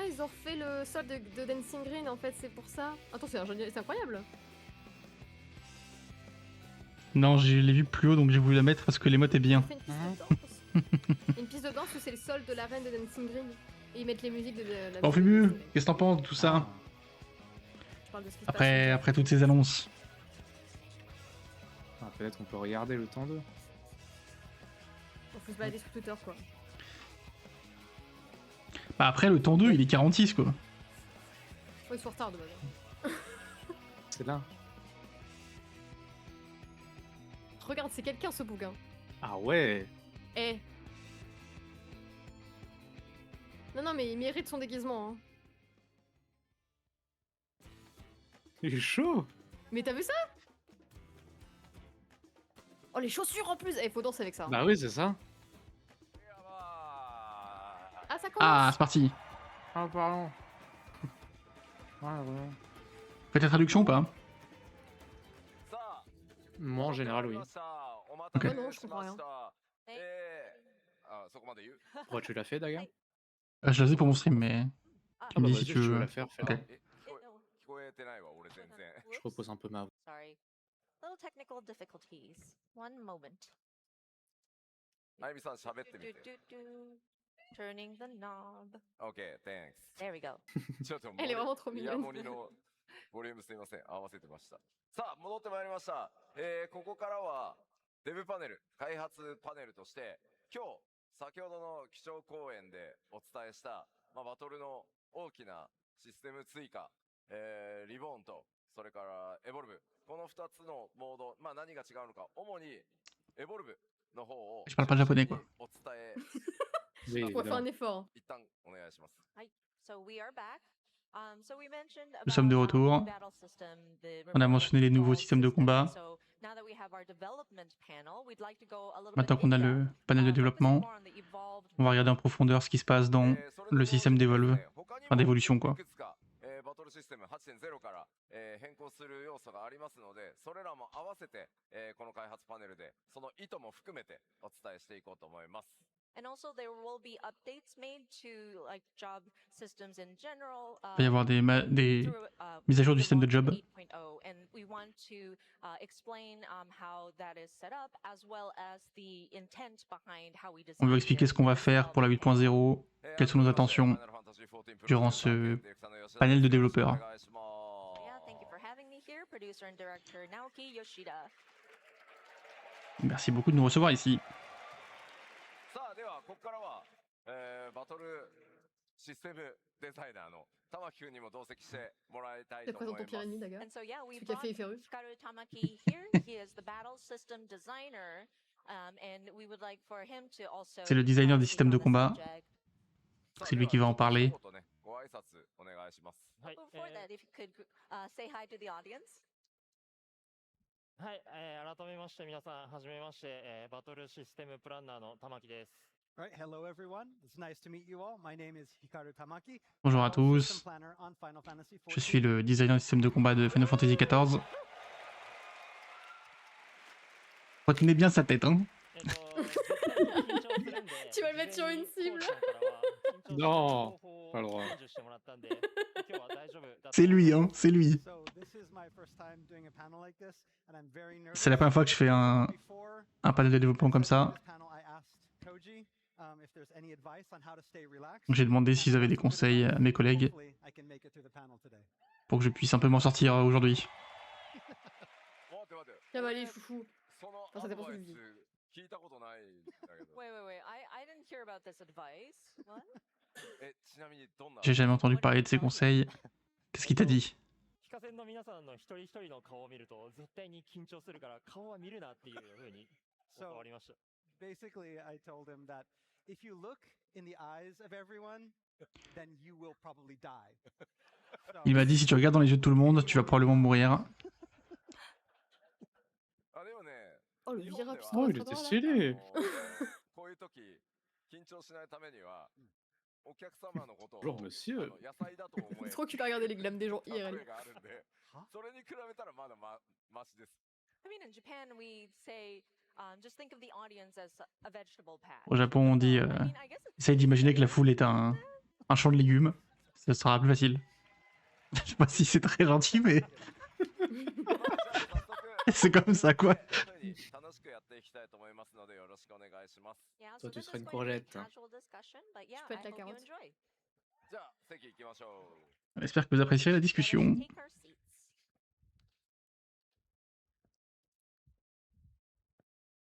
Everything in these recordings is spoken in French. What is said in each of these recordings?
ils ont refait le sol de Dancing Green en fait, c'est pour ça. Attends, c'est incroyable. Non, je l'ai vu plus haut donc j'ai voulu la mettre parce que l'émote est bien. Ils ont fait une piste de danse. Une piste de danse où c'est le sol de l'arène de Dancing Green. Et ils mettent les musiques de la Bon, Fumu, qu'est-ce que t'en penses de tout ça? Je parle de ce qui se passe. Après toutes ces annonces. Ah, peut-être on peut regarder le temps 2. On faut se balader sur Twitter quoi. Bah après, le temps 2, il est 46 quoi. Oh, ils sont en retard de base. C'est là. Regarde, c'est quelqu'un ce bouquin. Ah ouais. Eh. Non, mais il mérite son déguisement. Hein. Il est chaud. Mais t'as vu ça? Oh, les chaussures en plus! Eh, faut danser avec ça. Hein. Bah oui, c'est ça. Ah, ça commence! Ah, c'est parti. Ah, pardon. Ouais, ouais. Faites la traduction ou pas? Moi, en général, oui. Ok. Oh non, je comprends rien. Pourquoi tu l'as fait, Daga? Je la faisais pour mon stream, mais Ah tu me bah dis vas-y, si tu veux. la faire, fais-la. Ok. Je repose un peu ma voix. Sorry. Little technical difficulties. One moment. Turning the knob. Okay, thanks. There we go. Elle est vraiment trop mignonne. ボリュームすいません、合わせてました。さあ、戻ってまいりました。ここからは、デブパネル、開発パネルとして、今日、先ほどの基調講演でお伝えした、バトルの大きなシステム追加、リボーンと、それからエボルブ、この2つのモード、何が違うのか、主にエボルブの方を、Je parle pas japonais quoi. お伝え、 Oui, Faut faire un évidemment. effort. 一旦お願いします。 So we are back. So we mentioned Nous sommes de about, retour. battle system, the On a mentionné les nouveaux systèmes de combat. So now that we have our development panel, we'd like to go a little Maintenant bit qu'on a in le depth, panel de focusing développement, more on the evolved on va regarder en profondeur ce qui se passe dans le système d'Evolve. Enfin, d'évolution quoi. バトルシステム 8.0 から、変更する要素がありますので、それらも合わせて、この開発パネルでその意図も含めてお伝えしていこうと思います。 And also there will be updates made to like job systems in general. Il va y avoir des mises à jour du système de job. 8.0, and we want to explain how that is set up as well as the intent behind how we design. On va expliquer ce qu'on va faire pour la 8.0, quelles sont nos intentions durant ce panel de développeurs. Yeah, thank you for having me here, producer and director Naoki Yoshida. Merci beaucoup de nous recevoir ici. さあではここからは、バトルシステムデザイナーの玉木くんにも同席してもらいたいと思います。 And so yeah, we Celui qui a brought fait Ferus. Hikaru Tamaki here. He is the battle system designer, and we would like for him to also. C'est le designer des speak systèmes on de the combat. subject. C'est lui qui va en parler. 一言ね、ご挨拶お願いします。 But before that, if you could say hi to the audience. はい、改めまして皆さん、はじめまして、バトルシステムプランナーの玉木です。 All right, hello everyone. It's nice to meet you all. My name is Hikaru Tamaki. Bonjour à I'm a tous. system planner on Final Fantasy Je 14. suis le designer du système de combat de Final Fantasy XIV. Retenez bien sa tête, hein. Tu vas le mettre sur une cible. Non, pas le droit. C'est lui, hein, c'est lui. So this is my first time doing a panel like this, and I'm very nervous. C'est la première fois que je fais un panel de développement comme ça. This panel, I asked Koji, if there's any advice on how to stay relaxed. J'ai demandé s'ils avaient des conseils à mes collègues Hopefully, I can make it through the panel today. pour que je puisse un peu m'en sortir aujourd'hui. 待って待って。 Ça va aller, chouchou. その Ça ア dépend ドバ ce イ qu'il ス dit. 聞いたことないんだけど。 Wait. I didn't hear about this advice. What? ちなみにどんな？ J'ai jamais entendu parler de ces conseils. Qu'est-ce qu'il t'a dit? 非課線の皆さんの一人一人の顔を見ると絶対に緊張するから顔は見るなっていうふうに教わりました。 Basically, I told him that if you look in the eyes of everyone, then you will probably die. So, Il m'a dit si tu regardes dans les yeux de tout le monde, tu vas probablement mourir. あでもね。 Oh, le virage, Oh, c'est il était trop drôle, là. stylé. こういう時緊張しないためにはお客様のことを Bonjour monsieur. 野菜だと思え C'est trop cute à regarder les glames des gens 例え IRL. があるんでそれに比べたらまだマシです。 I mean, in Japan, we say, just think of the audience as a vegetable patch. Au Japon, on dit I mean, I guess it's essaye d'imaginer que la foule est un champ de légumes. Ce sera plus facile. Je sais pas si c'est très gentil, mais まあじゃあ早速 c'est comme ça, quoi. こんな風に楽しくやっていきたいと思いますのでよろしくお願いします Yeah, Toi, so tu this serais is une going to be a courgette. casual discussion, but yeah, peux I être la hope you carotte. enjoy. じゃあ席行きましょう J'espère que vous apprécierez la Let us discussion. take our seats.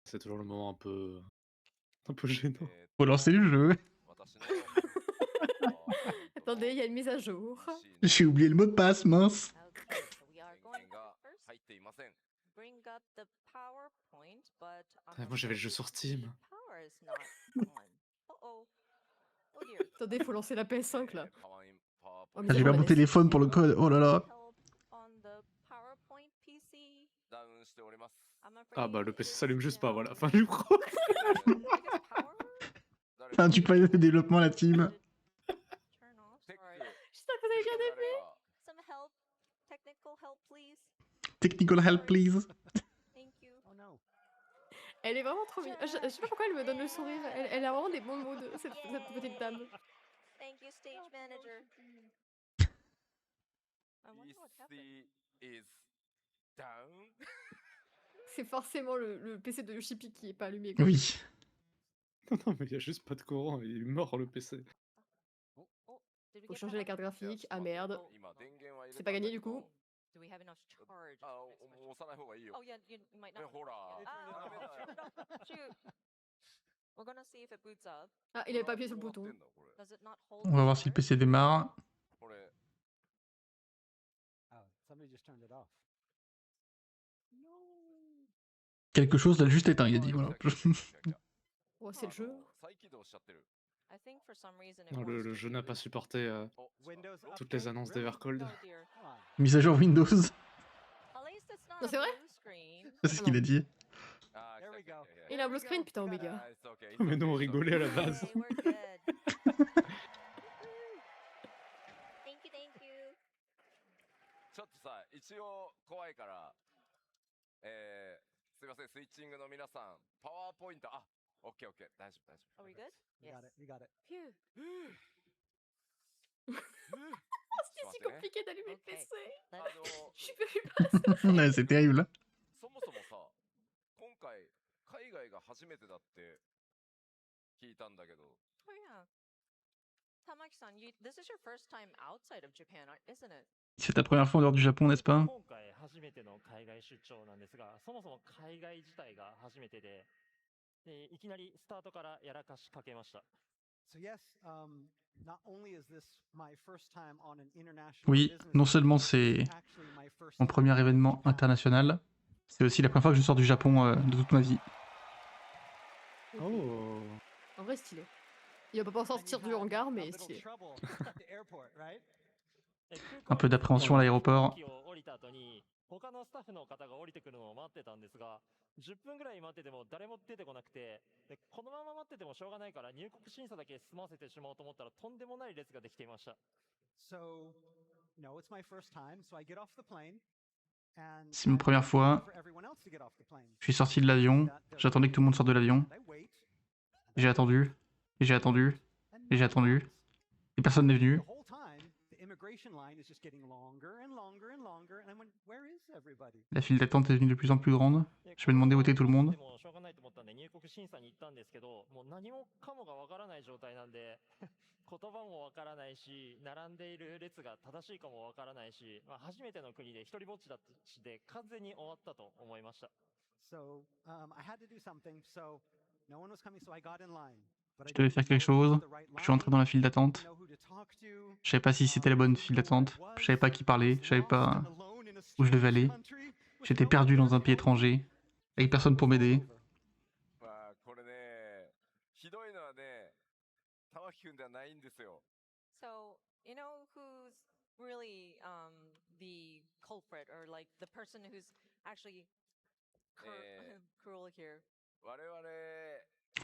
C'est toujours le moment un peu gênant. Faut lancer le jeu. 私の Attendez, il y a une mise à jour. J'ai oublié le mot de passe, mince. Okay, so we are 電 going 源 to が first 入っていません bring up the PowerPoint, but Ah, moi, j'avais le jeu sur Steam. the power is not on. Uh-oh. Oh dear. Attendez, faut lancer la PS5 là. パワーインパワーAh,ポイン maisト J'ai c'est pas bon, mon on a téléphone pour le code. Oh là là. Help on the PowerPoint PC. ダウンしております I'm Ah bah, afraid le PC it s'allume is juste pas, now voilà. Fin du coup. I guess power? 誰 Fin か du panel de développement, la team. Turn off. テック Sorry. J'espère que vous avez bien 誰 aimé. か Some help. Technical help, please. Technical help, please. Thank you. Oh no. Elle est vraiment trop mignonne. Je sais pas pourquoi elle me donne le sourire. Elle a vraiment des bons mots de cette petite dame. Thank you, stage manager. I wonder what happened. PC is down C'est forcément le PC de Chippy qui est pas allumé. Quoi. Oui. Non, mais il y a juste pas de courant. Il est mort le PC. Oh, did we Faut get changer la power? carte graphique. Ah merde. 今電源は入れ C'est た pas んだ gagné け du ど coup. Do we have enough charge? あもう押さない方がいいよ Oh yeah, you might ね not. ほら Ah, ダメだよ shoot. We're gonna see if it boots up. Ah, il avait pas appuyé sur le どう bouton. なってんだこれ Does it not hold? On va the voir si le charge? PC démarre. これ Oh, somebody just turned it off. Quelque chose l'a juste éteint, il a dit. あ Voilà. 来た来た来た来た Oh, c'est le jeu. 再起動しちゃってる I think for some reason it Non, wants le to jeu n'a boot. pas supporté Oh, Windows toutes les update? annonces Really? d'Evercold. Oh dear. Come on. Mise à jour Windows. At least it's not Non, a c'est vrai blue screen. C'est ce qu'il a dit. Ah, There来 we た来た go. 来た来た Il a un blue we screen, go. putain, We got Omega. Ah, it's okay, it's Mais nous, on okay, it's rigolait à la okay. base. Okay, we're good. Thank you, thank you. ちょっとさ一応怖いからすいませんスイッチングの皆さんパワーポイントあオッケーオッケー大丈夫大丈 Are we good? We got it. We got it. Phew. 夫 C'est si compliqué d'allumer le Ok. PC. あ Let's の Je peux pas. Ouais, c'est terrible. そもそもさ今回海外が初めてだって聞いたんだけど Oh yeah. Tamaki-san, this is your first time outside of Japan, isn't it? C'est ta première fois en dehors du Japon, n'est-ce pas? 今回初めての海外出張なんですが、そもそも海外自体が初めてで、いきなりスタートからやらかしかけました。 So yes, not only is this my first time on an international Oui, business non trip, seulement it's c'est actually my first mon time premier in événement Japan. international, c'est aussi la première fois que je sors du Japon de toute ma vie. Oh. En vrai, stylé. Il va pas pouvoir And you sortir du had hangar, a mais little stylé. trouble at the airport, right? Un peu d'appréhension à l'aéroport. 飛行機を降りた後に他のスタッフの方が降りてくるのを待ってたんですが、10分ぐらい待ってても誰も出てこなくて、でこのまま待っててもしょうがないから入国審査だけ済ませてしまおうと思ったらとんでもない列ができていました。 So, no, it's my first time, so I get off the plane. And C'est ma I'm première waiting fois. for everyone else to get off the plane. Je suis sorti de l'avion, j'attendais que tout le monde sorte de l'avion, And I wait, j'ai attendu, et j'ai attendu, and et j'ai no one attendu, comes. et personne n'est venu. The whole time, the immigration line is just getting longer and longer and longer, and I went, where is everybody? La file d'attente est devenue de plus en plus grande. で Je vais demander où était tout le monde. でもしょうがないと思ったんで入国審査に行ったんですけど、もう何もかもがわからない状態なんで、言葉もわからないし、並んでいる列が正しいかもわからないし、まあ、初めての国で一人ぼっちだったしで完全に終わったと思いました。 So I had to do something, so no one was coming, so I got in line. But I Je devais didn't faire know quelque if it was chose. the right Je suis entré line, dans la file I didn't d'attente. know who to talk to. Je savais pas si c'était la bonne file d'attente. Je savais pas qui parler. Je savais pas où je devais aller. J'étais perdu dans un pays étranger, avec personne pour m'aider. まあこれねひどいのはね玉木くんではないんですよ So, you know who's really the culprit or like the person who's actually cruel here? 我々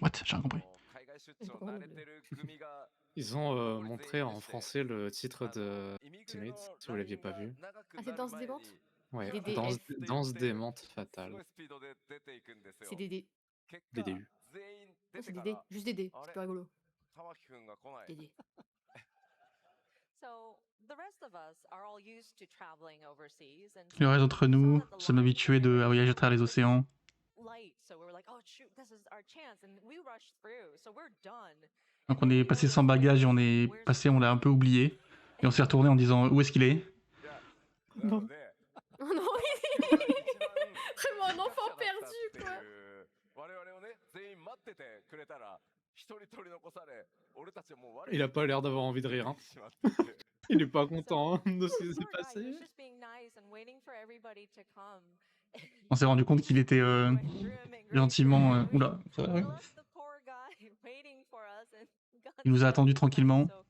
What? J'ai rien compris. 海外出張慣れてる組が Ils ont montré en français le titre de Ultimate, si vous l'aviez pas vu. Ah, c'est Danse démente? Ouais, DDF. danse démente fatale. すごいスピードで出ていくんですよ C'est DD. 結果 DDU. 全員 Non, 出 c'est てか DD. ら Juste DD. Ah C'est ouais. plus rigolo. 玉木くんが来ない So the rest of us are all used to traveling overseas, and Le so reste d'entre we saw nous that the sommes line habitués à voyager à travers les was océans. light, so we were like, oh shoot, this is our chance, and we rushed through, so we're done. Donc And on then est we passé noticed, sans wait, bagage et on est where's passé, on l'a un peu Tamaki? oublié. Et on s'est retourné en disant où est-ce qu'il est? いや、なので、 Oh non, それが一番 vraiment un 復活 enfant 者だったっ perdu てい quoi. う我々をね、全員待っててくれたら、一人取り残され、俺たちはもう我 Il a pas l'air d'avoir envie de rire, hein. しまってて Il est pas content hein, de ce qui s'est Poor guy, he passé. was just being nice and waiting for everybody to come. On s'est rendu compte qu'il était Went through him and gentiment. greeted him. Oula, ça We va, ouais. left the poor guy waiting for us and got Il nous a stuck attendus with us, tranquillement. so,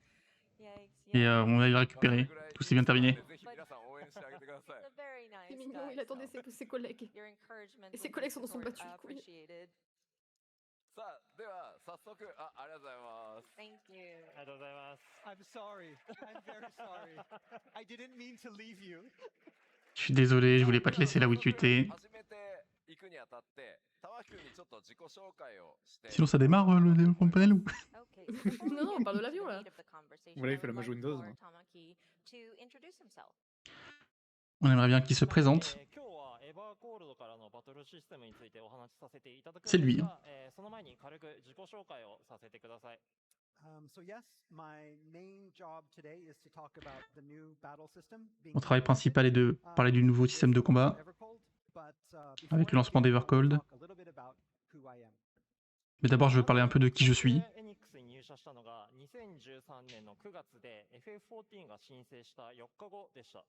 yikes, Et yeah. on va le まあそれ récupérer. ぐらい Tout s'est bien いい人なん terminé. で、ぜひ皆さん応援してあげてください He's a very nice C'est mignon, guy, il attendait so ses collègues. your encouragement Et ses and collègues s'en sont support battus les couilles. appreciated. さあでは早速ありがとうございます Thank you. ありがとうございます。 I'm sorry. I'm very sorry. I didn't mean to leave you. Je suis désolé, je voulais pas te laisser là où tu étais. 始めていくにあたって玉木君にちょっと自己紹介をして Sinon ça démarre le développement de panel ou Okay, so before we Non, non, on get parle de into l'avion, the là. meat of the conversation, Voilà, I il fait la would magie like Windows, for hein. Tamaki to introduce himself. On aimerait bien qu'il se présente. 今日はエバーコールドからのバトルシステムについてお話しさせていただくんです C'est lui, が、その前に軽く自己紹介をさせてください。 So yes, my main job today is to talk about the new battle system being Mon travail implemented, principal est de parler du nouveau système de combat Evercold, but, avec before le lancement I begin, I d'Evercold. wanna talk a little bit about who I am. Mais d'abord je veux parler un peu de qui je suis. エニックスに入社したのが2013年の9月で FF14 が申請した4日後でした。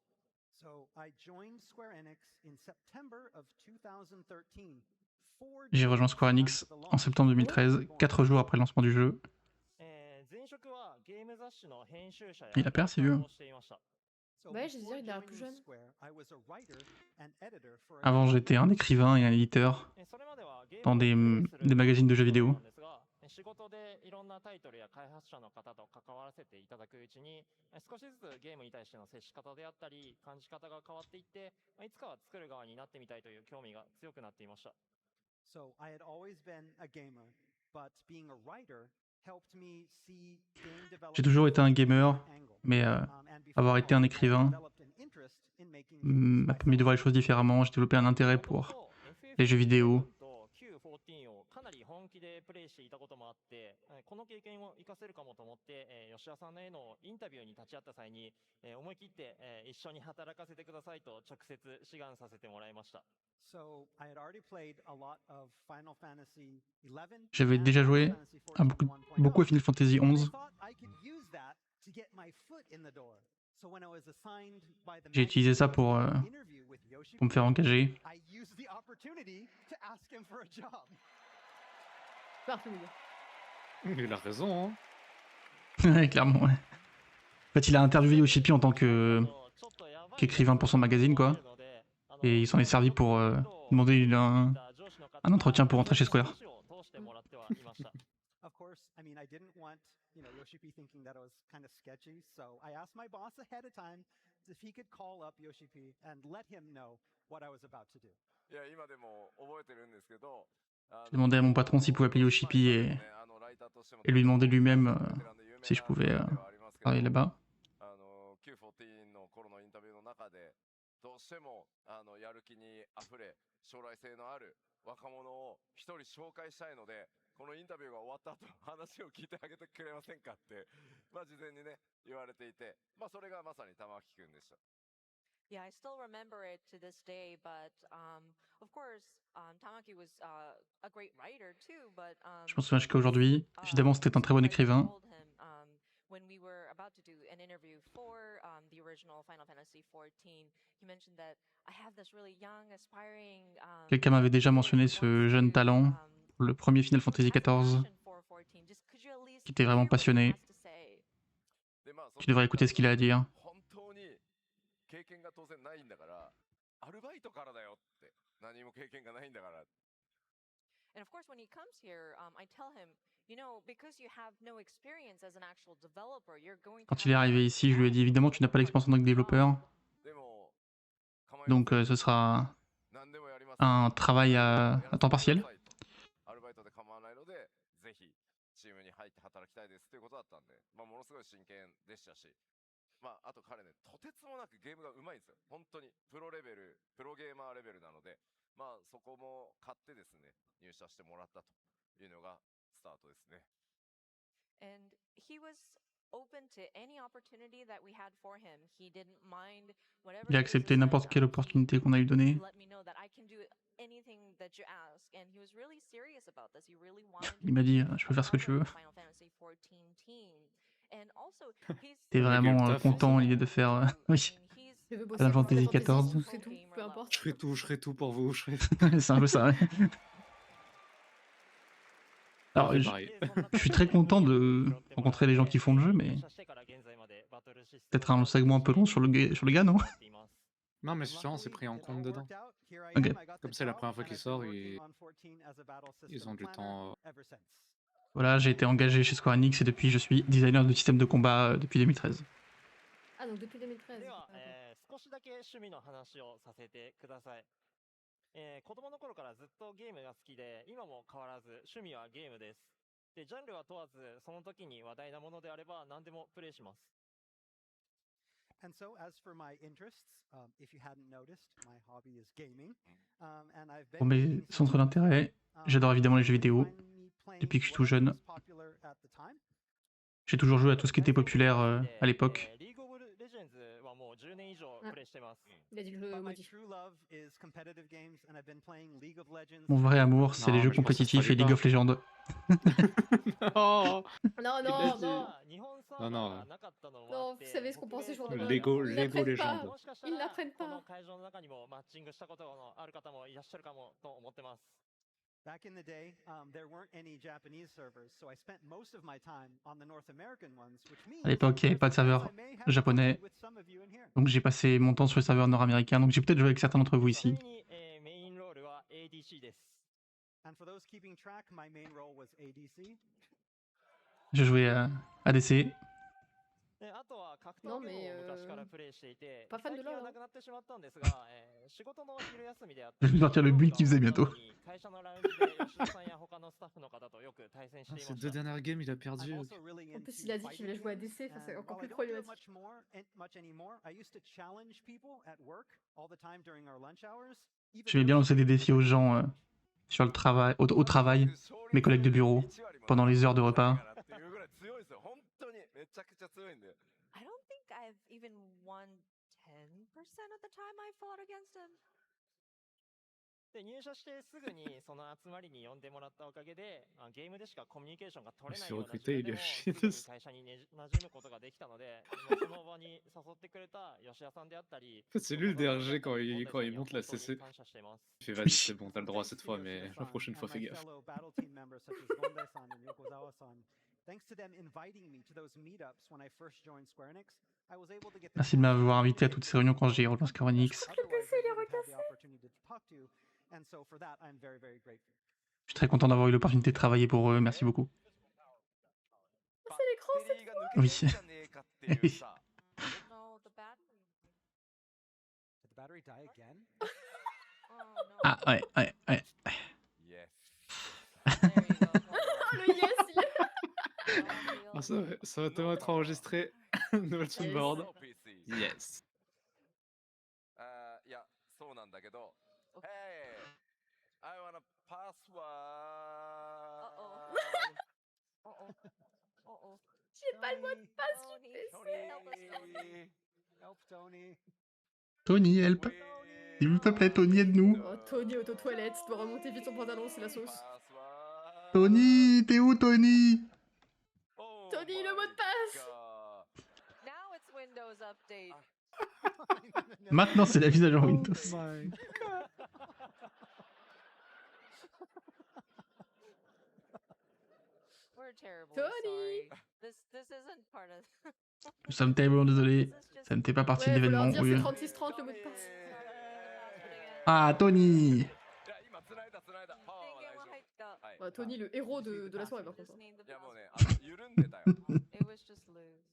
So I joined Square Enix in September of 2013. J'ai rejoint Square Enix en septembre 2013, 4 jours après le lancement du jeu. 前職はゲーム雑誌の編集者や Il a pas l'air si vieux. をしていました。 So Ouais, je before disais, il a l'air joining plus jeune. Square, I was a writer and editor for a Avant number of j'étais un écrivain et un éditeur それまではゲーム dans をプレイする des magazines de jeux vidéo. なんですが仕事でいろんなタイトルや開発者の方と関わらせていただくうちに少しずつゲームに対しての接し方であったり感じ方が変わっていっていつかは作る側になってみたいという興味が強くなっていました。 So I had always been a gamer, but being a writer helped me see game development J'ai toujours été un gamer, from a different angle. mais And avoir before été un long, I écrivain developed an interest in making games m'a permis de voir les choses différemment. J'ai développé un intérêt pour les jeux vidéo. Q14 をかなり本気でプレイしていたこともあってこの経験を活かせるかもと思って吉田さんへのインタビューに立ち会った際に思い切って一緒に働かせてくださいと直接志願させてもらいました。 So I had already played a lot of Final Fantasy 11. J'avais and déjà Final joué Fantasy à 14 beaucoup à 1.0. Final Fantasy And I 11. thought I could use that to get my foot in the door. So when I was assigned by the J'ai utilisé ça pour interview with Yoshi, me faire engager. I used the opportunity to ask him for a job. Partout. Il a raison, hein. Ouais, clairement, ouais. En fait, il a interviewé Yoshipi en tant qu'écrivain pour son magazine, quoi. Et il s'en est servi pour demander un entretien pour rentrer chez Square. Of course, I mean, I didn't want, Yoshipi thinking that I was kind of sketchy, so I asked my boss ahead of time if he could call up Yoshipi and let him know what I was about to do. いや今でも覚えてるんですけど J'ai demandé à mon patron s'il pouvait appeler Yoshipi et lui demander lui-même si je pouvais travailler là-bas. Q14 の頃のインタビューの中でどうしてもやる気にあふれ将来性のある若者を一人紹介したいのでこのインタビューが終わった後話を聞いてあげてくれませんかって事前にね言われていてそれがまさに玉木くんでした。 Yeah, I still remember it to this day, but of course, Tamaki was a great writer too, but Je m'en souviens jusqu'à aujourd'hui. Évidemment, c'était un très bon écrivain. When we were about to do an interview for the original Final Fantasy XIV, he mentioned that I have this really young, aspiring. Quelqu'un m'avait déjà mentionné ce jeune talent pour le premier Final Fantasy XIV, qui était vraiment passionné. Tu devrais écouter ce qu'il a à dire. 経験が当然ないんだからアルバイトからだよって何も経験がないんだから And of course, when he comes here, I tell him, because you have no experience as an actual developer, you're going to. Quand il est arrivé ici, je lui ai dit évidemment tu n'as pas l'expérience en tant que développeur, donc ce sera un travail à temps partiel. アルバイトで構わないのでぜひチームに入って働きたいですということだったんでものすごい真剣でしたしまあ、あと彼ね、とてつもなくゲームが上手いんですよ。本当に。プロレベル、プロゲーマーレベルなので、まあ、そこも買ってですね、入社してもらったというのがスタートですね。And he was open to any opportunity that we had for him. He didn't mind whatever Il a the accepté business n'importe meant. quelle opportunité qu'on a lui donnée. Let me know that I can do anything that you ask. And he was really serious about this. He really wanted to Il m'a dit, be je peux a faire ce que part tu of veux. the Final Fantasy 14 team. And also, he's T'es Le vraiment gars, le taf, content à ça. l'idée de faire... too. I oui, mean, he's Je veux Final bosser pour Fantasy Final Fantasy XIV. 12 et tout, peu importe. Je ferai tout pour vous. c'est un peu ça, ouais. Alors, Pareil. je suis très content de rencontrer les gens qui font le jeu, mais peut-être un segment un peu long sur le gars, non? Non, mais And justement, c'est luckily, pris en it compte all dedans. worked out. Here I Ok. am, I got Comme the c'est la job, première fois and qu'il I've been sort, working on 14 as a battle ils system ont du planner temps. ever since. Voilà, j'ai été engagé chez Square Enix et depuis, je suis designer de système de combat depuis 2013. Ah, donc depuis 2013. では、 D'accord. 少しだけ趣味の話をさせてください。子供の頃からずっとゲームが好きで、今も変わらず趣味はゲームです。で、ジャンルは問わず、その時に話題なものであれば何でもプレイします。And so, as for my interests, if you hadn't noticed, my hobby is gaming. And I've Pour been mes gaming since centres d'intérêt, j'adore évidemment les jeux vidéo. Depuis que je suis tout jeune. J'ai toujours joué à tout ce qui était populaire à l'époque. リーグオブレジェンズはもう10年以上あプレイしてます。Il a dit le But my maudit. true love is competitive games, and I've been playing League of Legends. Mon vrai amour, c'est Non, les jeux mais je pense que ça se compétitifs et traduit League pas. of Legends. Oh, Non, Il l'a non, dit. non. 日本サーNon, バー non. がなかったのもあ Non, って vous savez ce qu'on 僕 pensait で jour de僕 Lego, Ils Lego l'apprennent pas. Legend. もしかした Ils ら l'apprennent この pas. 会場の中にもマッチングしたことのある方もいらっしゃるかもと思ってます。 Back in the day, there weren't any Japanese servers, so I spent most of my time on the North American ones, which means À l'époque, il n'y avait pas de serveur I may have japonais. connected with some of you in here. Donc j'ai passé mon temps sur les serveurs nord-américains. Donc j'ai peut-être joué avec certains d'entre vous ちな ici. みに、メインロールは ADC です。 And for those keeping track, my main role was ADC. J'ai joué à ADC. であとは格の闘ゲームをめ昔からプレイしていて、パファンド最近はローなくなってしまったんですが、仕事の昼休みであった Je vais sortir le build qu'il faisait bientôt. 会社のラウンジで吉田さんや他のスタッフの方とよく対戦してい Ces まし deux た。 dernières games, il a I'm perdu. also really En into plus, il a dit qu'il fighting voulait jouer à games, DC, ça, c'est and encore while I plus don't do it problématique. much anymore, I used to challenge people at work all the time during our lunch hours. Even J'aimais bien though lancer des défis aux gens sur le travail, au travail, mes collègues de bureau, pendant les heures de repas. I don't think I've even won 10% of the time I fought against him. で入社してすぐにその集まりに呼んでもらったおかげで、ゲームでしかコミュニケーションが取れないような自分でもすぐに会社に馴染むことができたので、もうその場に誘ってくれた吉田さんであったり、 En fait, c'est lui le DRG quand il monte la CC. 感謝しています。 Il fait vas-y, c'est bon, t'as le droit cette fois, mais la prochaine fois, fais my gaffe. fellow battle team members such as Gondai-san and Yokozawa-san, thanks to them inviting me to those meetups when I first joined Square Enix, I was able to get the Merci de chance m'avoir to invité à meet toutes ces réunions quand j'ai rejoint Square Enix. otherwise I wouldn't have the opportunity to talk to. And so for that, I'm very, very grateful. Je suis très content d'avoir eu l'opportunité de travailler pour eux. Merci beaucoup. Oh, c'est l'écran, c'est Oui. No, the battery. Did the battery die again? Oh no. Ah ouais, ouais, ouais. There you go. Oh, le yes, il est... Ah, ça va tellement être enregistré. Nouvelle soundboard. Yes. いや、そうなんだけど、Hey, I wanna password. Uh-oh. Uh-oh. J'ai pas le mot de passe Tony, du PC. Tony, help us, Tony. Help, Tony. Tony, help. S'il te plaît, Tony, aide-nous. Oh, Tony auto-toilette, doit remonter vite son pantalon, c'est la sauce. Tony, t'es où, Tony? Tony, le mot de passe. Now it's Windows Update. Maintenant, c'est la mise à jour Windows. My. We're terribly Tony. sorry. This isn't part of. Nous sommes terriblement désolés. This is just- Ça ne fait pas partie de Ouais, faut leur l'événement. dire Oui. c'est 3630 le mot de passe. Ah, Tony. 今つないだつないだ。パワーは大丈夫。電源は入った。はい。 Ouais, Tony, le héros de la soirée par contre. Just need the いやもう password. ね、緩んでたよ。 It was just loose.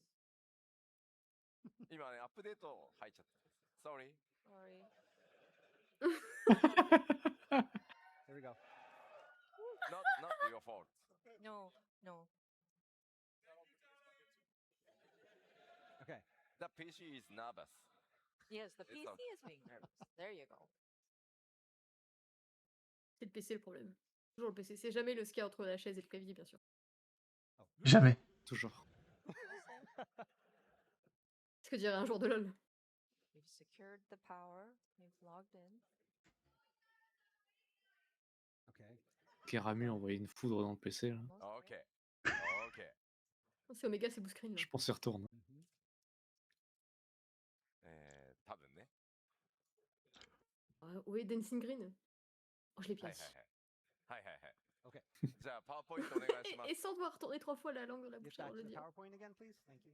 今ね、アップデート入っちゃった。Sorry. Sorry. Here we go. Not your fault. No, no. Okay. The PC is nervous. Yes, the It's PC a- is being nervous. There you go. C'est le PC le problème. Toujours le PC. C'est jamais le ski entre la chaise et le clavier, bien sûr. Jamais. Toujours. Ce que dirait un jour de LoL. We've secured the power. We've logged in. Okay. Keramu a envoyé une foudre dans le PC. Là. Most right. OK。OK。 C'est Omega, c'est blue screen. Là. Je pense qu'il retourne. Mhm. 多分ね。 Oui, Dancing Green. Oh, je l'ai bien はいはいdit. はい。はいはいはい。 OK. じゃあ、パワーポイントお願いしま Et す。 sans devoir retourner 3 fois la langue dans la Get bouche back avant de to le the dire. PowerPoint again, please. Thank you.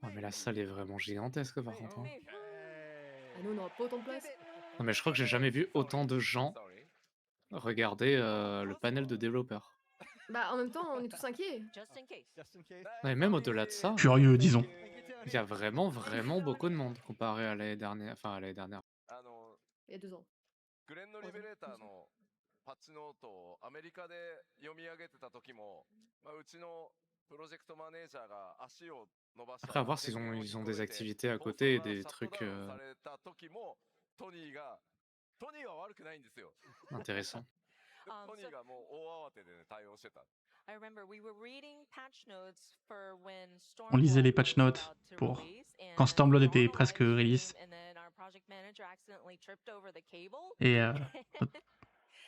Ah, mais la salle est vraiment gigantesque par contre. Hein. Ah, nous, on n'aura pas autant de place. Non, mais je crois que j'ai jamais vu autant de gens Sorry. regarder le panel de développeurs. Bah, en même temps, on est tous inquiets. Just in case. Just in case. Ouais, même au-delà de ça, Curieux, disons. Thank you, Tony. il y a vraiment beaucoup de monde comparé à l'année dernière. Enfin, à l'année dernière. Il y a 2 ans. グレンドリベレーターのパッチノートをアメリカで読み上げてた時も、まあ、うちのプロジェクトマネージャーが足を伸ばした Après, à voir s'ils ont des activités à côté et des trucs された時もトニーは悪くないんですよ。 intéressants. でトニーがもう大慌てで、ね、対応してた。 I remember we were reading patch notes for when On lisait les Stormblood patch was notes about to pour release, quand and Stormblood we're on était a presque live release. stream, and then our project manager accidentally tripped over the cable. Et notre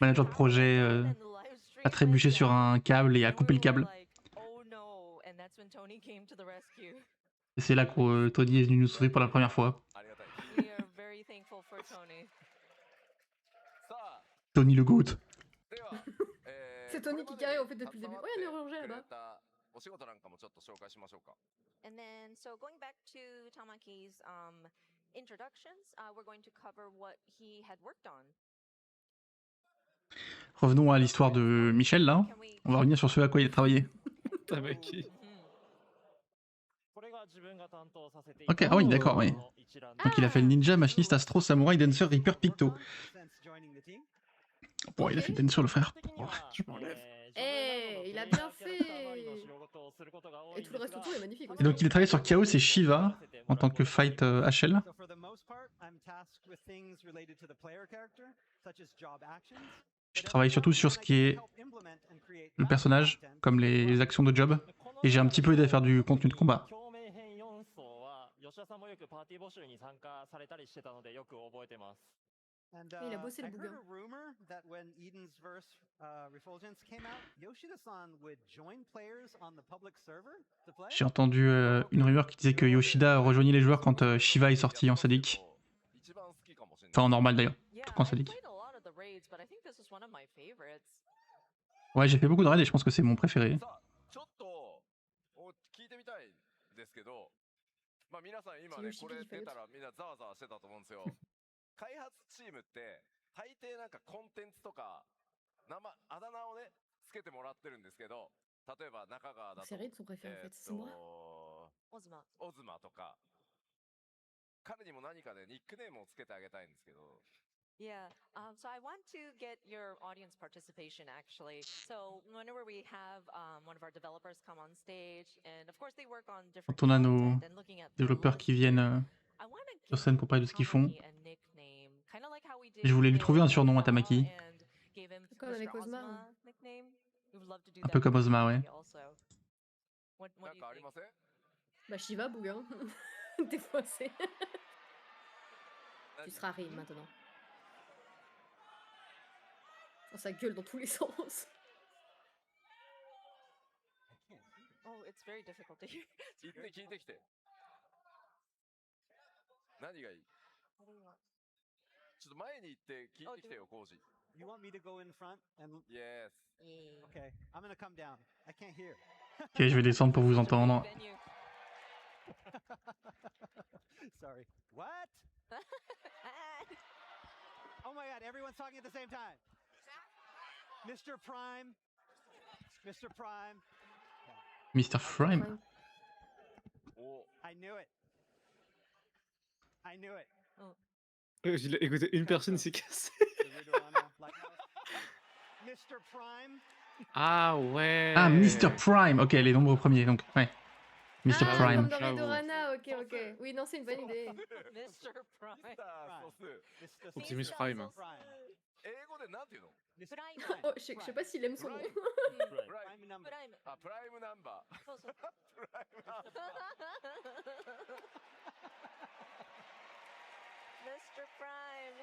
manager de projet And the live stream a trébuché went sur down, un câble et a and coupé we le câble. were like, oh no, and that's when Tony came to the rescue. Et c'est là que Tony est venu nous sauver pour la première fois. ありがたい。 We are very thankful for Tony. さあ、 Tony le GOAT. では、C'est Tony qui carry en fait depuis le début. Ouais, il y a un rangé くれ là-bas. たお仕事なんかもちょっと紹介しましょうか。 And then, so going back to Tamaki's introductions, we're going to cover what he had worked on. Revenons à l'histoire de Michel là. Can we? On va revenir sur ce à quoi il a travaillé. Tamaki. Mhm. これが自分が担当させてい Ok, ah oui, d'accord, oui. の一覧で Donc il a fait Ninja, Machiniste, Astro, Samouraï, Dancer, Reaper, Picto. Since joining the team. Bon, il a fait Dancer le frère. 基本的には Je m'enlève. Eh, il a bien fait. Et tout le reste autour est magnifique Et aussi. donc il a travaillé sur Chaos et Shiva en tant que fight HL. So for the most part, I'm tasked with things related to the player character, such as job actions. Je travaille surtout sur ce qui est le personnage, comme les actions de job. Et j'ai un petit peu aidé à faire du contenu de combat. 表面変4層は吉田さんもよくパーティー募集に参加されたりしてたのでよく覚えてます。 And Il a bossé le I heard bouquin. a rumor that when Eden's verse Refulgence came out, Yoshida-san would join players on the public server to play. J'ai entendu une rumeur qui disait que Yoshida rejoignait les joueurs quand Shiva est sorti en sadique. 一番好きかもしれない。 Enfin en normal d'ailleurs. Yeah, Tout quand I sadique. played a lot of the raids, but I think this is one of my favorites. Ouais, j'ai fait beaucoup de raids et je pense que c'est mon préféré. さあ、ちょっと聞いてみたいんですけど、まあ皆さん今ね、これ出たらみんなざわざわしてたと思うんですよ。開発チームって大抵なんかコンテンツとかあだ名をねつけてもらってるんですけど、例えば中川だと C'est Raid son préféré en fait, c'est moi. Ozma. オズマとか、彼にも何かでニックネームをつけてあげたいんですけど。 Yeah, so I want to get your audience participation actually. So whenever we have one of our developers come on stage, and of course they work on different Quand on a nos content and looking at the Développeurs qui list, viennent I wanna sur give scène pour parler de ce qu'ils font. Tamaki a nickname, kinda like how we did Je voulais lui with trouver un surnom à Tamaki. and gave him Comme avec Mr. Ozma. Ozma nickname. We would love to do Un that peu comme with Ozma, ouais. Tamaki also. What な do ん you かあり think? ません？ Bah, Shiva, Bougain. Défoncé. Tu seras Rin maintenant. Oh, ça gueule dans tous les sens. Oh, it's very difficult to hear. 聞いてきて。何がいい？ What do you want? ちょっと前に行って聞いてきてよ、コウジ。 You want me to go in front and Yes。 Yeah. okay, I'm gonna come down. I can't hear. Ok, je vais descendre pour vous Such a big entendre. venue. Sorry. What? Oh my god, everyone's talking at the same time. Mr. Prime. Mr. Prime. Mr. Frame. Oh. I knew it. I knew it. Écoutez, une personne s'est cassée. The Ridwana Lighthouse. Mr. Prime. Ah ouais. Ah, Mr. Prime. Ok, les nombres premiers, donc, ouais. Mr. Ah, Prime. comme dans J'avoue. Redorana, ok, ok. Oui, non, c'est une bonne idée. Mr. Prime. ミスターソス Mr. Optimus Caesar Prime. Prime. 英語でなんていうの Mr. Prime. Oh, je sais pas s'il aime son nom. プライム Prime number. Prime. あプライムナンバーそうそう。プライムナンバー Mr. Prime.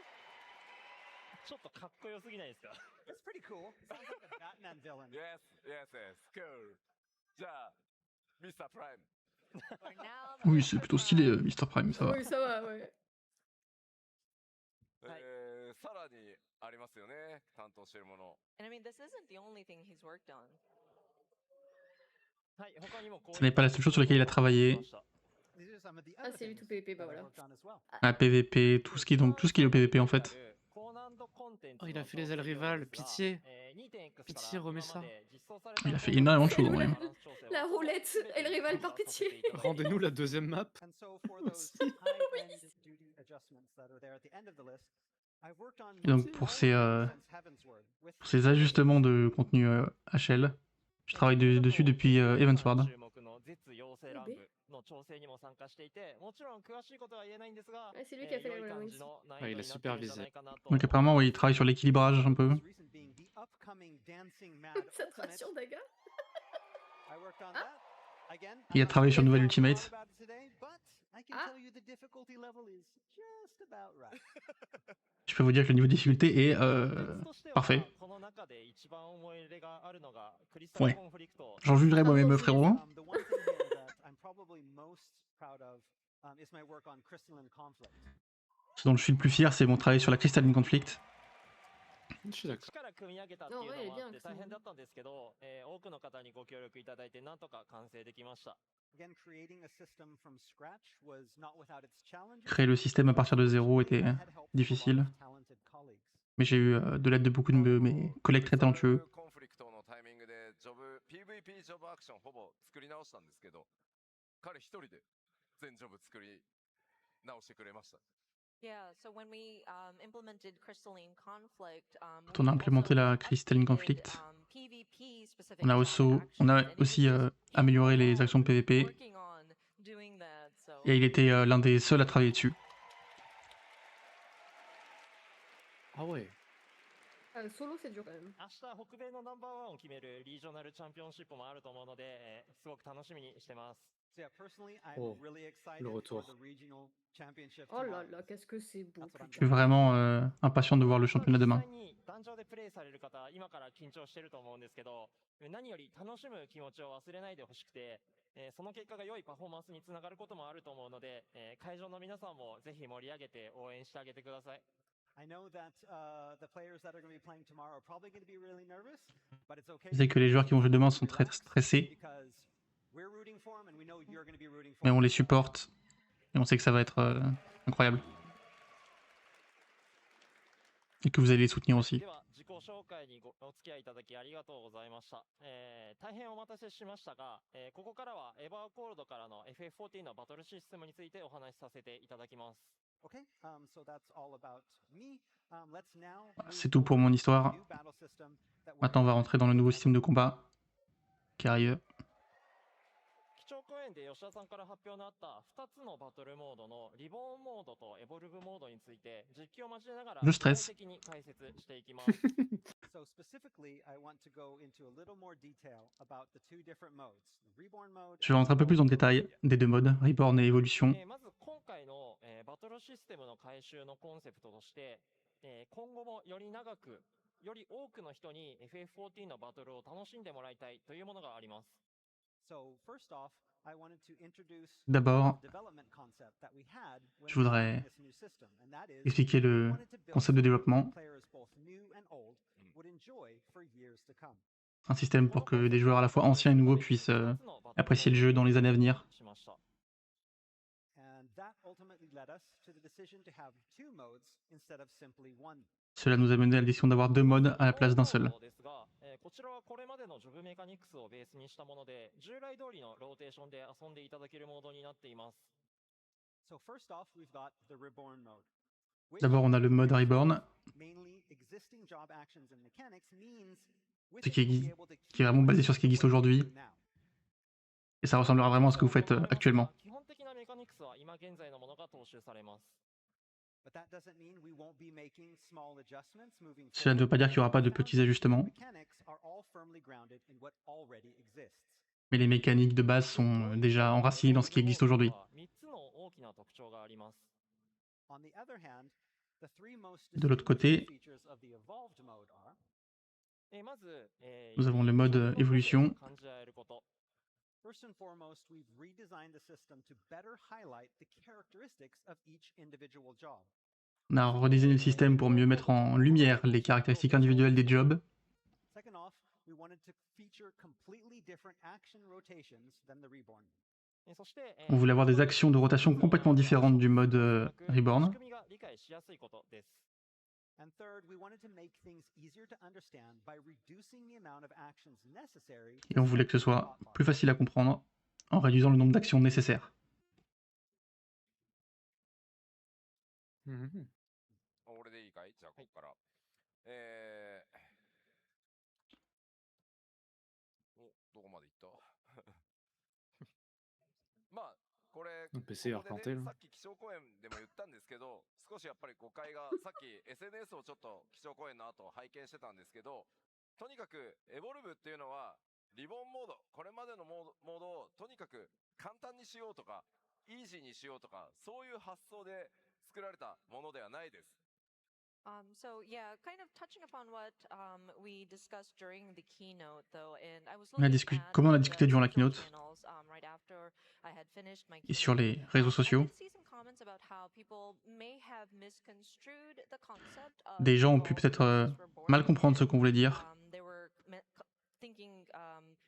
ちょっとかっこよすぎないですか That's pretty cool. Sounds like a Batman villain. Yes, yes, yes, cool じゃあミスタープライム For now, Oui, c'est Mr. plutôt stylé, Prime. Mr. Prime, ça va. Oui, ça va, ouais. さらにありますよね担当してるもの And I mean, this isn't the only thing he's worked on. はい、他にもこう Ce n'est pas la seule chose sur laquelle il a travaillé. These are some of the Ah, other c'est lui things tout PVP, bah that I voilà. worked on as well. Un PVP, tout ce qui est donc tout ce qui est le PVP en fait. Oh, il a fait les ailes rivales, pitié. Pitié, remets ça. Il a fait énormément de choses en vrai. La roulette, elle rivale par pitié. Rendez-nous la deuxième map. And so for those high-end duty adjustments that are there at the end of the list, I've worked on Et donc most pour all ces, since Heavensward, with Pour ces ajustements de contenu HL, je travaille dessus depuis Evansward. Ouais, c'est lui qui a fait les Wings. Ouais, il a supervisé. Donc apparemment, oui, il travaille sur l'équilibrage un peu. most recent being the upcoming Dancing Mad Concentration Ultimate. Daga. I worked on that. Again, Il a I'm not travaillé sur gonna Nouvelle talk more Ultimate. about it today, but I can Ah. tell you the difficulty level is just about right. Je peux vous dire que le niveau de difficulté est parfait. Ouais. J'en jugerai moi-même, Pardon, frérot. The one thing here that I'm probably most proud of is my work on Crystalline Conflict. Ce dont je suis le plus fier, c'est mon travail sur la Crystalline Conflict. Je suis d'accord. 力組み上げたっていうのもあって大変だったんですけど、多くの方にご協力いただいてなんとか完成できました Again, creating a system from scratch was not without its challenges. Créer le système à partir de zéro était I had help from a lot difficile. of talented colleagues. Mais j'ai eu de l'aide de beaucoup de mes collègues très talentueux. コンフリクトのタイミングでジョブ PVP ジョブアクションほぼ作り直したんですけど彼一人で全ジョブ作り直してくれました Yeah, so when we implemented Crystalline Conflict, Quand on a implémenté la Crystalline Conflict, PvP specific on a aussi amélioré les actions de PVP. working on doing that, so Et il était l'un des seuls à travailler dessus. Ah ouais. Solo, c'est dur quand même. 明日北米のナンバーワンを決めるリージョナルチャンピオンシップもあると思うので、すごく楽しみにしてます So yeah, personally, I'm Oh, really excited le for retour. the regional championship. Oh là tomorrow. là, qu'est-ce que c'est beau. That's what I'm Je suis vraiment impatient de voir le championnat demain. 実際に壇上でプレイされる方、今から緊張してると思うんですけど、何より楽しむ気持ちを忘れないでほしくて、その結果が良いパフォーマンスにつながることもあると思うので、会場の皆さんもぜひ盛り上げて応援してあげてください。 I know that the players that are going to be playing tomorrow are probably going to be really nervous, but it's okay. Je sais que les joueurs qui vont jouer demain sont très stressés, Because we're rooting for them and we know you're going to be rooting for mais on them. les supporte et on sait que ça va être incroyable. Et que vous allez les soutenir aussi. では自己紹介にお付き合いいただきありがとうございました。大変お待たせしましたが、ここからはエバーコールドからの FF14 のバトルシステムについてお話しさせていただきます。 Okay, so that's all about me. Let's now C'est tout pour mon histoire. new battle system that we're Maintenant, on va rentrer dans le nouveau système de combat qui arrive. 基調講演で吉田さんから発表のあった2つのバトルモードのリボーンモードとエボルブモードについて実況を交えながら Je stresse. 具体的に解説していきます。 So specifically, I want to go into a little more detail about the two different modes, the Reborn mode. Je vais rentrer un peu plus dans le détail des deux modes, Reborn et Evolution. まず今回の、バトルシステムの改修のコンセプトとして、今後もより長くより多くの人に FF14 のバトルを楽しんでもらいたいというものがあります So first off, I wanted to introduce D'abord, the development concept that we had when je voudrais we this new system, and that is expliquer we le wanted to build concept de something développement, that players both new and old would enjoy for years to come. un système pour que des joueurs à la fois anciens et nouveaux puissent apprécier le jeu dans les années à venir. And that ultimately led us to the decision to have two modes instead of simply one. Cela nous a mené à la décision d'avoir deux modes à la place d'un seul. ですが、こちらはこれまでのジョブメカニクスをベースにしたもので、従来通りのローテーションで遊んでいただけるモードになっています So first off, we've got the Reborn mode. which, D'abord, on a le mode Reborn, mainly existing job actions and mechanics means with Ce it, qui we'll be exi- able to qui est vraiment keep basé sur ce qui existe aujourd'hui. now. Et Et ça ressemblera vraiment à ce que vous faites actuellement. 基本的なメカニクスは今現在のものが踏襲されます。 But that doesn't mean we won't be making small adjustments moving Cela ne veut pas dire qu'il n'y aura pas de petits ajustements, mechanics are all firmly grounded in what already exists. mais les mécaniques de base sont déjà enracinées dans ce qui existe aujourd'hui. 3つの大きな特徴があります。 On the other hand, the three most De l'autre côté, distinguishing features of the evolved mode are まず、nous avons le mode évolution. 感じられること。 first and foremost, we've redesigned the system to better highlight the characteristics of each individual job. On a redesigné le système pour mieux mettre en lumière les caractéristiques individuelles des jobs. Second off, we wanted to feature completely different action rotations than the Reborn. そして、On voulait avoir des actions de rotation complètement différentes du mode Reborn. 仕組みが理解しやすいことです。 And third, we wanted to make things easier to understand by reducing the amount of actions necessary. Et on voulait que ce soit plus facile à comprendre en réduisant le nombre d'actions nécessaires. 俺でいいかい？じゃあここから。どこまで行ったまあ、これ、 PC est ここ replanté でね、 là. さっき気象公園でも言ったんですけど、少しやっぱり誤解が、さっき SNS をちょっと気象公園の後拝見してたんですけど、とにかくエボルブっていうのは、リボンモード、これまでのモードをとにかく簡単にしようとか、イージーにしようとか、そういう発想で作られたものではないです。 So yeah, kind of touching upon what we discussed during the keynote, though, and I was On a looking at comme on a the discuté durant la social keynote channels, right after I had finished my et sur keynote. les réseaux I sociaux, did see some comments about how people may have misconstrued the concept of des gens ont pu evolved peut-être versus reborn. mal comprendre ce qu'on voulait dire. They were thinking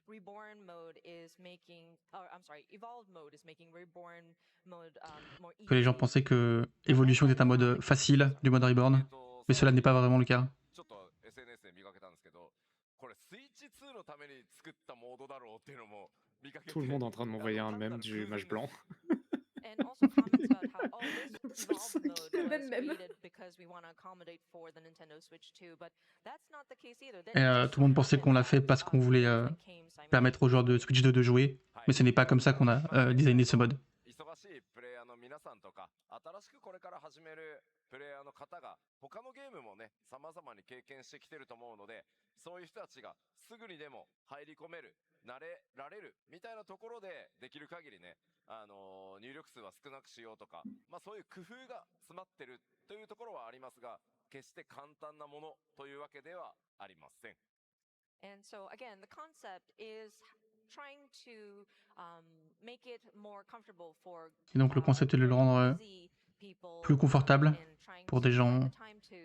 reborn mode is making, or I'm sorry, evolved mode is making reborn mode more easy. Que les gens pensaient que évolution était un mode facile du mode Reborn, mais cela n'est pas vraiment le cas. ちょっと SNS で見かけたんですけど、これスイッチ2のために作ったモードだろうっていうのも見かけて、 Tout le monde est en train de m'envoyer un mème du mage blanc. And also comments about how oh this evolved mode Le was même mème. created because we want to accommodate for the Nintendo Switch 2, but that's not the case either. Et tout le monde pensait qu'on l'a fait parce qu'on voulait permettre aux joueurs de Switch 2 de jouer, mais ce n'est pas comme ça qu'on a designé ce mode. 忙しいプレイヤーの皆さんとか、新しくこれから始めるプレイヤーの方が他のゲームもね、様々に経験してきてると思うので、そういう人たちがすぐにでも入り込める、慣れられるみたいなところでできる限りね、入力数は少なくしようとか、まあそういう工夫が詰まってるというところはありますが、決して簡単なものというわけではありません。 And so again, the concept is trying to make it more comfortable for Et donc le concept est de le rendre busy people plus confortable and trying pour to des find gens the time to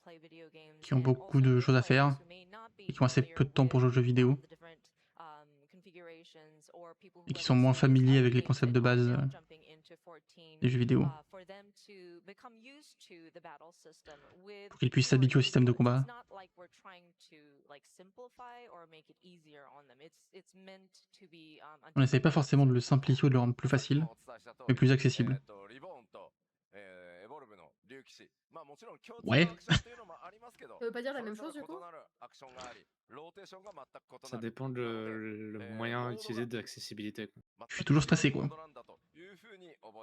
play video games qui ont and beaucoup also de new choses à players faire who may not be et qui ont assez familiar peu de temps pour jouer aux jeux with, vidéo the different, configurations or people who et qui have sont moins played familiers avec les games concepts de and are base now jumping into 14, des jeux vidéo, for them to become used to the battle system with pour qu'ils puissent more s'habituer au système de input. combat. It's not like we're trying to like simplify or make it easier on them. It's meant to be On n'essaye pas forcément de le simplifier ou de le rendre plus facile, お伝えした通り mais plus accessible. リボーンと、エボルブの竜騎士。まあもちろん共通 Ouais. のアクションっていうのもありますけど、 Ça veut pas dire la それ même ぞれ chose du coup? 異なるアクションがあり、ローテーションが全く異 Ça なる。 dépend de le moyen utilisé d'accessibilité. Je suis toujours stressé, quoi.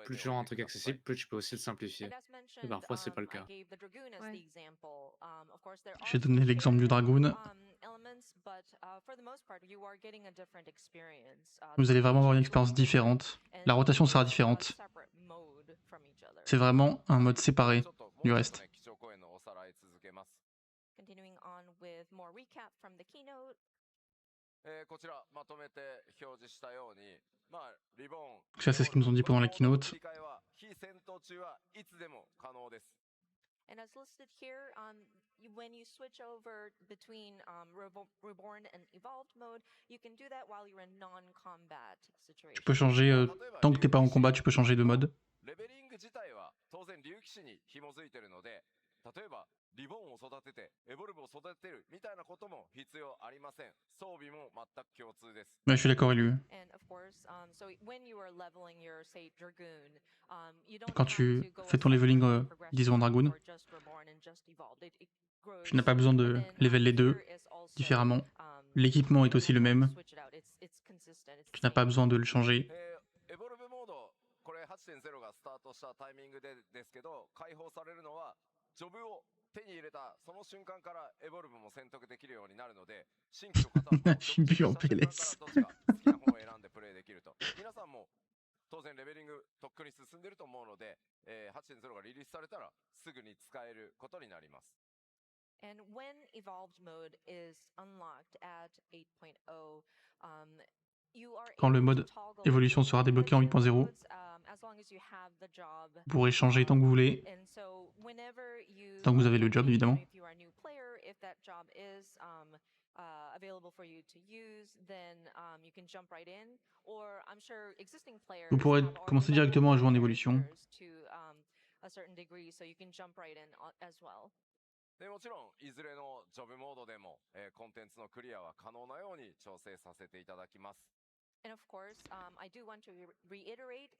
Plus tu rends un truc accessible, plus tu peux aussi le simplifier. And as Et mentioned, parfois, c'est pas le I cas. gave the Dragoon as Ouais. the example. Of course, there J'ai are donné some l'exemple du shared, Dragoon. Elements, but for the most part, you are getting a different experience. Vous allez vraiment avoir une expérience différente. La rotation sera différente. C'est vraiment un mode séparé du reste. Continuing on with more recap from the keynote. こちらまとめて表示したように、まあリボン。 Ça, c'est ce qu'ils nous ont dit pendant la keynote. 切り替えは非戦闘中はいつでも可能です。 And as listed here, when you switch over between reborn and evolved mode, you can do that while you're in non-combat situation. Tu peux changer, tant que t'es pas en combat, tu peux changer de mode. レベリング自体は当然竜騎士に紐づいてるので、例えばリボンを育ててエボルブを育てるみたいなことも必要ありません。装備も全く共通です。 Ouais, je suis d'accord, Élu. And of course, so when you are leveling your, say, Dragoon, you don't Quand have tu to go fais ton as leveling, far as disons en progression Dragoon, or just reborn and just evolved. It Tu n'as pas besoin de level les deux différemment. L'équipement est aussi le même. Tu n'as pas besoin de le changer. エボルブモード、これ8.0がスタートしたタイミングでですけど、解放されるのは、ジョブを手に入れたその瞬間からエボルブも選択できるようになるので、新規と片方、 Je suis plus en PLS. どっちか好きな方を選んでプレイできると。皆さんも当然レベリングとっくに進んでると思うので、8.0がリリースされたらすぐに使えることになります。And when evolved mode is unlocked at 8.0, you are Quand le able mode to toggle évolution sera débloqué en 8.0, modes, as long as you have the job. vous pourrez changer tant que vous voulez, And so whenever you, tant que vous avez le job évidemment. if you are a new player, if that job is available for you to use, then you can jump right in. Or I'm sure existing players Vous pourrez have already commencer leveled directement à jouer en their évolution. characters to a certain degree, so you can jump right in as well. でもちろんいずれのジョブモードでも、コンテンツのクリアは可能なように調整させていただきます。 And of course, I do want to reiterate,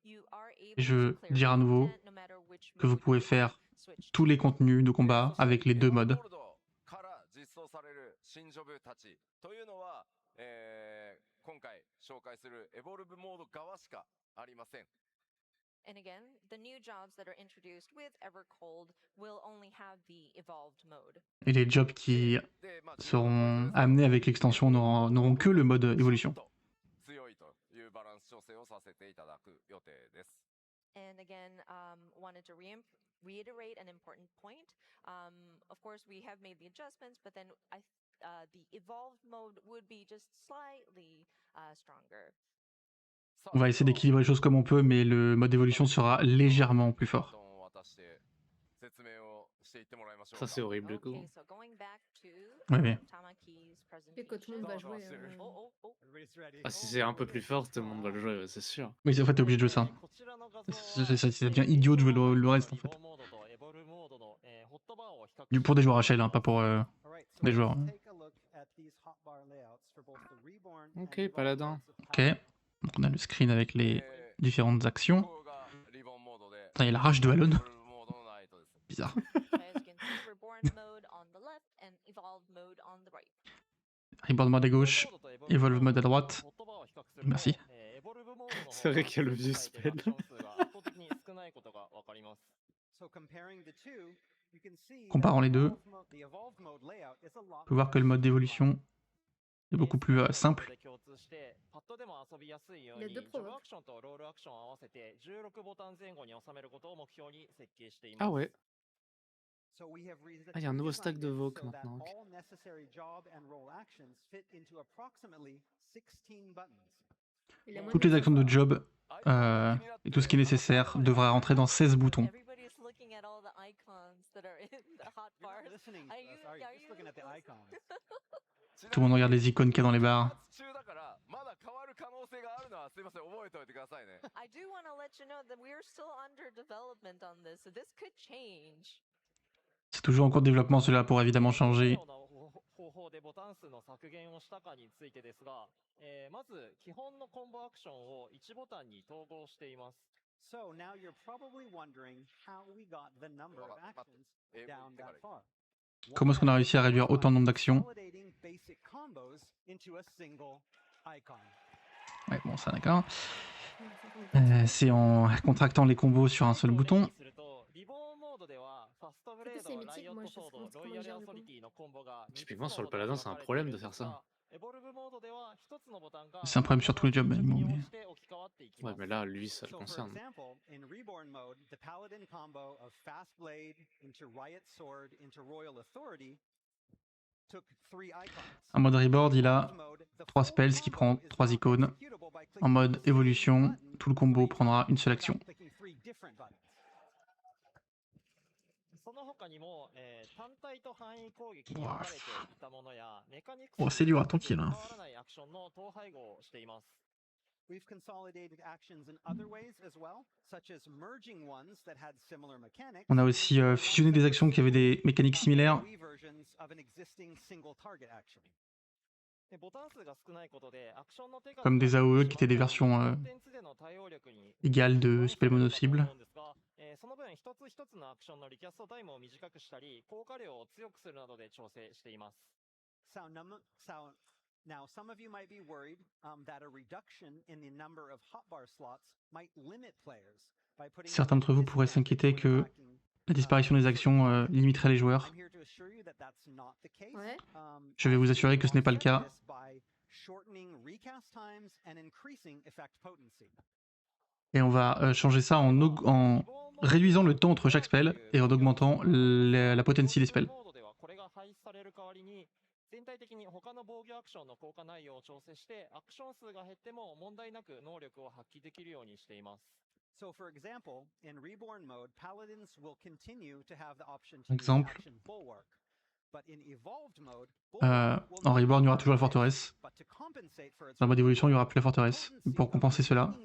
you are able Je to clear dire à nouveau content no matter which que vous mode pouvez you faire switch tous to. les contenus de combat avec les deux modes. ゴールドから実装される新ジョブたちというのは、今回紹介するエボルブモード側しかありません。 And again, the new jobs that are introduced with Evercold will only have the evolved mode. Et les jobs qui で、まあ、 seront amenés avec l'extension n'auront que le mode évolution. 強いというバランス調整をさせていただく予定です。 And again, wanted to reiterate an important point. Of course, we have made the adjustments, but then the evolved mode would be just slightly stronger. On va essayer d'équilibrer les choses comme on peut, mais le mode évolution sera légèrement plus fort. Ça, c'est horrible du coup. Okay, so going back to Oui, oui. Tamaki's Et que tout le monde va jouer. Everybody's ready. Ah, si c'est un peu plus fort, tout le monde va le jouer, c'est sûr. Oui, en fait, t'es obligé de jouer ça. Ça devient idiot de jouer le reste, en fait. Pour des joueurs HL, hein, pas pour All right, so des let's joueurs. take a look at these hotbar layouts for both the reborn and Ok, evolved paladin. modes of Ok. power. Donc on a le screen avec les différentes actions. ここがリボンモードで Putain, il y a la rage de Alone. エボルブモードのナイトです。 Bizarre. As you can see, reborn mode on the left and evolved mode on the right. Reborn mode à gauche, Evolve mode à droite. Merci. C'est vrai qu'il y a le vieux spell. So comparing the two, you can see that Comparant les deux, the evolved mode layout is a lot on peut voir que le mode d'évolution est beaucoup plus simple. Il y a deux provoques. Ah ouais. So we have Ah, il y a un nouveau stack de redesigned it Vogue so that maintenant, ok. all necessary job and role actions fit into approximately 16 buttons. Il a moins Toutes les actions de job et tout ce qui est nécessaire devra rentrer dans 16 boutons. Everybody's looking at all the icons that are in the You're hotbars. not listening. Are you- Sorry, are just you looking at the listening? icons. Tout le monde regarde les icônes qu'il y a dans les barres. 中だからまだ変わる可能性があるのはすいません覚えておいてくださいね。 I do want to let you know that we are still under development on this, so this could change. C'est toujours en cours de développement, cela pourra évidemment changer. 方法でボタン数の削減をしたかについてですが、まず基本のコンボアクションを1ボタンに統合しています。 So now you're probably wondering how we got the number of actions 英語言 down ってか that ら far. Comment est-ce qu'on a réussi à réduire autant le nombre d'actions? Consolidating basic combos into a single icon. Ouais, bon, ça d'accord. C'est en contractant les combos sur un seul bouton. リボンモードではファストブレード、ライオットソード、ロイヤルアソリティのコンボが Typiquement, sur le paladin, c'est un problème de faire ça. エボルブモードでは一つのボタンが C'est un problème sur tous les jobs, animaux, mais- して置き換わっていき Ouais, ます mais là, lui, ça le So for concerne. example, in Reborn mode, the Paladin combo of Fast Blade into Riot Sword into Royal Authority took 3 icons. En mode reboard, il a In mode, the 3 full spells qui prend combo is 3 now icônes. executable by En clicking mode the same évolution, button, tout le combo so you prendra une seule without action. clicking 3 different buttons. その他にも、単体と範囲攻撃に分かれていったものやメカニクス Oh, c'est dur, tranquille, 変 hein. わらないアクションの統廃合をしています。 We've consolidated actions in other ways as well, such as merging ones that had similar mechanics. On a aussi fusionné des actions qui avaient des mécaniques similaires. Wii versions of an existing single target action. でボタン数が少ないことでアクションの手数 Comme des AOE qui étaient des versions コンテンツでの対応力に égales de spell mono cible. その分然一つ一つのアクションのリキャストタイムを短くしたり、効果量を強くするなどで調整しています。Now, some of you might be worried that a reduction in the number of hotbar slots might limit players by putting. Certains d'entre vous pourraient s'inquiéter que la disparition des actions limiterait les joueurs. I'm here to assure you that that's not the case. Ouais. Je vais vous assurer que ce n'est pas le cas. By shortening recast times and increasing effect potency. Et on va changer ça en réduisant le temps entre chaque spell et en augmentant la potency des spells. 全体的に他の防御アクションの効果内容を調整して、アクション数が減っても問題なく能力を発揮できるようにしています。So, for example, in Reborn mode, Paladins will continue to have the option to use action Bulwark. But in Evolved mode, en Reborn, il y aura toujours la forteresse. Dans le mode évolution, il n'y aura plus la forteresse. Pour compenser cela,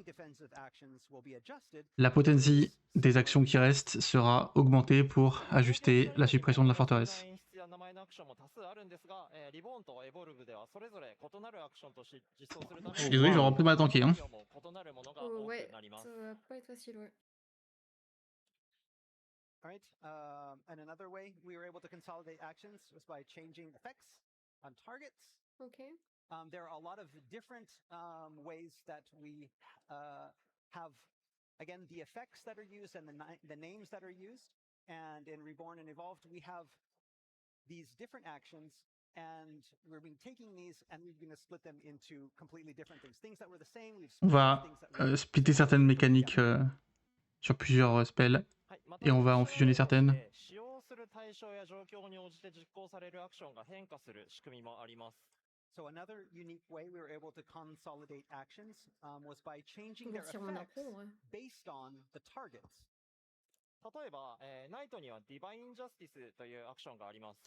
la potency des actions qui restent sera augmentée pour ajuster la suppression de la forteresse. 名前のアクションも多数あるんですが、リボーンとエボルブではそれぞれ異なるアクションとして実装するため Je suis désolé, j'aurai un peu de mal à tanker. Hein. 異なるものが多くなります。 Ça va pas être facile, ouais. Alright, and another way we were able to consolidate actions was by changing effects on targets. Ok. There are a lot of different ways that we have, again, the effects that are used and the names that are used. And in Reborn and Evolved, we have these different actions, and we've been taking these and we're going to split them into completely different things. Things that were the same, we've On va splitter certaines mécaniques sur plusieurs spells et on va en fusionner certaines. So another unique way we were able to consolidate actions was by changing their effects based on the targets. 例えば、ナイトにはディバインジャスティスというアクションがあります。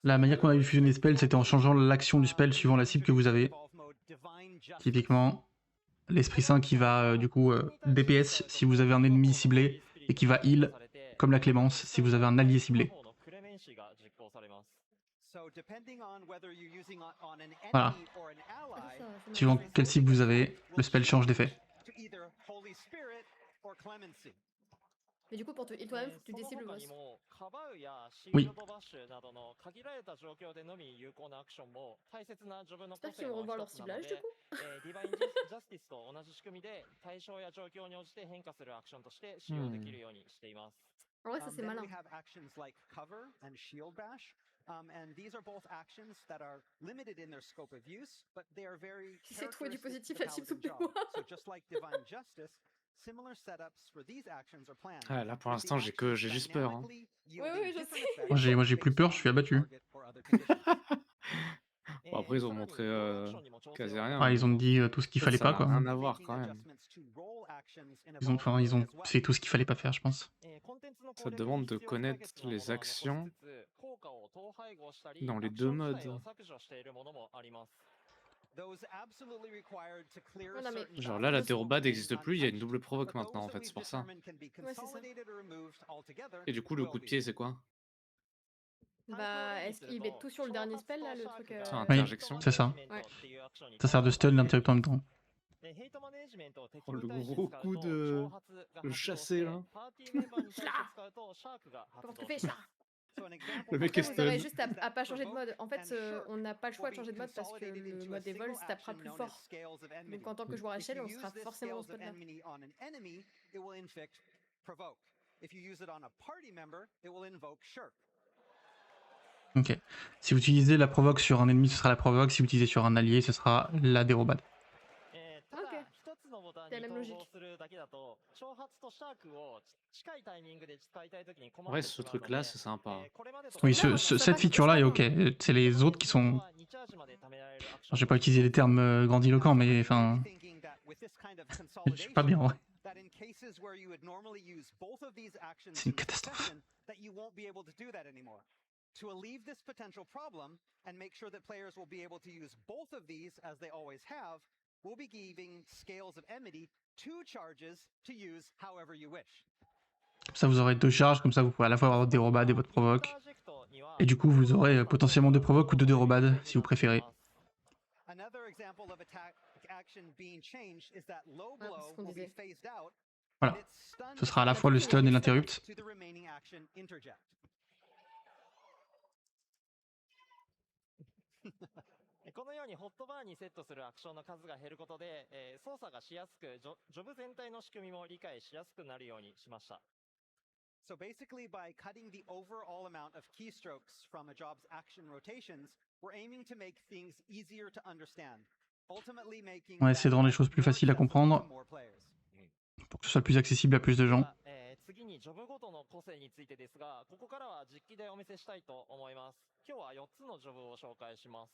La manière qu'on a eu fusionner spell, c'était en changeant l'action du spell suivant la cible que vous avez. Typiquement, l'Esprit Saint qui va du coup DPS si vous avez un ennemi ciblé et qui va heal comme la Clémence si vous avez un allié ciblé. Voilà. Suivant quelle cible vous avez, le spell change d'effet. Mais du coup, pour te heal toi-même, faut que tu décides le boss. Oui. J'espère qu'ils vont revoir leur ciblage du coup. En vrai, ça c'est malin. And these are both actions that are limited in their scope of use, but they are very J'essaie de trouver du characteristic positif to à s'il te Paladin plaît. job. So just like Divine Justice, similar setups for these actions are planned. Ah, là pour l'instant j'ai juste peur. Hein. Oui, je sais. Moi j'ai plus peur, je suis abattu. Bon, après ils ont montré quasi rien. Ah, ils ont dit tout ce qu'il fallait pas, quoi. Rien à voir quand même. Ils ont fait tout ce qu'il fallait pas faire, je pense. Ça demande de connaître les actions dans les deux modes. Genre là la dérobade n'existe plus, il y a une double provoque maintenant en fait, c'est pour ça. Ouais, c'est ça. Et du coup le coup de pied c'est quoi? Bah, est-ce qu'il met tout sur le dernier spell là, le truc C'est Oui, interjection. c'est ça. Ouais. Ça sert de stun l'interrupteur en même temps. Oh, le gros coup de le chassé là. Comment tu fais ça? Le mec est Vous aurez stun. juste à pas changer de mode. En fait, on n'a pas le choix de changer de mode parce que le mode Evol se tapera plus fort. Donc en tant que joueur HL, on sera forcément dans ce mode là. Ok. Si vous utilisez la provoque sur un ennemi, ce sera la provoque. Si vous utilisez sur un allié, ce sera la dérobade. Ok. C'est la même logique. Ouais, ce truc là c'est sympa. Oui, cette feature-là est ok. C'est les autres qui sont... Je vais pas utiliser les termes grandiloquents, mais enfin... Je suis pas bien, ouais. C'est une catastrophe. To alleviate this potential problem and make sure that players will be able to use both of these as they always have, we'll be giving Scales of Enmity 2 charges to use however you wish. Comme ça, vous aurez 2 charges, comme ça, vous pourrez à la fois avoir votre dérobade et votre provoque. Et du coup, vous aurez potentiellement 2 provoques ou 2 dérobades, si vous préférez. Another example of attack action being changed is that low blow will be phased out Voilà. and it stuns Ce sera à la the fois le player stun et which then l'interrupt. to the remaining action interject. このようにホットバーにセットするアクションの数が減ることで、操作がしやすく、ジョブ全体の仕組みも理解しやすくなるようにしました。So basically, by cutting the overall amount of keystrokes from a job's action rotations, we're aiming to make things easier to understand. Ultimately making On va essayer de rendre les choses plus more faciles à accessible comprendre. to more players. Pour que ce soit plus accessible à plus de で gens. は次にジョブごとの個性についてですが、ここからは実機でお見せしたいと思います。今日は4つのジョブを紹介します。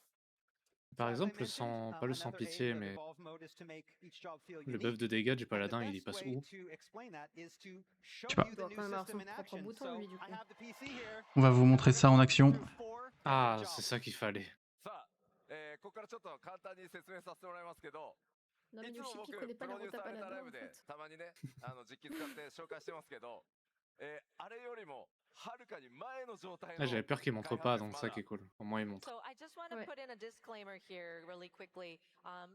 Par So as I exemple, mentioned, pas le sans another pitié, aim of mais Evolve Mode is to make each job feel le unique. buff de dégâts du And the paladin, il y best passe way où? to explain that is to show sais pas. you Il the doit new quand même avoir system son in propre action. bouton, So lui, du I coup. have the PC here. On va vous and montrer we're ça en gonna walk you action. through 4 Ah, jobs. c'est ça qu'il fallait. さあ、ここからちょっと簡単に説明させてもらいますけど、 Non, mais いつも Yoshi 僕 qui connaît プ pas la ロデューサ rota ーネタ paladin ライ en ブで fait. たまにね実機使って紹介してますけど、あれよりもはるかに前の状態 Ah, の j'avais peur qu'il montre pas, donc ça qui est cool. Au moins, il montre. So I just want to Ouais. put in a disclaimer here really quickly.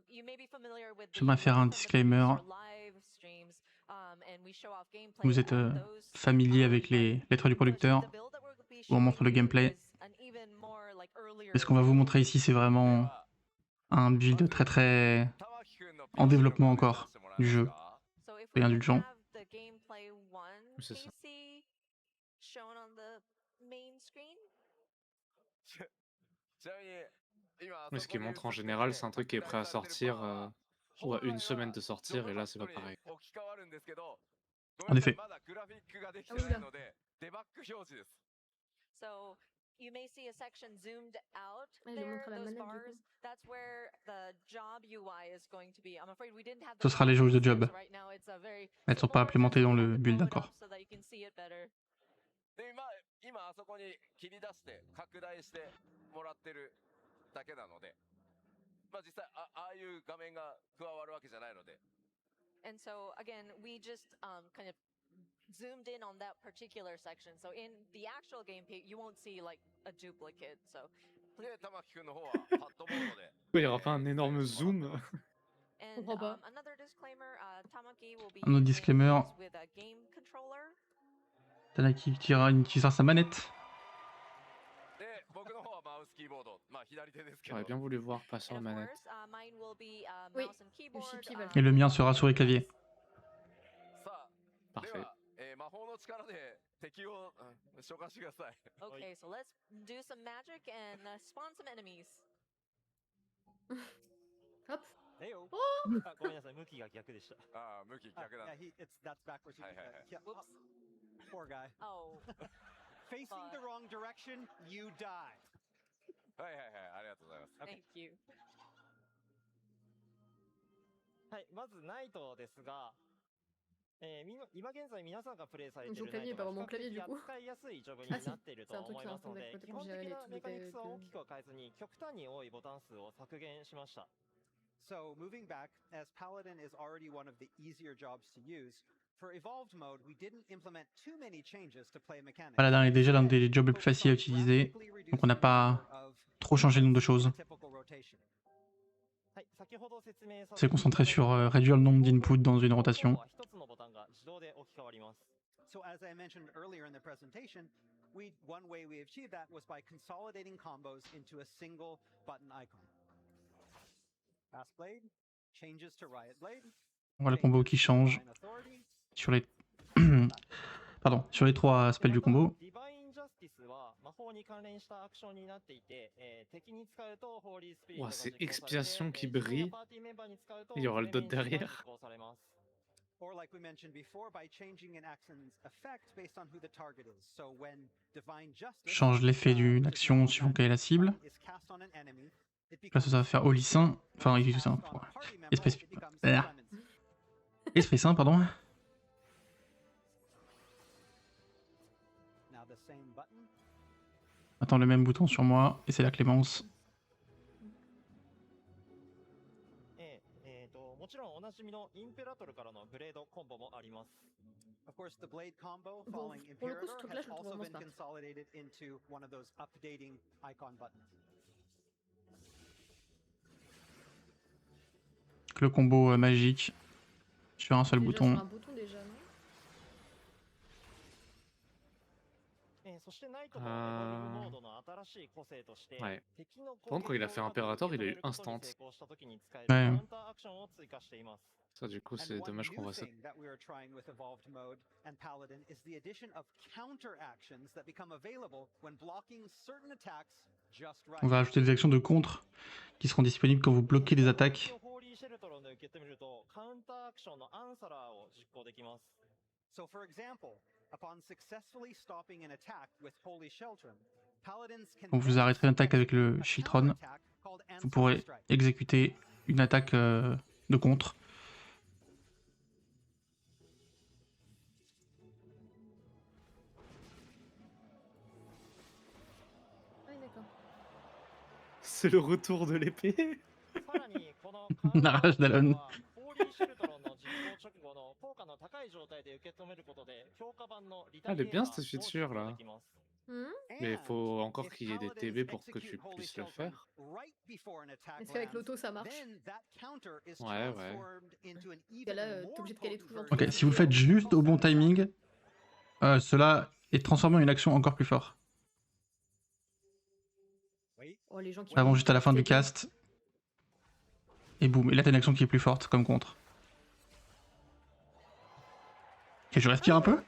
You may be familiar with the J'aimerais faire un Learn from the disclaimer. Producer live streams, and we show off gameplay Vous êtes on those. familier avec les lettres du producteur, The build that we'll be où on montre le showing you gameplay. is an even more, like, earlier Et ce qu'on va vous build. montrer ici, c'est vraiment un build très très 玉木くんの en PC の développement 画面出 encore してもらえ du ます jeu.か？ So if Soyez we can indulgents. have the gameplay 1 C'est ça. PC shown on the main screen. ちなみに今 Mais ce qu'il montre en général, c'est un truc qui est prêt à sortir ou à une semaine de sortir, et là, c'est pas pareil. En effet. So you may see a section zoomed out Ah, il there, montre la those manette, du bars. coup. That's where the job UI is going to be. I'm afraid we didn't have Ce the sera les jauges de job. so right now it's a very Elles ne sont pas similar, implémentées just dans we le have to build blow it encore. up so that you can see it better. で今あそこに切り出して拡大してもらってるだけなので、まあ実際ああいう画面が加わるわけじゃないので。 And so again, we just kind of zoomed in on that particular section. So in the actual gameplay, you won't see like a duplicate. So で玉木くんの方はパッドモードで。 Il y aura pas un énorme zoom. and Comprends pas. another disclaimer, Tamaki will be Un autre using disclaimer. these with a game controller. Tanaki utilisera sa manette. で僕の方はマウスキーボード、まあ左手ですけど。 J'aurais bien voulu voir passer en And of manette. course, mine will be Oui, mouse and keyboard. Yoshi va le Et le mien sera souris clavier. さあ、で Parfait. は、魔法の力で敵を召喚してください。 Okay, so let's do some magic and spawn some enemies. Hop. Heyo. あ、ごめんなさい、向きが逆でした。ああ、向き Ah, 逆だ。 yeah, that's backwards. Hi, hi, hi. Yeah, Whoops. poor guy. Oh, Facing the wrong direction, you die. はいはいはい、ありがとうございます。 thank you. はい、まずナイトですが、今現在皆さんがプレイされてい Joue る clavier, ナイ pas ト vraiment が比較 clavier 的 du coup. 扱いやすいジョブになっていると c'est un truc 思い qui est ますの implémenté で、 pour 基本 gérer 的 les な trucs メカニクスは de- 大きくは変えずに、極端に多いボタン数を削減しました。 So moving back, as Paladin is already one of the easier jobs to use, for Evolved Mode, we didn't implement too many changes to play mechanics. Paladin est déjà l'un Instead, des jobs les plus focus faciles à on utiliser, drastically donc on n'a reducing the pas number of trop changé le nombre de inputs choses. in a typical rotation. はい、先ほど説明させてC'est concentré sur réduire le nombre d'inputs dans une rotation. 一つのボタンが自動で置き換わります。 So as I mentioned earlier in the presentation, one way we achieved that was by consolidating combos into a single button icon. Fast Blade changes to Riot Blade. Voilà le combo qui change Divine Authority. sur les pardon, sur les trois spells du combo. ディバインジャスティスは魔法に関連したアクションになっていて、敵に使うとホーリースピリットが Ouah, c'est 実行されて、 expiation qui 自分や brille. パーティーメンバーに使うと Il y aura le dot クレメンシーが derrière. 実行されます。 Or like we mentioned before, by changing an action's effect based on who the target is. So when Divine Justice Change l'effet d'une which is action now suivant that quelle est la cible. is cast on an enemy, it Là, ça va faire becomes Holy Saint. Enfin, When il cast ça. on a party member, Esprit, it becomes ah. Clemency. Esprit Saint, pardon. Now the same button. Attends, le même bouton sur moi et c'est la clémence. もちろんおなじみのインペラトルからのブレードコンボもあります。 Of course, the blade combo Bon, following pour le coup, ce Imperator truc-là, has je le trouve also vraiment been smart. consolidated into one of those updating icon buttons. Le combo magique sur un seul C'est déjà sur bouton. un bouton déjà, non? そしてナイトのエボルブモードの新しい個性として Ouais. 敵の Par contre, quand il a fait 攻撃をうまく Imperator, 受け il 止 a め eu ることに Instant. 成功した時に使える Ouais. カウンターアクションを追加しています。 Ça, du coup, And c'est one dommage qu'on new voit ça. thing that we are trying with Evolved Mode and Paladin is the addition of counter actions that become available when blocking certain attacks just right. On va ajouter des actions de contre qui seront disponibles quand vous bloquez les attaques. ホーリーシェルトロンで受け止めるとカウンターアクションのアンサラーを実行できます。 So, for example, upon successfully stopping an attack with Holy Sheltrum, Paladins can Quand vous then arrêterez une attaque avec execute le a Shiltron, counterattack called vous Ancillary pourrez Strike. exécuter une attaque de contre. Ah oui, d'accord. C'est le retour de l'épée. さらにこのカウンターアクションはホーリーシェルトロンの実行直後の効果の高い状態で受け止めることで強化版のリタ Ah, リ elle エ est ー bien ター cette を実 feature 行 là. できます。 Hmm. Mais il And faut encore if qu'il y ait des Paladins TB pour que execute tu Holy puisses le Sheltrum faire. right before an attack Est-ce qu'avec lands, l'auto ça marche? then that counter is Ouais, ouais. transformed into an Que là, even t'es more obligé de caler potent tout dans version Ok, si vous le faites of juste au bon that attack. timing, cela est transformé en une action encore plus forte. Oh, les gens qui Ça avance font juste à la fin du TB. cast. Et boum, et là t'as une action qui est plus forte comme contre. Et je respire un peu.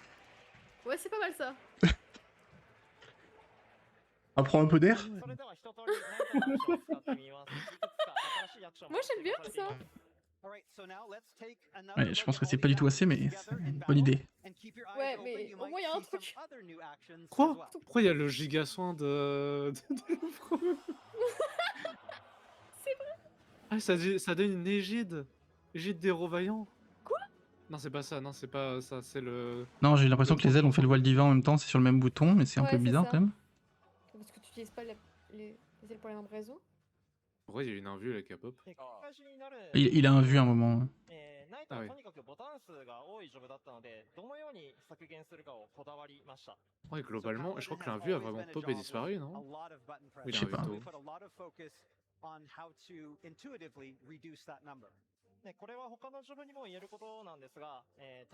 Ouais, c'est pas mal ça. On prend un peu d'air. それでは一通りナイトのアクションを使ってみます。いくつか新しいアクションも Moi, j'aime bien 追加されています Alright, so now let's take another Ouais, look je pense at que all c'est pas these du tout assez, actions mais together c'est in une battle, bonne idée. and keep your Ouais, eyes open, mais you au might moins, il y a un see some truc. other new actions as Quoi well. Pourquoi il y a le giga soin de C'est vrai. Ah, ça donne une égide. Égide des Rovaillants. Quoi? Non, c'est pas ça, non, c'est pas ça, c'est le. Non, j'ai l'impression que les ailes ont fait le voile divin en même temps, c'est sur le même bouton, mais c'est un Ouais, peu c'est bizarre ça. quand même. Parce que tu utilises pas les ailes pour les mêmes raisons. Pourquoi il y a une invue avec la pop で繰り返しになる Il a un vu à un moment. ナイトあはいはとにかくボタン数が多いジョブだったので、どのように削減するかをこだわりました。 Ouais, So globalement, je crois que Paladin has l'invue a always vraiment been a pop et job with disparu, a non lot of button Oui, Je sais presses. pas. We put a lot of focus on how to intuitively reduce that number. でこれは他のジョブにも言えることなんですが、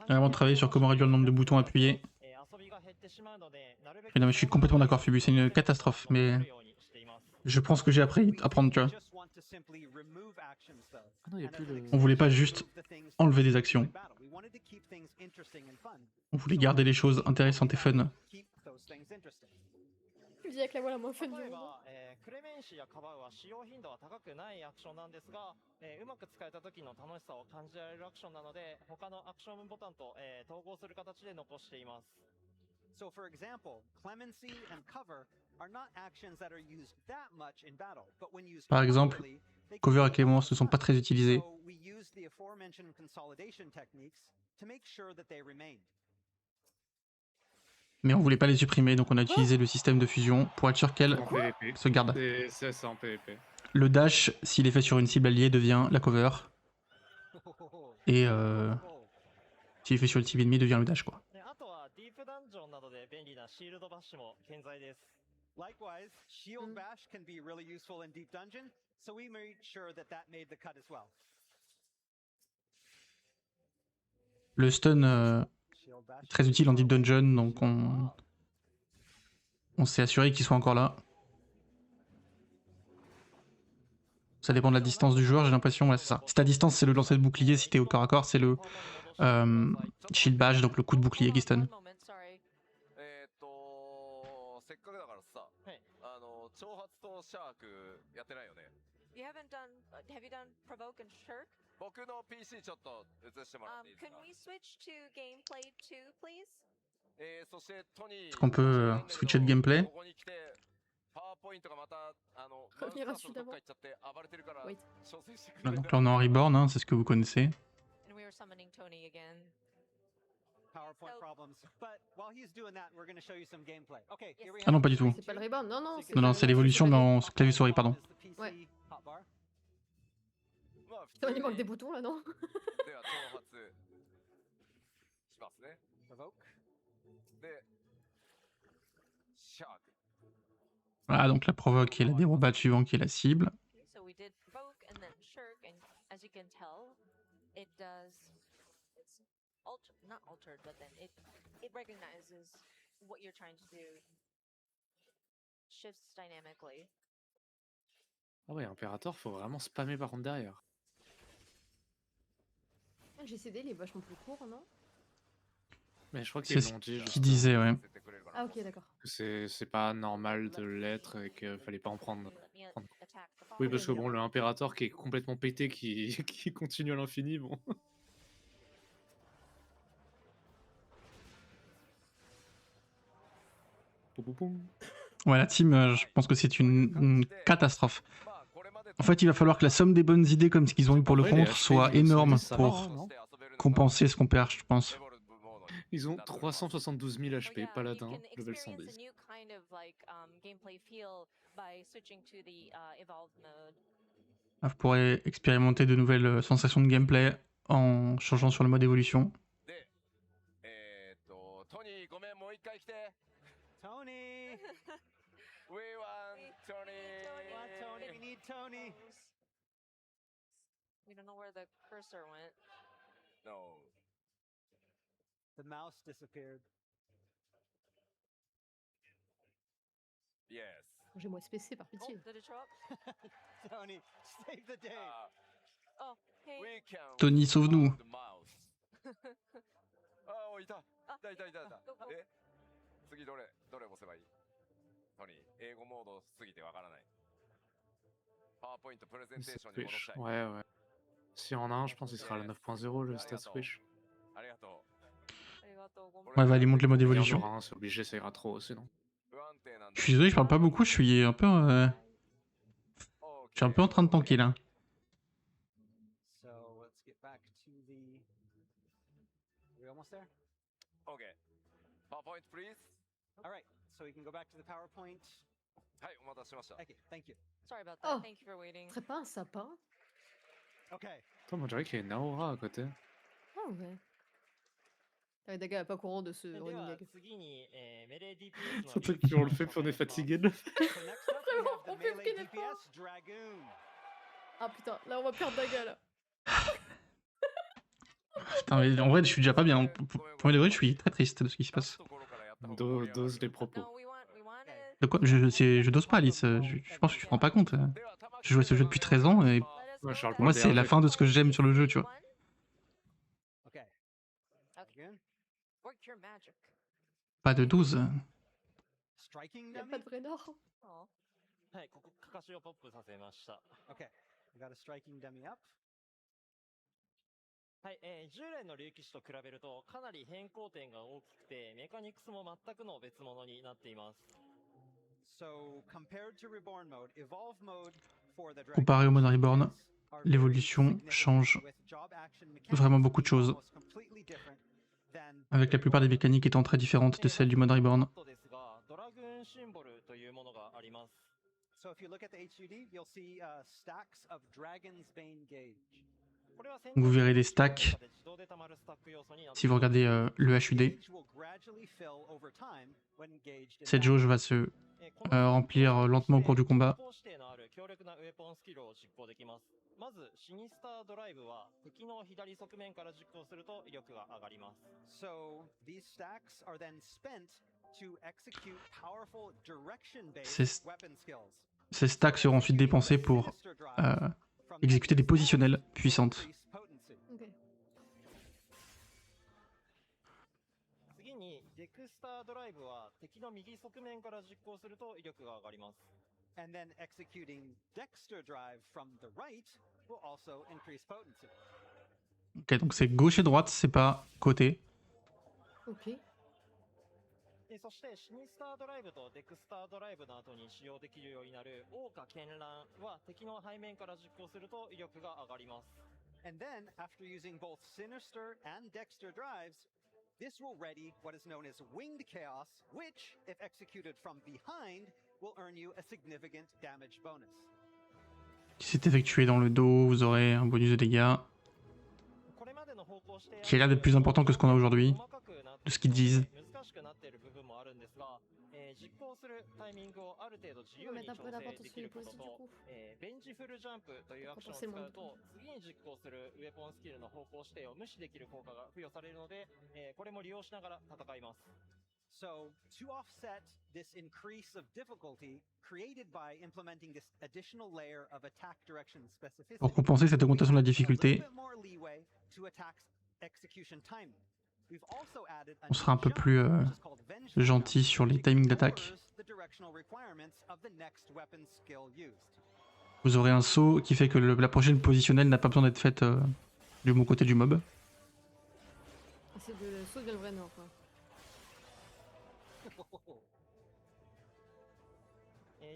Vraiment travailler sur comment réduire le nombre de boutons appuyés. 遊びが減ってしまうので、なるべく Mais non, mais je suis complètement d'accord, Phubus, c'est une catastrophe, mais je pense que j'ai appris à apprendre, tu vois. Just want to simply remove actions though. Ah non, il y a And plus as an le. On voulait pas extension, juste remove the things enlever that des we actions. do in battle. We wanted to keep things interesting and fun. On voulait garder les choses intéressantes et fun. Keep those things interesting. Tu dis avec la voix la moins fun du 例え monde. ば、クレメンシやカバウは使用頻度は高くないアクションなんですが、うまく使えた時の楽しさを感じられるアクションなので、他のアクションボタンと、統合する形で残しています。 So, for example, clemency and cover are not actions that are used that much in battle, but when used Par exemple, properly, they can Cover be et Clémence lots ne of sont pas fun. très utilisés. So we use the aforementioned consolidation techniques to make sure that they remain. Mais on voulait pas les supprimer, donc on a utilisé le système de fusion pour être sûr qu'elle En PvP. se garde. C'est ça en PvP. Le dash, s'il est fait sur une cible alliée, devient la cover. Et s'il est fait sur une cible ennemie, devient le dash, quoi. であとはディープダンジョンなどで便利なシールドバッシュも健在です。 Likewise, shield Mm. bash can be really useful in Deep Dungeon, so we made sure that that made the cut as well. Le stun Shield bash est très utile en Deep Dungeon, donc on s'est assuré qu'il soit encore là. Ça dépend de la distance du joueur, j'ai l'impression, ouais, c'est ça. Si ta distance, c'est le lancer de bouclier, si t'es au corps à corps, c'est le shield bash, donc le coup de bouclier qui stun. One moment, sorry. せっかくだからさ、はい挑発とシャークやってないよね。 You haven't done. Have you done provoke and shirk? 僕の PC ちょっと映してもらっていいです Can か we switch to gameplay 2, please? そしてトニー Est-ce qu'on peut switcher de gameplay? ここに来てパワーポイントがまたマウス Revenir カ à ーソルどっか行っちゃって暴れてるから Oui. 調整してく Voilà, れ donc là, on est en Reborn, hein, c'est ce que vous connaissez. And we are summoning Tony again. PowerPoint So- problems. But while he's doing that, we're going to show you some gameplay. Okay, here we Ah non, have pas du tout. C'est pas le reborn, non, non. Non, non, c'est l'évolution dans clavier souris, pardon. Ouais. Hotbar. まあ普 Putain, 通 il manque des に boutons là, non? では挑発しますね Provoke. でシャーク Voilà, donc la provoque et la dérobade suivant qui est la cible. So we did provoke and then shirk, and as you can tell, it does. It's not altered, but then it recognizes what you're trying to do shifts dynamically. Ah ouais, Imperator, faut vraiment spammer par contre derrière. Ah, GCD, il est vachement plus court, non? Mais je crois C'est qu'ils ce l'ont dit qu'il justement, disait, ouais. Ah, ok, d'accord. que c'est pas normal de l'être et qu'il fallait pas en prendre. Let me attack the Oui, bottom. parce que bon, le Imperator qui est complètement pété, qui, qui continue à l'infini, bon. Poum, poum, poum. Ouais, la team, je pense que c'est une catastrophe. En fait, il va falloir que la somme des bonnes idées comme ce qu'ils ont eu pour le En vrai, les contre HP soit niveau énorme 70, ça va, pour hein, non compenser ce qu'on perd, je pense. Ils ont 372 000 So HP, yeah, you Paladin, can level experience 110. a new kind of like gameplay feel by switching to the evolved mode. Vous pourrez expérimenter de nouvelles sensations de gameplay en changeant sur le mode évolution. トニーごめんもう一回来て Tony! We want Tony What, Tony? We need Tony! We don't know where the cursor went. No The mouse disappeared. Yes J'ai moi SPC par Oh, pitié. did it show up? Tony, save the day! Oh, hey. We can Tony, sauve-nous. find the mouse あおいたいたいたいたいたどこえ次どれ押せばいいトニー英語モードすぎてわからないパワーポイントプレゼンテーションに戻し Switch. たい Ouais, ouais. Si en a un, je pense qu'il sera à la 9.0, le stat switch. ありがと Arigatou う Ouais, va aller monter le mode Il y en évolution. aura un, c'est obligé, ça ira trop, sinon. 不安定なん Je suis désolé, je parle pas beaucoup, je suis un peu en train de tanker là. So let's get back to the. Are we almost there? OK パワーポイント please All right, so we can go back to the PowerPoint. はいお待たせしました Okay, thank you. Sorry about that. Oh. Thank you for waiting. Ce serait pas un sapin? Okay, Attends, moi, je dirais qu'il y a Naora à côté. Ah ouais. Ah, Daga est pas courant de ce で running は gag. 次に、メレー DPS の C'est un truc, plus on le fait, plus on est fatigué de le faire. so next up we have the On fait melee aucun effort. DPS Dragoon. Ah putain, là on va perdre Daga là. Putain, mais en vrai, je suis déjà pas bien. Pour les vrais, je suis très triste de ce qui se passe. Dose les propos. No, we wanted. De quoi je dose pas, Alice. Je pense que tu te rends pas compte. Je joue à ce jeu depuis 13 ans et Let us Ouais, know Charles that moi, Paul c'est la DRG. fin de ce que j'aime sur le jeu, tu vois. one. Okay. Dragoon. Work your magic. Pas de 12. Striking Y'a dummy. pas de vrai nord. Oh. はい、ここ、かかしをポップさせました。 Okay, we got a striking dummy up. はい、従来の竜騎士と比べるとかなり変更点が大きくて、メカニクスも全くの別物になっています。 So compared to Reborn mode, Evolve mode for the Comparé au mode Reborn, are very l'évolution significant, change with job action vraiment mechanics beaucoup de choses. almost completely different than Avec la plupart des mécaniques étant très différentes de celles du mode Reborn. ですが、ドラグーンシンボルというものがあります。 So if you look at the HUD, you'll see stacks of Dragon's Bane gauge. これは戦 Vous verrez des stacks で自動で溜まるスタック要素になって si vous regardez le HUD. Gauge will gradually fill over time when engaged in Cette battle. jauge va se remplir lentement au cours du combat. 指定のある強力なウェポンスキルを実行できます。まず、シニスタードライブは敵の左側面から実行すると威力が上がります。 So these stacks are then spent to execute powerful direction-based Ces- weapon skills. Ces stacks seront ensuite dépensés pour Sinister drive from exécuter des these positionnelles stacks to puissantes. increase potency. Ok. 次に、デクスタードライブは敵の右側面から実行すると威力が上がります。 And then executing Dexter drive from the right will also increase potency. Ok, donc c'est gauche et droite, c'est pas côté. Ok. そして、シニスタードライブとデクスタードライブの後に使用できるようになる桜花絢爛は敵の背面から実行すると威力が上がります。 And then, after using both Sinister and Dexter drives, this will ready what is known as Winged Chaos, which, if executed from behind, will earn you a significant damage bonus. Si c'est effectué dans le dos, vous aurez un bonus de dégâts. これまでの方向指定 Qui a l'air d'être plus important que ce qu'on a aujourd'hui, de ce qu'ils disent. 難しくなっている部分もあるんですが、実行するタイミングをある程度自由 On に va mettre un 調 peu 整 d'importance で sur き les ること positifs と du coup.、ベンジフルジャンプというアクションを使うと、次に実行するウェポンスキルの方向指定を無視できる効果が付与されるので、これも利用しながら戦います。So to offset this increase of difficulty created by implementing this additional layer of attack direction specificity, Pour compenser cette augmentation de la difficulté, on sera un peu plus gentil sur les timings d'attaque. Vous aurez un saut qui fait que la prochaine positionnelle n'a pas besoin d'être faite du bon côté du mob. C'est le saut de le vrai nord, quoi.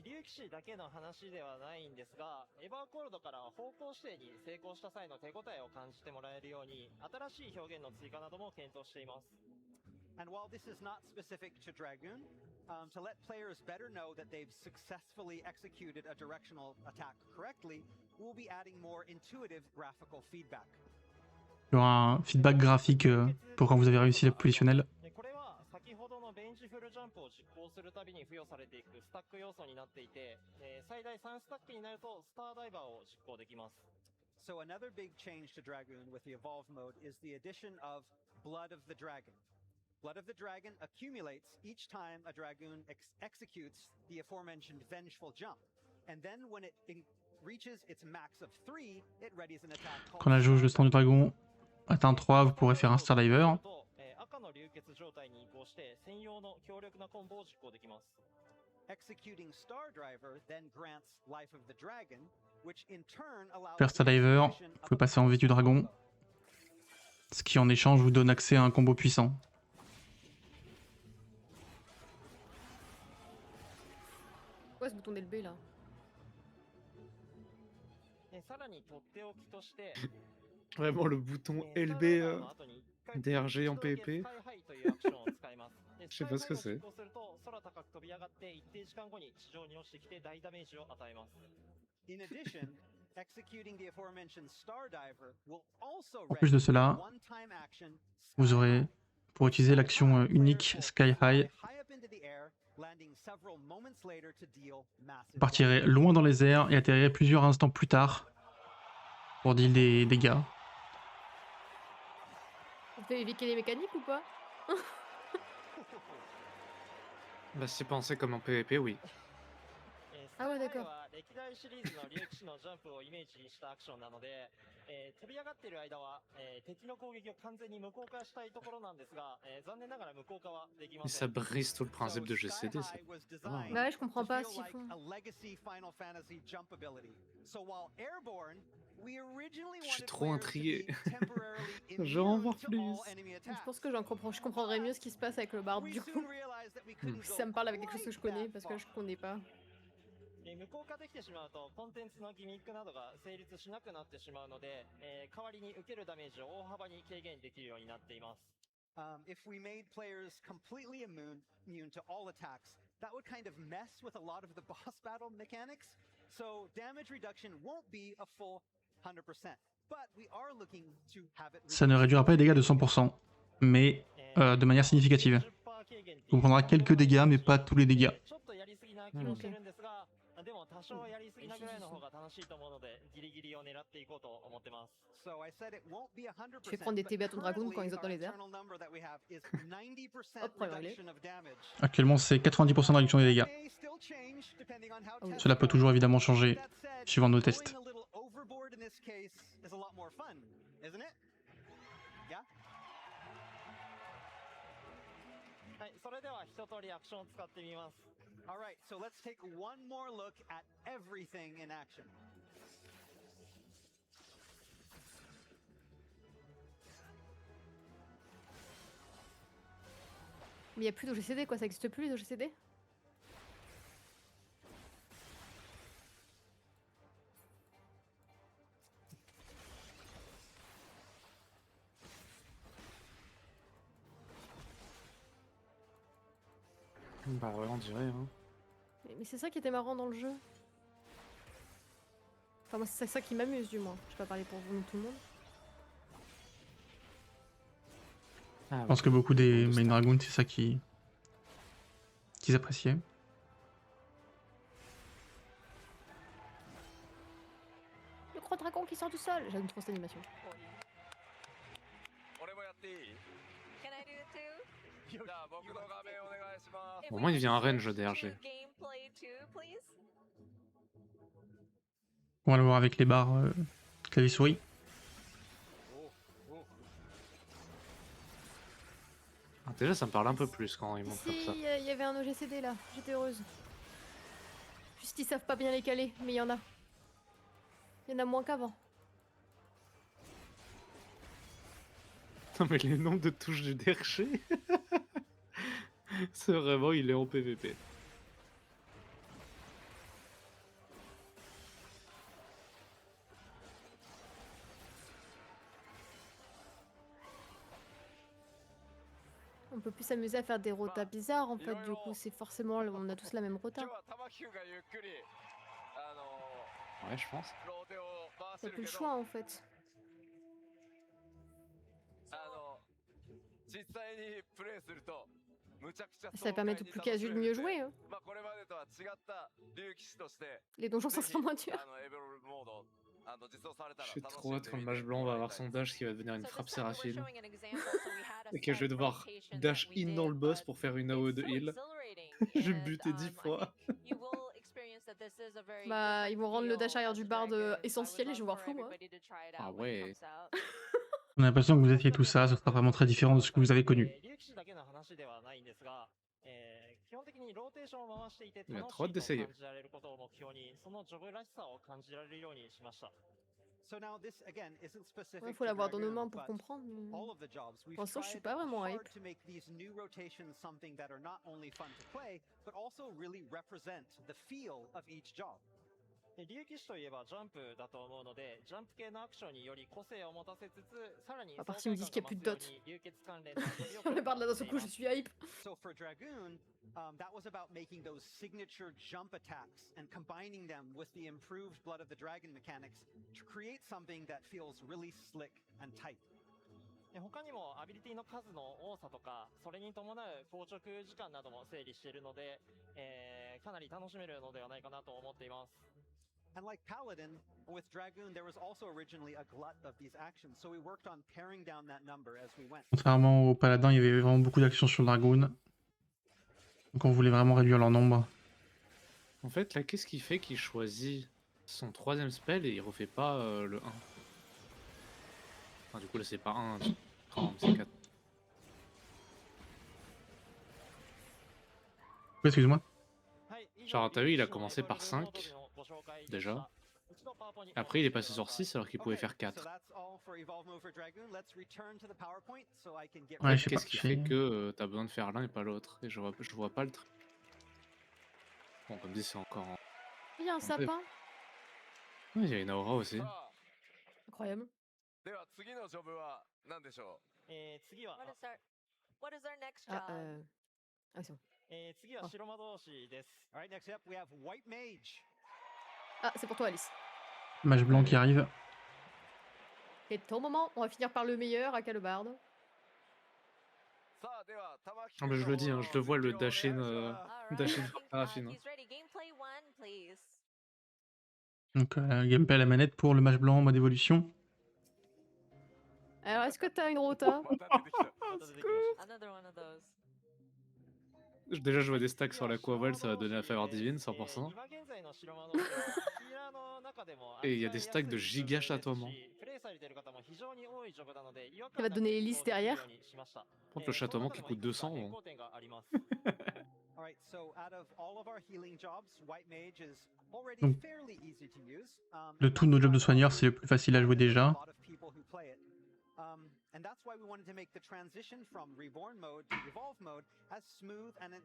竜騎士だけの話ではないんですが、エバーコールドから方向指定に成功した際の手応えを感じてもらえるように、新しい表現の追加なども検討しています。And while this is not specific to Dragoon, to let players better know that they've successfully executed a directional attack correctly, we'll be adding more intuitive graphical feedback. Il y aura un feedback graphique pour quand vous avez réussi la positionnelle. これは先ほどのベンチフルジャンプを実行するたびに付与されていくスタック要素になっていて、最大3スタックになるとスターダイバーを実行できます。So another big change to Dragoon with the Evolve mode is the addition of Blood of the Dragon. Blood of the Dragon accumulates each time a Dragoon executes the aforementioned Vengeful Jump. And then when it reaches its max of 3, it readies an attack called... Quand la jauge de stand du dragon atteint 3, vous pourrez faire un Star Diver. 赤の流血状態に移行して専用の強力なコンボを実行できます。Executing Star Driver then grants Life of the Dragon, which in turn allows... Faire Star Diver, vous pouvez passer en vie du dragon, ce qui en échange vous donne accès à un combo puissant. Quoi ce bouton d'LB là? さらにとっておきとして Vraiment le bouton LB DRG en PvP. Je sais pas ce que c'est. En plus de cela, vous aurez, pour utiliser l'action unique Sky High, vous partirez loin dans les airs et atterrirez plusieurs instants plus tard pour deal des dégâts. On fait éviquer les mécaniques ou pas? Bah c'est pensé comme en PvP, oui. Ah ouais, d'accord. 飛び上がっている間は、敵の攻撃を完全に無効化したいところなんですが、残念ながら無効化はできま Mais せ ça ん。 brise tout le principe de GCD, ça. Bah ouais, je comprends pas s'ils font. Je suis trop intrigué. Je veux en voir plus. Je pense que je comprendrais mieux ce qui se passe avec le barbe du coup. Ça me parle avec quelque chose que je connais parce que je connais pas. 無効化できてしまうとコンテンツのギミックなどが成立しなくなってしまうので、代わりに受けるダメージを大幅に軽減できるようになっています。If we made players completely immune to all attacks, that would kind of mess with a lot of the boss battle mechanics. So damage reduction won't be a full 100%. But we are looking to have it. Ça ne réduira pas les dégâts de 100%, mais de manière significative. On prendra quelques dégâts, mais pas tous les dégâts. でも多少やりすぎなぐらいの方が楽しいと思うので、ギリギリを狙っていこうと思ってます。Tu fais prendre des TB à ton dragon quand ils sautent dans les airs. Hop, réglé. Actuellement, c'est 90% de réduction des dégâts. Cela peut toujours évidemment changer suivant nos tests. はい、それでは一通りアクションを使ってみます。 All right, so let's take one more look at everything in action. Mais il n'y a plus d'OGCD quoi, ça existe plus les OGCD? Bah ouais, on dirait. Hein. Mais c'est ça qui était marrant dans le jeu. Enfin moi c'est ça qui m'amuse du moins. Je vais pas parler pour vous tout le monde. Je pense que beaucoup des main dragons, c'est ça qu'ils appréciaient. Le gros dragon qui sort du sol. J'aime trop cette animation. Can I do it too? じゃあ僕の画面お願いします。 If Au we moins, il could devient un range switch to DRG. gameplay too, please. On va le voir avec les barres clavier souris. Ah, déjà, ça me parle un peu plus quand ils montrent Si, comme ça. il y avait un OGCD là, j'étais heureuse. Juste ils savent pas bien les caler, mais il y en a. Il y en a moins qu'avant. Non, mais les nombres de touches du DRG. C'est vraiment, il est en PVP. On peut plus s'amuser à faire des rotas bizarres en fait, du coup c'est forcément, on a tous la même 今 rota. 日は玉木君がゆっくり Ouais, je pense. ローテを回せ T'as る plus け le ど choix en fait. 実際にプレイするとむちゃくちゃ Ça permet aux plus casual de mieux jouer. Hein. まあこれまでとは違った竜騎士として Les donjons sont ぜひ moins durs. エベロルモード実装されたら J'ai 楽し trop ん hâte で quand み le て mage blanc va avoir も son らいたい dash qui va devenir une So frappe this time we're séraphine. showing an example. So we had a Et que je vais slight devoir rotation dash that we in dans le did, boss but pour faire une AOE de it's so heal. exhilarating, Je vais and, buter 10 I fois. think you will experience that this is a very Bah, different ils vont rendre le feel dash arrière as du a bard dragon, so I would essentiel et je vais love voir for flou moi. everybody to try it Ah out when it ouais. comes out. On a l'impression que vous essayez tout ça, ce sera vraiment très différent de ce que vous avez connu. 竜騎士だけの話ではないんですが、基本的にローテーションを回していていや楽しい trop hâte と d'essayer. 感じられることを目標に、そのジョブらしさを感じられるようにしました。 So now this again isn't specific. Ouais, faut to l'avoir dans nos Dragoon, mains pour but comprendre. mais- all of the jobs we've Pour l'instant, je suis tried pas vraiment hard hype. to make these new rotations something that are not only fun to play, but also really represent the feel of each job. で竜騎士といえばジャンプだと思うので、ジャンプ系のアクションにより個性を持たせつつ、さらに À 爽 part s'ils me 快 disent 感 qu'il y が a 増 plus す de ように流血関連の遊びを On me parle là d'un seul coup, je suis hype. So for Dragoon, that was about making those signature jump attacks and combining them with the improved Blood of the Dragon mechanics to create something that feels really slick and tight. で他にもアビリティの数の多さとか、それに伴う硬直時間なども整理しているので、かなり楽しめるのではないかなと思っています。 And like Paladin, with Dragoon, there was also originally a glut of these actions, so we worked on paring down that number as we went. Contrairement au paladin, il y avait vraiment beaucoup d'actions sur le dragoon. Donc on voulait vraiment réduire leur nombre. En fait, là, qu'est-ce qu'il fait qu'il choisit son troisième spell et il refait pas le 1? Enfin, du coup, là, c'est pas 1, c'est 4. Oui, excuse-moi. Genre, t'as vu, il a commencé par 5, déjà. Après, il est passé sur 6 alors qu'il pouvait Okay, faire so 4. that's all for Evolve Mode for Dragoon. Let's return to the PowerPoint so I can get Ouais, je sais Qu'est-ce pas, qui je fait sais- que t'as besoin de faire l'un et pas l'autre? Et je vois pas le truc. Bon, comme dit, c'est encore en... Il y a un sapin. Ouais, il y a une aura aussi. さあ Incroyable. では次のジョブは何でしょ次は、 What is our next Ah, job? ah c'est bon. 次は白魔導士です。 All right, next up we have White Mage. Ah, c'est pour toi Alice. Mage blanc qui arrive. Et ton moment, on va finir par le meilleur, à Calebard. うさあでは玉木 Ah, bah, je le dis, hein, je le vois le dash in, Alright, dash in I think, Paraffin. he's ready. Gameplay 1, please. Donc gameplay à la manette pour le mage blanc en mode évolution. Alors, est-ce que t'as une rota? また出てきた また出てきました Another one of those. Déjà, je vois des stacks sur la Quavoile, ça va donner la faveur divine, 100%. 今現在の白魔導士はヒーラーの中でも Et il y a des stacks de giga châteauement. プレイされている方も非常に多いジョブなので、違和 Ça va 感 te なく donner les listes 使用できる derrière. ようにしました。 Par contre, le châteauement qui この中で coûte もいくつか 200, 変 bon. 更点があります。 All right, so out of all of our healing jobs, White Mage is already Donc, fairly easy to use. De tous nos jobs de soigneurs, c'est le plus facile à jouer déjà. A lot of people who play it. And that's why we wanted to make the transition from Reborn mode to Evolve mode as smooth and as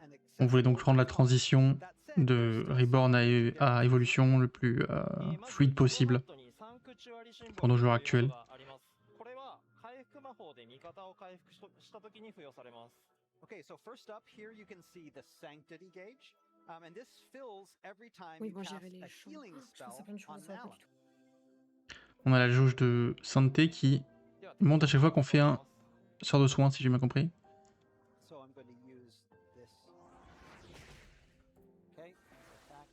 an On voulait donc rendre la acceptable transition That said, de there's still Reborn some things to à do. évolution le plus fluide possible. pour nos joueurs actuels. これは回復魔法で味方を回復した時に付与されます。 Okay, so first up here you can see the Sanctity gauge. And this fills every time Oui, you bon, cast gérer les a champs. healing Je spell pense à plein de choses, on ça va an pas ally. du tout. On a la jauge de santé qui monte à chaque fois qu'on fait un sort de soin, si j'ai bien compris. So I'm going to use this. Okay, attack.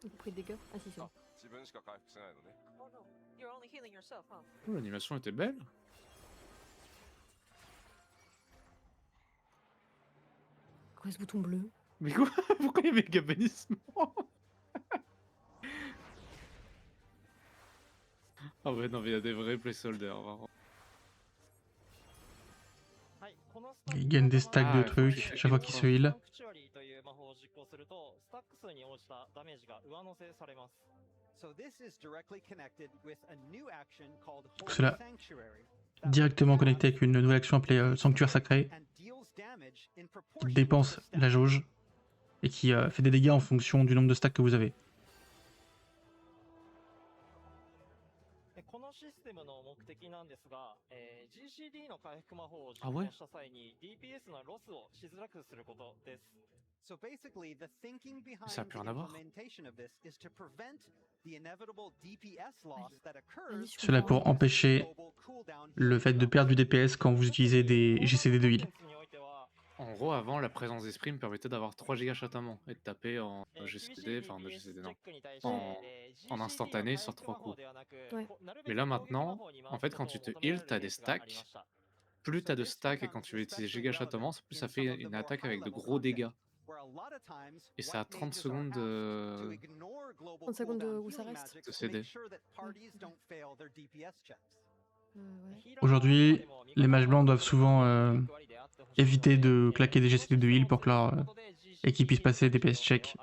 Vous pris de dégâts? Ah si, c'est bon. 自分しか回復しないのね Oh no, you're only healing yourself, huh? Oh, l'animation était belle. Pourquoi ce bouton bleu? Mais quoi? Pourquoi il y a méga bannissement? Ah ouais, non, mais il y a des vrais placeholders, vraiment. Il gagne des stacks Ah, de ouais, faut trucs qu'il chaque fois qu'il se heal. So this is directly connected with a new action called Donc c'est là, Holy Sanctuary. directement connecté avec une nouvelle action appelée Sanctuaire Sacré, And deals damage in qui proportion to dépense the la stat. jauge et qui fait des dégâts en fonction du nombre de stacks que vous avez. このシステムの目的なんですが、GCD の回復魔法を実あ、ouais? 行した際に DPS のロスをしづらくすることです。 So basically, the thinking behind Ça a the plus rien à voir. implementation of this is to prevent the inevitable DPS loss that occurs Alice, je Cela comprends pour empêcher global cooldown le fait de perdre du DPS quand vous utilisez des GCD de heal. においては En gros, avant, la présence d'esprit me permettait d'avoir 3 gigas châtament et de taper en 厳しい GCD, enfin en DPS チ GCD ェ non. ックに対して、En- en GCD instantané の sur 回復魔 3法 coups. ではなく、 Ouais. なるべく Mais là 攻撃魔 maintenant, 法に en 回 fait, す quand こと tu を te 求めら heal, れ t'as る des ケースがありま stacks. した Plus So t'as de this stacks et becomes quand tu veux utiliser especially giga châtament, relevant plus in ça some fait of the une more attaque avec de high-level gros dégâts. content, where a lot of times Et ça a white 30 mages are secondes asked to de ignore global 30 secondes cooldown où ça healing reste. magics de to CD. make sure that parties don't fail their DPS checks. Ouais. Aujourd'hui, les mages blancs doivent souvent éviter de claquer des GCD de heal pour que leur équipe puisse passer des DPS check.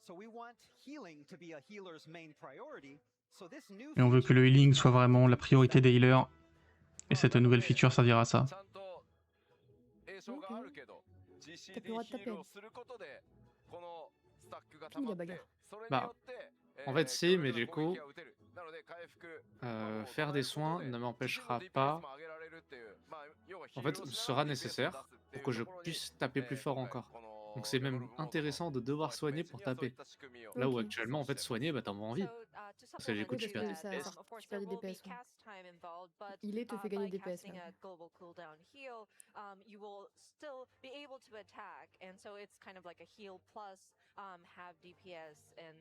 So we want healing to be a healer's main priority. So this new Et on veut que le feature healing is soit meant vraiment to la do priorité just that. des healers. Et cette nouvelle feature servira à ça. ちゃんと栄唱があるけど、GCD ヒールをすることで、このスタックが溜まって、それによって、en fait, si, mais du 攻 coup, 撃が打てる。なので回復 faire des soins ne m'empêchera pas. En fait, sera nécessaire pour que je puisse taper plus fort encore. Donc c'est même intéressant de devoir soigner pour taper. Là où Ok. actuellement, en fait, soigner, bah t'en as envie. C'est les coups de Oui, parce super que DPS. ça, tu perds des DPS. Il est te fait gagner des DPS. Casting a global cooldown heal, you will still be able to attack, and so it's kind of like a heal plus have DPS, and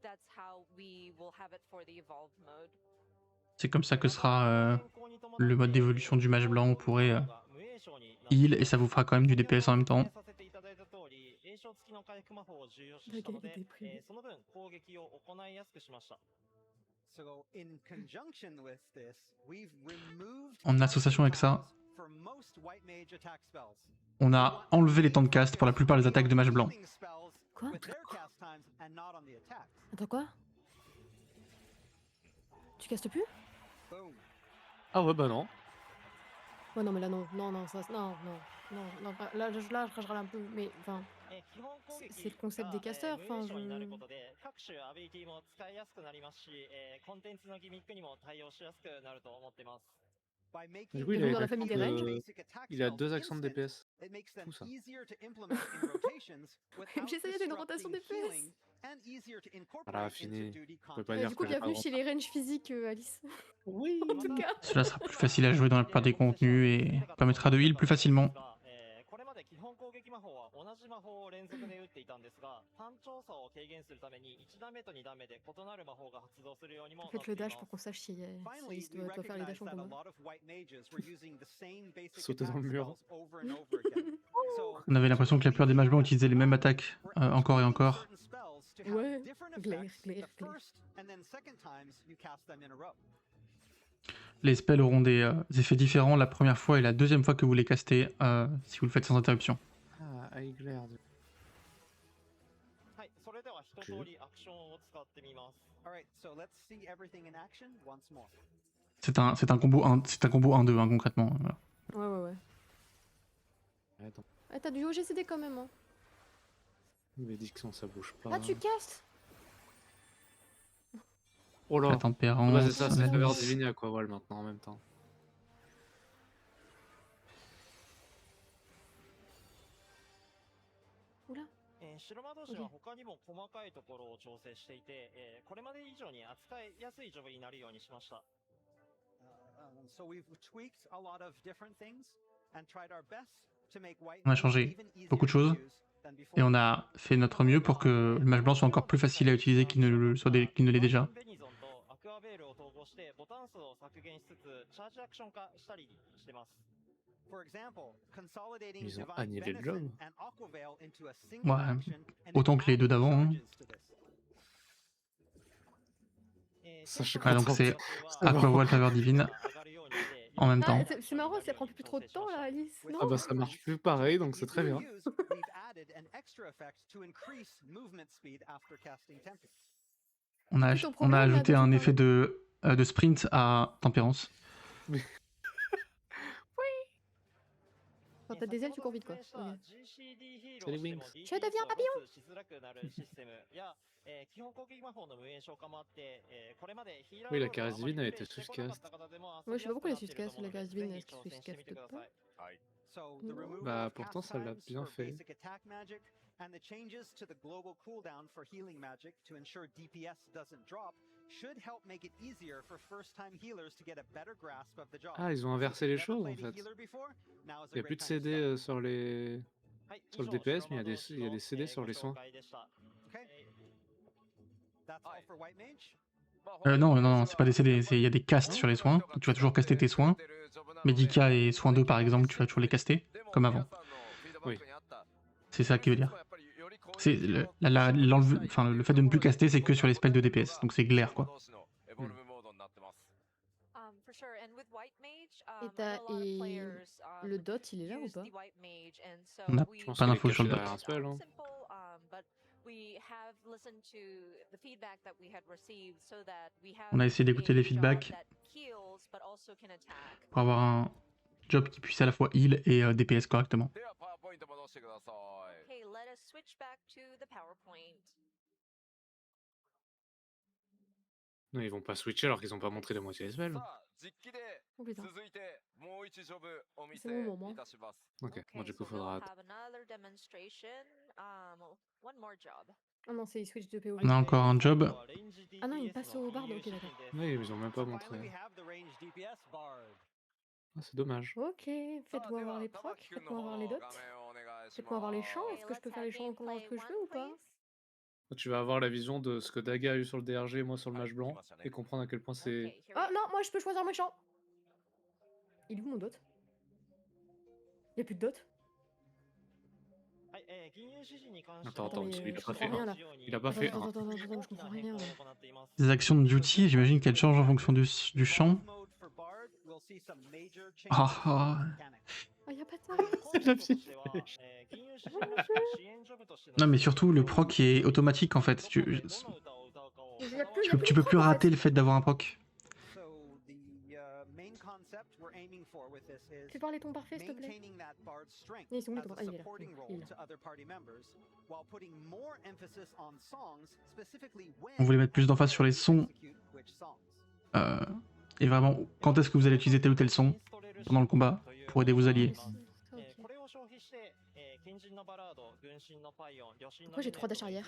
that's how we will have it for the evolved mode. C'est comme ça que sera le mode d'évolution du mage blanc. On pourrait heal et ça vous fera quand même du DPS en même temps. So in conjunction with this, we've removed En association avec ça, for most white mage attack spells. on a enlevé les temps de cast pour la plupart des attaques de mage blanc. Quoi? With their cast times and not on the attacks. Attends, quoi? Tu castes plus? Boom. Ah ouais, bah non. Ouais, non, mais là, non. Non, non, ça, non, non. Non, non, là, je râle un peu, mais enfin, c'est le concept des casteurs. Enfin, je... 各種アビリティも使いやすくなりますし、コンテンツのギミックにも対応しやすくなると思ってます。 By Du making coup, il Donc, a, dans la famille des ranges, basic attack il a spells 2 actions de instant, DPS. it makes them Fou, ça. easier to implement in rotations without J'essayais d'une rotation disrupting DPS. healing and easier to Voilà, incorporate fini. into duty On peut pas content. dire du coup, que j'ai pas bienvenue le chez les ranges physiques, Alice. Oui. En tout cas. Cela sera plus facile à jouer dans la plupart des contenus et permettra de heal plus facilement. これまで基本攻撃魔法は同じ魔法を連続で打っていたんですが、単調さを軽減するために1ダメと2ダメで異なる魔法が発動するようにもなっています Faites le dash pour qu'on sache si Finally, Alice we doit faire les recognize dashs en that a combat. lot of white mages were using the same basic Sauter attack dans le mur. spells over and over again. So, On avait l'impression que la plupart des mages blancs utilisaient les mêmes attaques we're encore et tweaking encore. certain spells to have Ouais, different clair, effects clair, the clair. first and then second times you cast them in a row. Les spells auront des effets différents la première fois et la deuxième fois que vous les castez si vous le faites sans interruption. Ah, High Glare. はい、それでは一通りアクションを使ってみます。 All right, so let's see everything in action once more. C'est un combo 1-2 hein, concrètement. Voilà. Ouais. Attends, Ah, t'as du OGCD quand même, hein. bénédiction, ça bouge pas. Ah, tu castes? Oh là. La Ah tempérance. bah c'est ça, c'est la Faveur vis. Divine et Aquavoile maintenant en même temps. Oula. 白魔導士は他にも細かいところを調整していて、これまで以上に扱いやすいジョブになるようにしました。 So we've tweaked a lot of different things and tried our best to make white On a mage changé even easier beaucoup de to choses. use than before. Et on a fait notre mieux pour que le mage blanc soit encore plus facile à utiliser qu'il ne l'est déjà. ベニゾンとアクアベールを統合してボタン数を削減しつつチャージアクション化したりしてます。For example, consolidating Ils ont Divine annihilé le Benefit job. and Aquavale into a single Ouais, action and autant que les deux d'avant, hein. charges to this. Ça, je suis Ah, donc content. c'est C'est bon. Aquavoile Faveur Divine en même Ah, temps. c'est marrant, ça prend plus trop de temps là, Alice. With Non? Ah bah ça marche plus pareil, donc c'est très bien. Use, we've added an extra effect to increase movement speed after casting Tempest. On a, Du coup, ton on problème, a là, ajouté dont tu un effet parlais. de sprint à Tempérance. Quand t'as des ailes, tu cours vite, quoi. Ok. C'est les wings. Je deviens un papillon. Oui, la caresse divine a été swiftcast. Ouais, je sais pas pourquoi les Swiftcast, la caresse divine, est-ce qu'ils Swiftcast pas? So Mm. the removal Bah of pourtant cast ça l'a times bien for fait. basic attack magic and the changes to the global cooldown for healing magic to ensure DPS doesn't drop should help make it easier for first-time healers to get a better grasp of the job. Ah, ils ont So if inversé you've les never choses en played a fait. healer before, now is a Il n'y a great plus de time to CD start. sur le DPS, mais il y a des CD sur les soins. Okay. That's all for White Mage. Non, c'est pas des CD, il y a des casts sur les soins. Donc tu vas toujours caster tes soins. Medica et soins 2 par exemple, tu vas toujours les caster, comme avant. Oui. C'est ça qui veut dire. C'est le fait de ne plus caster, c'est que sur les spells de DPS. Donc c'est glaire, quoi. For sure. And with White Mage, Et I know a lot of et players le dot, il est là ou use pas? the White Mage, and so On a we Je pense pas qu'il est d'infos sur caché le derrière un dot. spell. Hein. simple, but we have listened to the feedback that we had received so that we have On a essayé d'écouter a les job feedbacks that heals but also can attack. pour avoir un job qui puisse à la fois heal et DPS correctement. Okay, let us switch back to the PowerPoint. Non, ils vont pas switcher alors qu'ils ont pas montré la moitié des spells. Oh putain. C'est C'est bon pour moi. Ok, bon du coup so we'll faudra... have another demonstration. One more job. Ah non, c'est switch de PO. On a encore un job. Ah non, il passe au bard, ok, d'accord. Oui, ils ont même pas Finally, we montré. have the range DPS bard. Ah, c'est dommage. Ok, faites-moi voir les procs, faites-moi voir les dots, faites-moi voir les champs. Est-ce que je peux faire les champs comment que je veux ou pas? Tu vas avoir la vision de ce que Daga a eu sur le DRG et moi sur le mage blanc et comprendre à quel point c'est... Okay, here we Oh go. non, moi je peux choisir mes champs. Il est où mon dot? Y a plus de dot? Attends, Attends, mais il a je pas comprends fait rien un. là. Il a pas fait un. Attends, je comprends rien là. Les actions de duty, j'imagine qu'elles changent en fonction du champ. Mode for bard, we'll see some major changes Ah, to ah. the mechanics. Ah, y a pas de ça. C'est de la petite Non, mais surtout le proc est automatique en fait. Y a plus, Tu peux plus rater le fait d'avoir un proc. So the main concept we're aiming for with this is Tu parles ton parfait s'il te plaît? maintaining that bard's strength Ils sont où, as ton- a ah, il est là. supporting Il est role là. to other party members, while putting more emphasis on songs, specifically when On voulait mettre plus d'emphase sur les sons. execute which songs. Et vraiment, quand est-ce que vous allez utiliser tel ou tel son pendant le combat pour aider vos alliés. Pourquoi j'ai 3 dash arrière?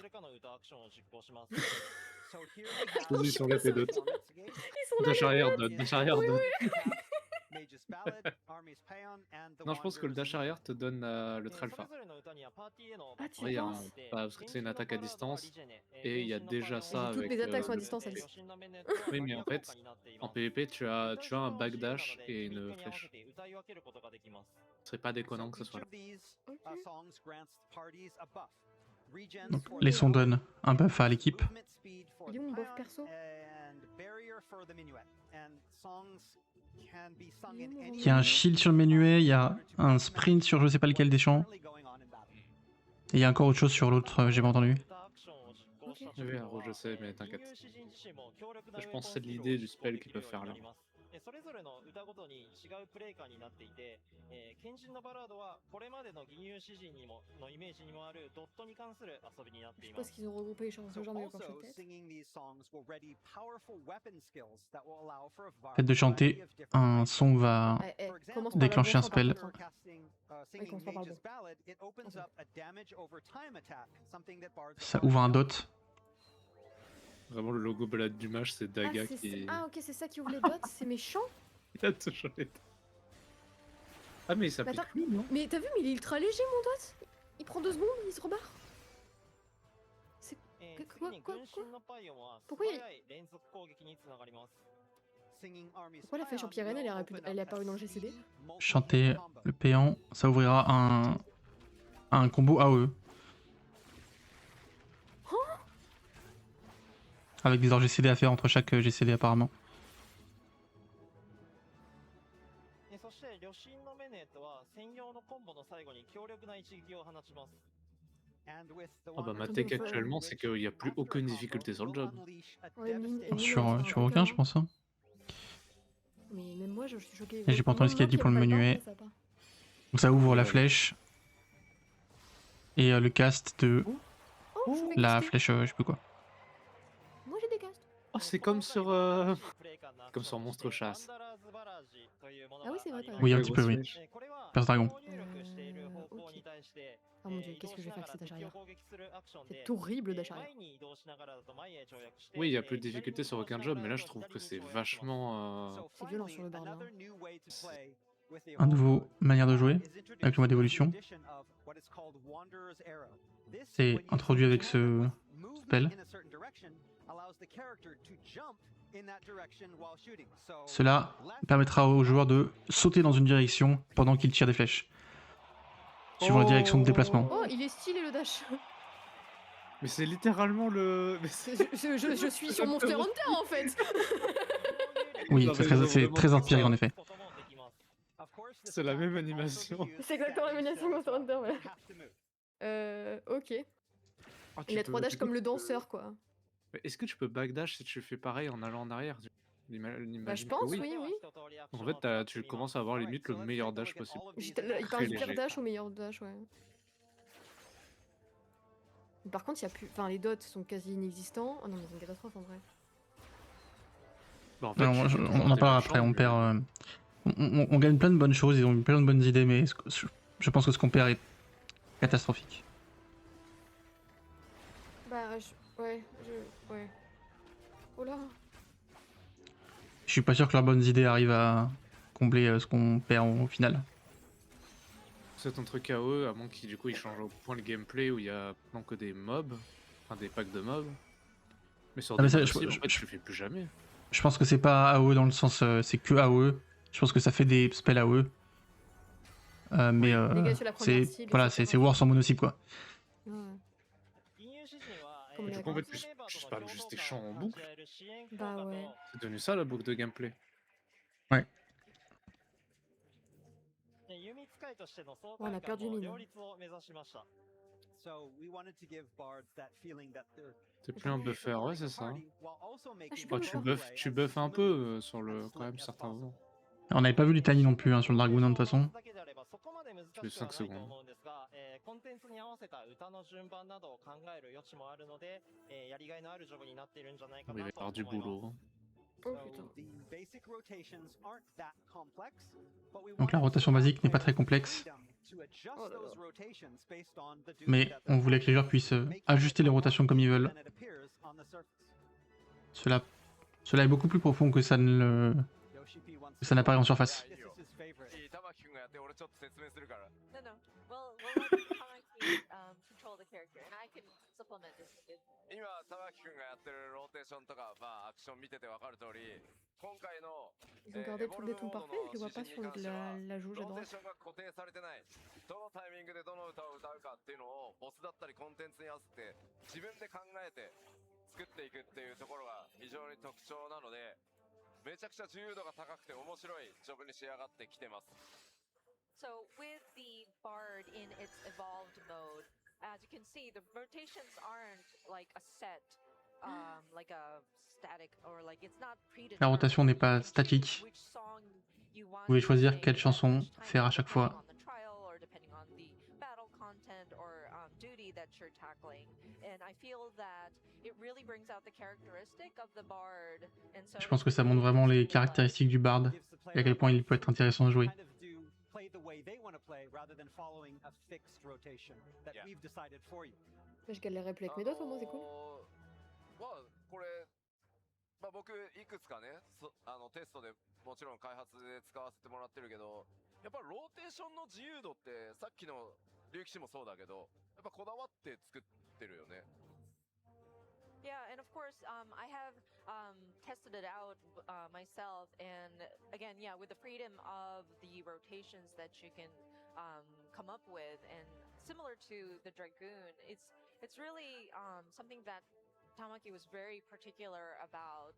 So here we have Ils sont là, tes dots. performance gauge. Ils sont là, Dash les arrière, dots. dash arrière. Mage's Ballad, Army's Paean, and the Non, je pense que le Wanderer's dash arrière te donne le tralfa. Ah, tu Après, il y a un... penses? parce que c'est une attaque à distance et il y a déjà ça Toutes avec. mes attaques sont à le distance, PvP. Alice. Oui, mais en fait, en PvP, tu as un backdash et une flèche. Ce serait pas déconnant que ce soit là. Donc les sons donnent un buff à l'équipe. Il est où mon buff perso? Il y a un shield sur le menuet, il y a un sprint sur je sais pas lequel des champs. Et il y a encore autre chose sur l'autre, j'ai pas entendu. Oui, alors, je sais, mais t'inquiète. Je pense que c'est l'idée du spell qu'ils peuvent faire là. それぞれの歌ごとに違うプレイ感になっていて、賢人のバラードはこれまでの吟遊詩人にものイメージにもあるドットに関する遊びになってい Je ま pense す。 qu'ils ont regroupé les chansons So genre mieux quand je also, fais tête. singing these songs will ready powerful weapon skills that will allow for a Fait de chanter, variety of different un fights. son va For example, Commence par déclencher la un bourse en spell. partant. for casting, singing commence pas par le Mage's bon. Ballad, it opens Ok. up a damage over time attack, something that bards Ça don't ouvre un know. dot. Vraiment, le logo balade du mage, c'est Ah, Daga c'est qui. ça. Ah, ok, c'est ça qui ouvre les dots, c'est méchant. Il a toujours été. Ah, mais il s'applique attends. plus, non? Mais t'as vu, mais il est ultra léger mon dot. Il prend 2 secondes, il se rebarre. Eh, Quoi- 次に quoi- 軍神のパイオンは素 Pourquoi il- 早い連続攻撃につながります。Pourquoi la flèche en Pyrène, elle est apparue dans le GCD? Chanter le payant, ça ouvrira un combo AOE. Avec des ordres GCD à faire entre chaque GCD apparemment. そして旅神のメネットは専用のコンボの最後に強力な一撃を放ちます。 Ah bah ma tech actuellement, c'est qu'il n'y a plus aucune difficulté sur le job. Ouais, Sur aucun, je pense. Hein. Mais même moi, je suis choquée. Et j'ai pas entendu ce qu'il a dit pour le menuet. Donc ça ouvre la flèche. Et le cast de la flèche, je sais plus quoi. Moi j'ai des castes. Oh, c'est comme sur Monstre Chasse. Ah oui, c'est vrai, t'as Oui, un raison. petit peu, oui. Perce Dragon. Ok. Oh mon dieu, qu'est-ce que je vais faire avec cet dash arrière? C'est horrible le dash arrière. Oui, il n'y a plus de difficulté sur aucun job, mais là je trouve que c'est vachement... C'est violent sur le bar là. Un nouveau manière de jouer avec le mode évolution. C'est introduit avec ce spell. Cela permettra au joueur de sauter dans une direction pendant qu'il tire des flèches, suivant la direction de déplacement. Oh, il est stylé le dash. Mais c'est littéralement le... Je suis sur Monster Hunter en fait. Oui, c'est très inspiré en effet. C'est la même animation. C'est exactement la maniation Monster Hunter, voilà. Ok. Ah, Il a 3 dash comme le danseur quoi. Mais est-ce que tu peux backdash si tu fais pareil en allant en arrière? Bah je pense, oui, oui. En fait, tu commences à avoir limite le meilleur dash possible. Il Très passe du pire léger. dash au meilleur dash, ouais. Par contre, il y a plus... Enfin, les dots sont quasi inexistants. Oh non, mais c'est une catastrophe en vrai. Bah, en fait, Non, tu fais on toujours en tes parlera machins, après, on mais- perd... On gagne plein de bonnes choses, ils ont eu plein de bonnes idées, mais je pense que ce qu'on perd est catastrophique. Bah, ouais, ouais. Oh là. Je suis pas sûr que leurs bonnes idées arrivent à combler ce qu'on perd au final. C'est un truc à eux, à moins qu'ils du coup ils changent au point le gameplay où il y a non que des mobs, enfin des packs de mobs. Mais sur Ah, mais des ça, mobs je- aussi, en je- fait, je- tu le fais plus jamais. Je pense que c'est pas AOE dans le sens c'est que AOE. Je pense que ça fait des spells AOE. Mais Dégâts sur la première c'est cible, voilà, etc. c'est War sans mono-cible quoi. Ouais. Comme Du la coup, en fait, classe. tu spams juste tes champs en boucle. Bah ouais. C'est devenu ça la boucle de gameplay. Ouais. On a perdu mine. C'est plus un buffer, ouais, c'est ça. Je suis Bah, pas d'accord. tu buffes un peu sur le quand même certains moments. On n'avait pas vu Litany non plus hein, sur le Dragoon de toute façon. Plus 5 secondes. Il va y avoir du boulot. Oh putain. Donc la rotation basique n'est pas très complexe. Oh là là. Mais on voulait que les joueurs puissent ajuster les rotations comme ils veulent. Cela est beaucoup plus profond que ça n'apparaît en surface. No, no. We'll let Tamaki control the character, and I can supplement this with it. 今、玉木くんがやってるローテーションとか、まあ、アクション見ててわかる通り、今回の Ils ont gardé tous les tons parfaits, je les vois pas sur la jauge à ローテー droite. ションが固定されてない。どのタイミングでどの歌を歌うかっていうのを、ボスだったりコンテンツに合わせて、自分で考えて作っていくっていうところが非常に特徴なので、めちゃくちゃ自由度が高くて面白いジョブに仕上がってきてます。 So with the Bard in its evolved mode, as you can see, the rotations aren't like a set, like a static or like it's not predetermined. La rotation n'est pas statique. Which song you want Vous pouvez to choisir sing quelle at chanson which time, faire à chaque depending fois. on the trial or depending on the battle content or duty that you're tackling. And I feel that it really brings out the characteristic of the Bard. And so Je pense que ça montre vraiment les caractéristiques du bard et à quel point il peut être intéressant à jouer. Je galérerais plus avec mes dots au moins, c'est cool. まあ、これ、まあ、僕、いくつかね、テストでもちろん開発で使わせてもらってるけど、やっぱローテーションの自由度って、さっきの竜騎士もそうだけど、やっぱこだわって作ってるよね。Yeah, and of course, I have tested it out myself, and again, yeah, with the freedom of the rotations that you can come up with, and similar to the Dragoon, it's really something that Tamaki was very particular about.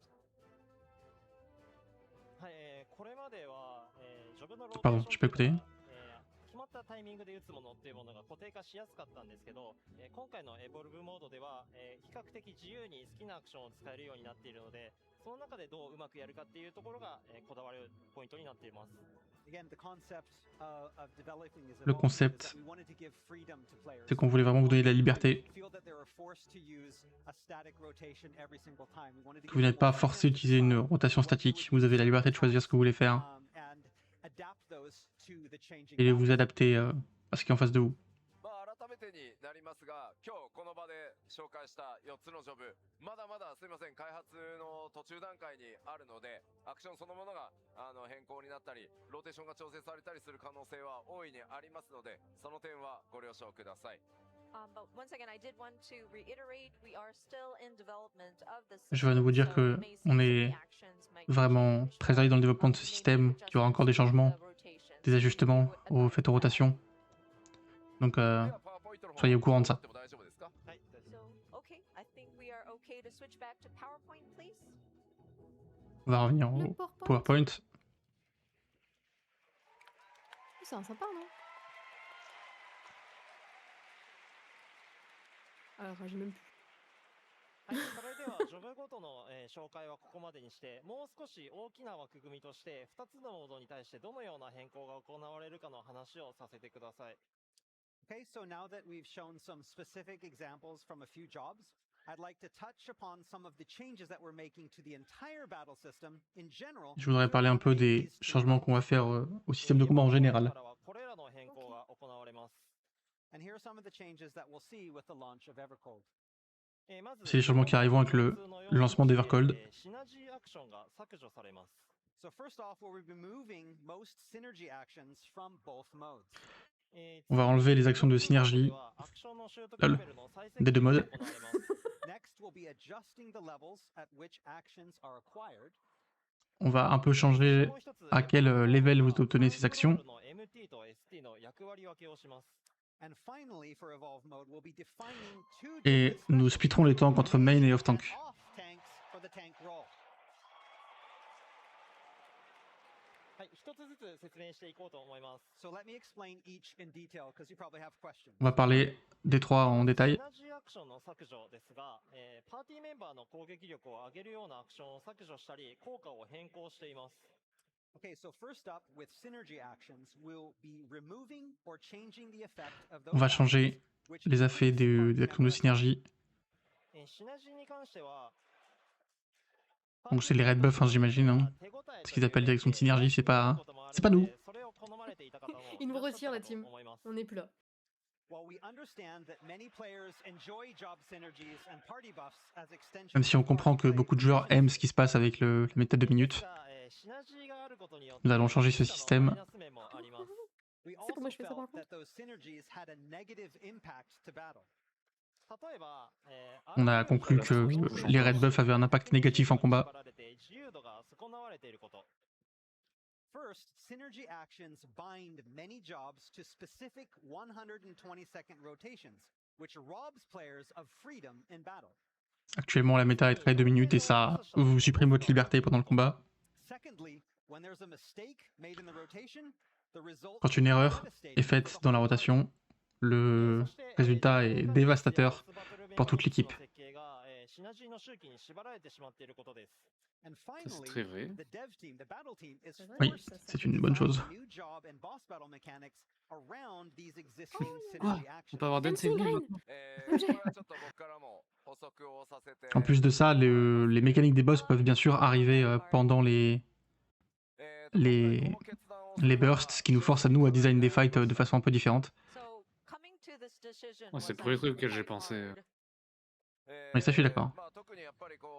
はい、これまでは、ジョブのローテー Pardon, ション je peux っていう écouter. のが、決まったタイミングで打つものっていうものが固定化しやすかったんですけど、今回のエボルブモードでは、比較的自由に好きなアクションを使えるようになっているので、その中でどううまくやるかっていうところが、こだわるポイントになっています。Again, the concept of developing is Le evolving, is concept, that we wanted to give freedom to players. c'est qu'on voulait vraiment vous donner la liberté, Feel that they were forced to use a static rotation every single time. We wanted to que vous give n'êtes pas more forcé freedom to d'utiliser une decide rotation what you would statique, vous avez la use liberté de choisir ce que vous voulez faire and adapt those to the changing et vous battles. adapter à ce qui est en face de vous. まあ改めてになりますが、今日この場で紹介した4つのジョブ、まだまだすいません、開発の途中段階にあるので、アクションそのものが変更になったり、ローテーションが調整されたりする可能性は大いにありますので、その点はご了承ください。But once again, I did want to reiterate, we are still in development of the Je vais à nouveau dire system, so que you may see on some est reactions might vraiment change, très allé dans le développement de ce we may système, make qu'il y aura encore des adjustments to changements, the rotations. des ajustements We would faites advise aux that. rotations. Donc ではパワーポイントの方 soyez au courant de ça. も大丈夫ですか？はい、大丈夫 So, okay, I think we are okay to switch back to PowerPoint, please. On va revenir Le au PowerPoint. PowerPoint. C'est un sympa, non? Alors, j'ai même plus. はい、それではジョブごとの、紹介はここまでにして、もう少し大きな枠組みとして、2つのモードに対してどのような変更が行われるかの話をさせてください。Okay, so now that we've shown some specific examples from a few jobs, I'd like to touch upon some of the changes that we're making to the entire battle system in general. Je voudrais to parler un peu accommodate des these two changements qu'on va modes. faire au système de combat en général. からはこれらの変更が行われます。 And here are some of the changes that we'll see with the launch of Evercold. まず C'est les changements qui arriveront avec le lancement d'Evercold. シナジーアクションが削除されます。 So first off, we'll be removing most synergy actions from both modes. On va enlever les actions de synergie lol, des deux modes. Next, we'll be adjusting the levels at which actions are acquired. On va un peu changer à quel level vous obtenez ces actions. And finally, for Evolve mode, we'll be defining two Et different nous specialties splitterons les tanks entre main et off tank. and off tanks for the tank role. はい、一つずつ説明していこうと思います。 So let me explain each in detail because you probably have questions. On va parler des trois en シ détail. ナジーアクションの削除ですが、パーティーメンバーの攻撃力を上げるようなアクションを削除したり、効果を変更しています。 Okay, so first up, with synergy actions, we'll be removing or changing the effect of On those va actions changer which les effets increase des actions de party synergie. シナジーに関しては、 Donc c'est les red buffs, hein, j'imagine, hein. Ce qu'ils appellent direction de synergie, c'est pas nous. Ils nous retirent, la team. On n'est plus là. While we understand that many players enjoy job synergies and party buffs as extensions Même si on of comprend party que play, beaucoup de joueurs aiment ce qui se passe avec la méthode de minutes, nous allons changer ce système. we C'est comment also je fais ça, felt par contre that those synergies had a negative impact to battle. On a conclu que les red buffs avaient un impact négatif en combat. First, synergy actions bind many jobs to specific 120-second rotations, which robs players of freedom in battle. Actuellement, la méta est très 2 minutes et ça vous supprime votre liberté pendant le combat. Secondly, when there's a mistake made in the rotation, the result Quand une erreur est faite dans la rotation, le résultat est dévastateur pour toute l'équipe. And Ça, c'est finally, très vrai. the dev team, the battle team, is C'est vrai, Oui, forced ça, to c'est une bonne chose. design new job and boss battle mechanics around these existing synergy On actions. peut avoir Dancing Line Line. maintenant. これはちょっと僕からも補足をさせて En plus de ça, les mécaniques des boss peuvent bien sûr arriver pendant les bursts, ce qui nous force à nous à design des fights de façon un peu différente. So, coming to this decision Ouais, c'est was le premier truc actually auquel j'ai quite pensé. hard. Oui, ça, je suis d'accord.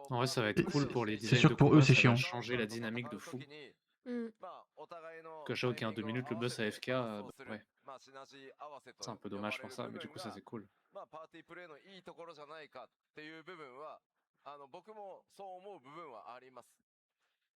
En vrai, ça va être cool pour les C'est designs sûr de que pour combat, eux, c'est ça va chiant. changer la dynamique de fou. Hmm. Qu'à chaque fois qu'il y a un 2 minutes, le boss AFK, ouais. まあシナジー合わせと C'est un peu 呼ば dommage れ pour る ça, 部 mais du 分 coup, ça が c'est cool. まあパーティープレイのいいところじゃないかっていう部分は僕もそう思う部分はあります。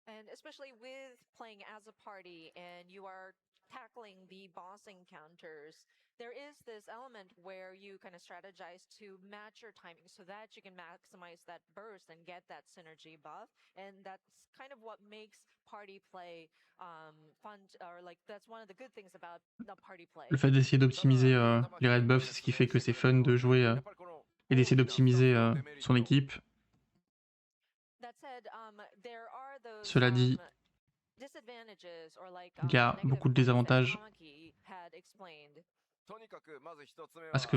And especially with playing as a party and you are tackling the boss encounters, there is this element where you kind of strategize to match your timing so that you can maximize that burst and get that synergy buff. And that's kind of what makes party play fun, or like that's one of the good things about the party play. Le fait d'essayer d'optimiser les red buffs, c'est ce qui fait que c'est fun de jouer et d'essayer d'optimiser son équipe. That said, there are those Cela dit, disadvantages or like il y a negative beaucoup de points that désavantages Tamaki had explained. とにかくまず一つ目は parce que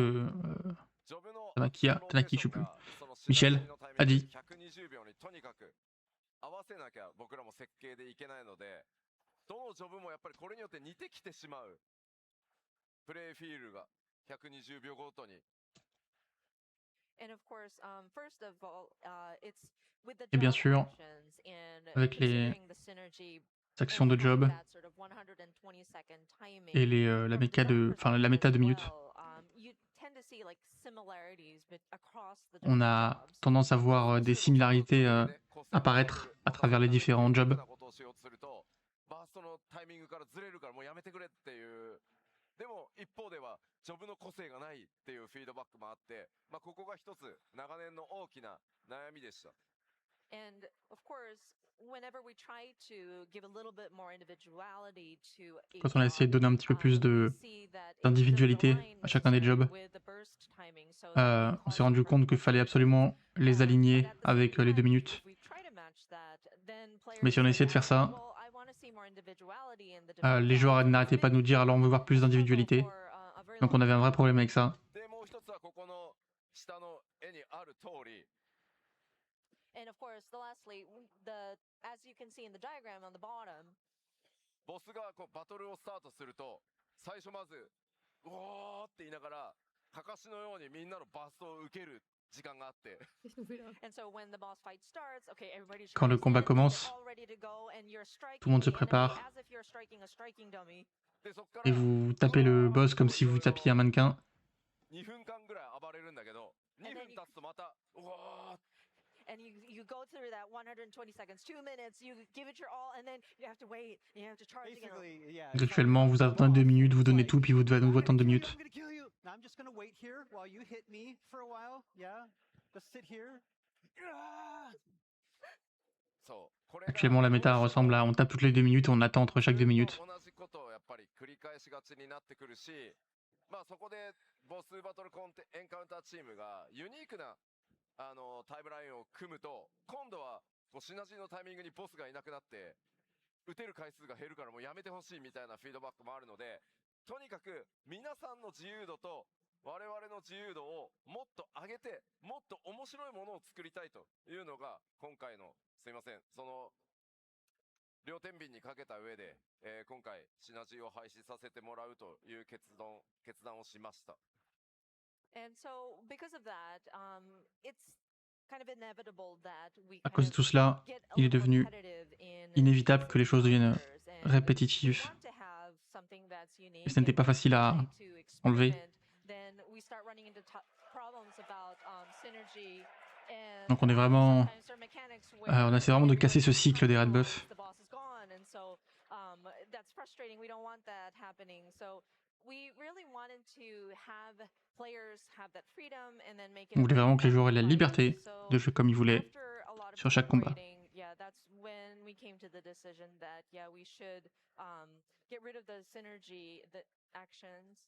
ジョブの Tanaki, ローテーシ je sais ョン plus. がその Michel シナジーのタイミング a dit 120秒にとにかく合わせなきゃ僕らも設計でいけないので、どのジョブもやっぱりこれによって似てきてしまうプレイフィールが120秒ごとに。 And of course, first of all, it's with the Et bien job sûr, actions and avec les considering the synergy actions and de having job that sort of 120-second timing et la from méca de, developer enfin la side méta as de minutes, well, you tend to see like similarities across the on different a jobs. tendance à voir des similarités apparaître à travers les différents jobs. バーストのタイミングからずれるからもうやめてくれっていう。でも一方ではジョブの個性がないっていうフィードバックもあって、まあここが一つ長年の大きな悩みでした。 And of course, whenever we try to give a little bit more individuality to a Quand on a essayé de job, donner un petit peu plus we see that it doesn't d'individualité align à chacun des jobs, necessarily with the burst timing, so that may on s'est cause rendu some compte qu'il fallait frustration. absolument les But aligner at the same avec les 2 time, minutes. if we try to match that, then Mais players si on say, essayait de faire ça, well, I want to see more individuality in the different les joueurs jobs. n'arrêtaient pas de nous dire alors on veut voir plus Struggle d'individualité. for a very Donc long on avait un vrai time. problème avec ça. でもう一つはここの下の絵にある通り、 And of course, lastly, as you can see in the diagram on the bottom, ボスがこうバトルをスタートすると最初まずうおーって言いながらかかしのようにみんなのバーストを受ける時間があって、 Qu'est-ce qu'on fait là? and so when the boss fight starts, okay, everybody Quand le charges combat in, commence, all ready to go, and you're tout le monde se striking the enemy prépare as if you're striking a striking dummy. でそっから et vous tapez le boss comme si vous tapiez un mannequin. 2分間ぐらい暴れるんだけど、2分経つとまたうわー And you go through that 120 seconds, 2 minutes, you give it your all, and then you have to wait, and you have to charge again. Basically, yeah. Donc it's actuellement, like vous one attendez 2 off. minutes, vous It's donnez like, tout, puis vous devez à nouveau I'm attendre 2 gonna minutes. kill you. Now I'm just gonna wait here while you hit me for a while. Yeah, just sit here. Ah! そうこれが Actuellement, la méta ressemble à on tape toutes les 2 minutes et on attend entre chaque 2 minutes. 同じことをやっぱり繰り返しがちになってくるし、まあそこでボスバトルエンカウンターチームがユニークなタイムラインを組むと、今度はこうシナジーのタイミングにボスがいなくなって打てる回数が減るからもうやめてほしいみたいなフィードバックもあるので、とにかく皆さんの自由度と我々の自由度をもっと上げて、もっと面白いものを作りたいというのが今回の、すいません、その両天秤にかけた上で、今回シナジーを廃止させてもらうという決断をしました。 And so, because of that, it's kind of inevitable that we À kind cause de of tout cela, get a il est little devenu repetitive in inévitable que les choses deviennent encounters, and répétitives. we want to have something that's unique Et ce n'était and pas facile à try to enlever. experiment, then we start running into problems about synergy. And Donc on est vraiment, sometimes there are mechanics on where essaie vraiment de everyone casser ce is cycle des red comfortable buffs. once the boss is gone, and so that's frustrating. We don't want that happening. So we really wanted to have players have that freedom and then make it On voulait really vraiment que les fun joueurs aient la fights. liberté So de jouer comme ils voulaient after a lot of sur chaque combat. deliberating, yeah, that's when we came to the decision that yeah, we should get rid of the synergy, the actions.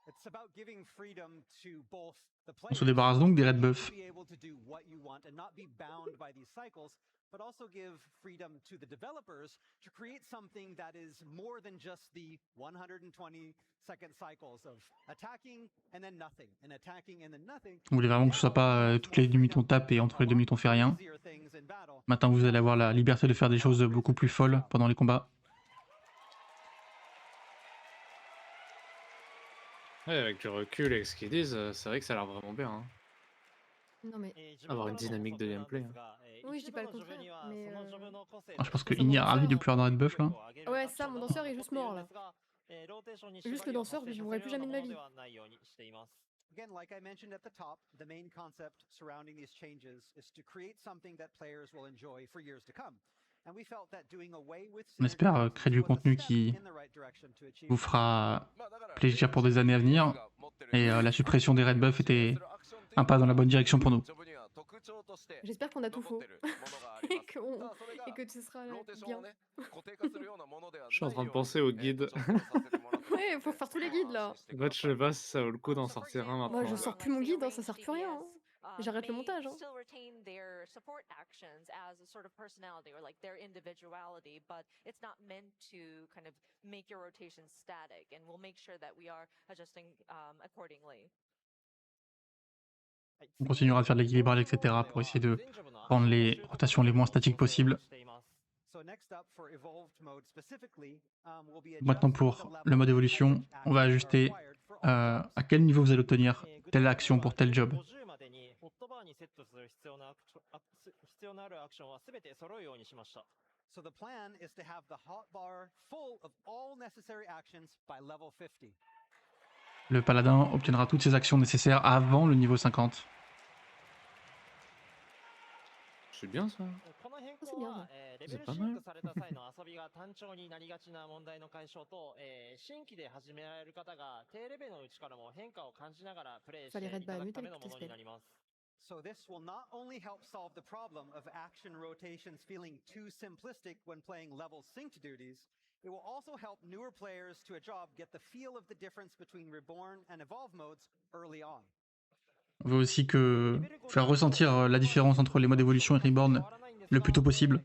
It's about giving freedom to both the On se players débarrasse donc des red to buffs. be able to do what you want and not be bound by these cycles, but also give freedom to the developers to create something that is more than just the 120-second cycles of attacking and then nothing, and attacking and then nothing. On voulait vraiment que ce soit pas toutes les 2 minutes on tape et entre les 2 minutes on fait rien. Easier things in battle. Maintenant vous allez avoir la liberté de faire des choses beaucoup plus folles pendant les combats. Ouais, avec du recul et ce qu'ils disent, c'est vrai que ça a l'air vraiment bien. Hein. Non mais Avoir une dynamique de gameplay. oui, je dis pas le contraire, mais Je pense que Igny a ravi de plus avoir de red buff là. ouais, ça, mon danseur est juste mort là. Juste le danseur, je jouerai plus jamais de ma vie. Again, like I mentioned at the top, the main concept surrounding these changes is to create something that players will enjoy for years to come. And we felt that doing away with On espère synergy créer du was a contenu step qui in the right direction to achieve vous this. fera plaisir pour des années à venir. Et la suppression des red buffs était un pas dans la bonne direction pour nous. J'espère qu'on a tout faux. Et que tu seras là bien. Je suis en train de penser au guide. Ouais, faut faire tous les guides là. En fait, je sais pas si ça vaut le coup d'en sortir un maintenant. Moi, je sors plus mon guide, hein, ça sert plus à rien. Hein. J'arrête le montage. Hein. Still retain their support actions as a sort of personality or like their individuality, but it's not meant to kind of make your rotation static, and we'll make sure that we are adjusting accordingly. On continuera de faire de l'équilibrage, etc. pour essayer de rendre les rotations les moins statiques possibles. So next up for evolved mode specifically, we'll be Maintenant, adjusting pour the level le mode of évolution, damage on va actions ajuster required for all à quel niveau vous allez obtenir telle action pour tel job. So the plan is to have the hotbar full of all necessary actions by level 50. Le paladin obtiendra toutes ses actions nécessaires avant le niveau 50. C'est bien ça. C'est bien, ça. C'est pas mal. Fallait Red Bahamut avec toutes les spells. So this will not only help solve the problem of action rotations feeling too simplistic when playing level synced duties, it will also help newer players to a job get the feel of the difference between Reborn and Evolve modes early on. On veut aussi faire ressentir la différence entre les modes évolution et Reborn le plus tôt possible.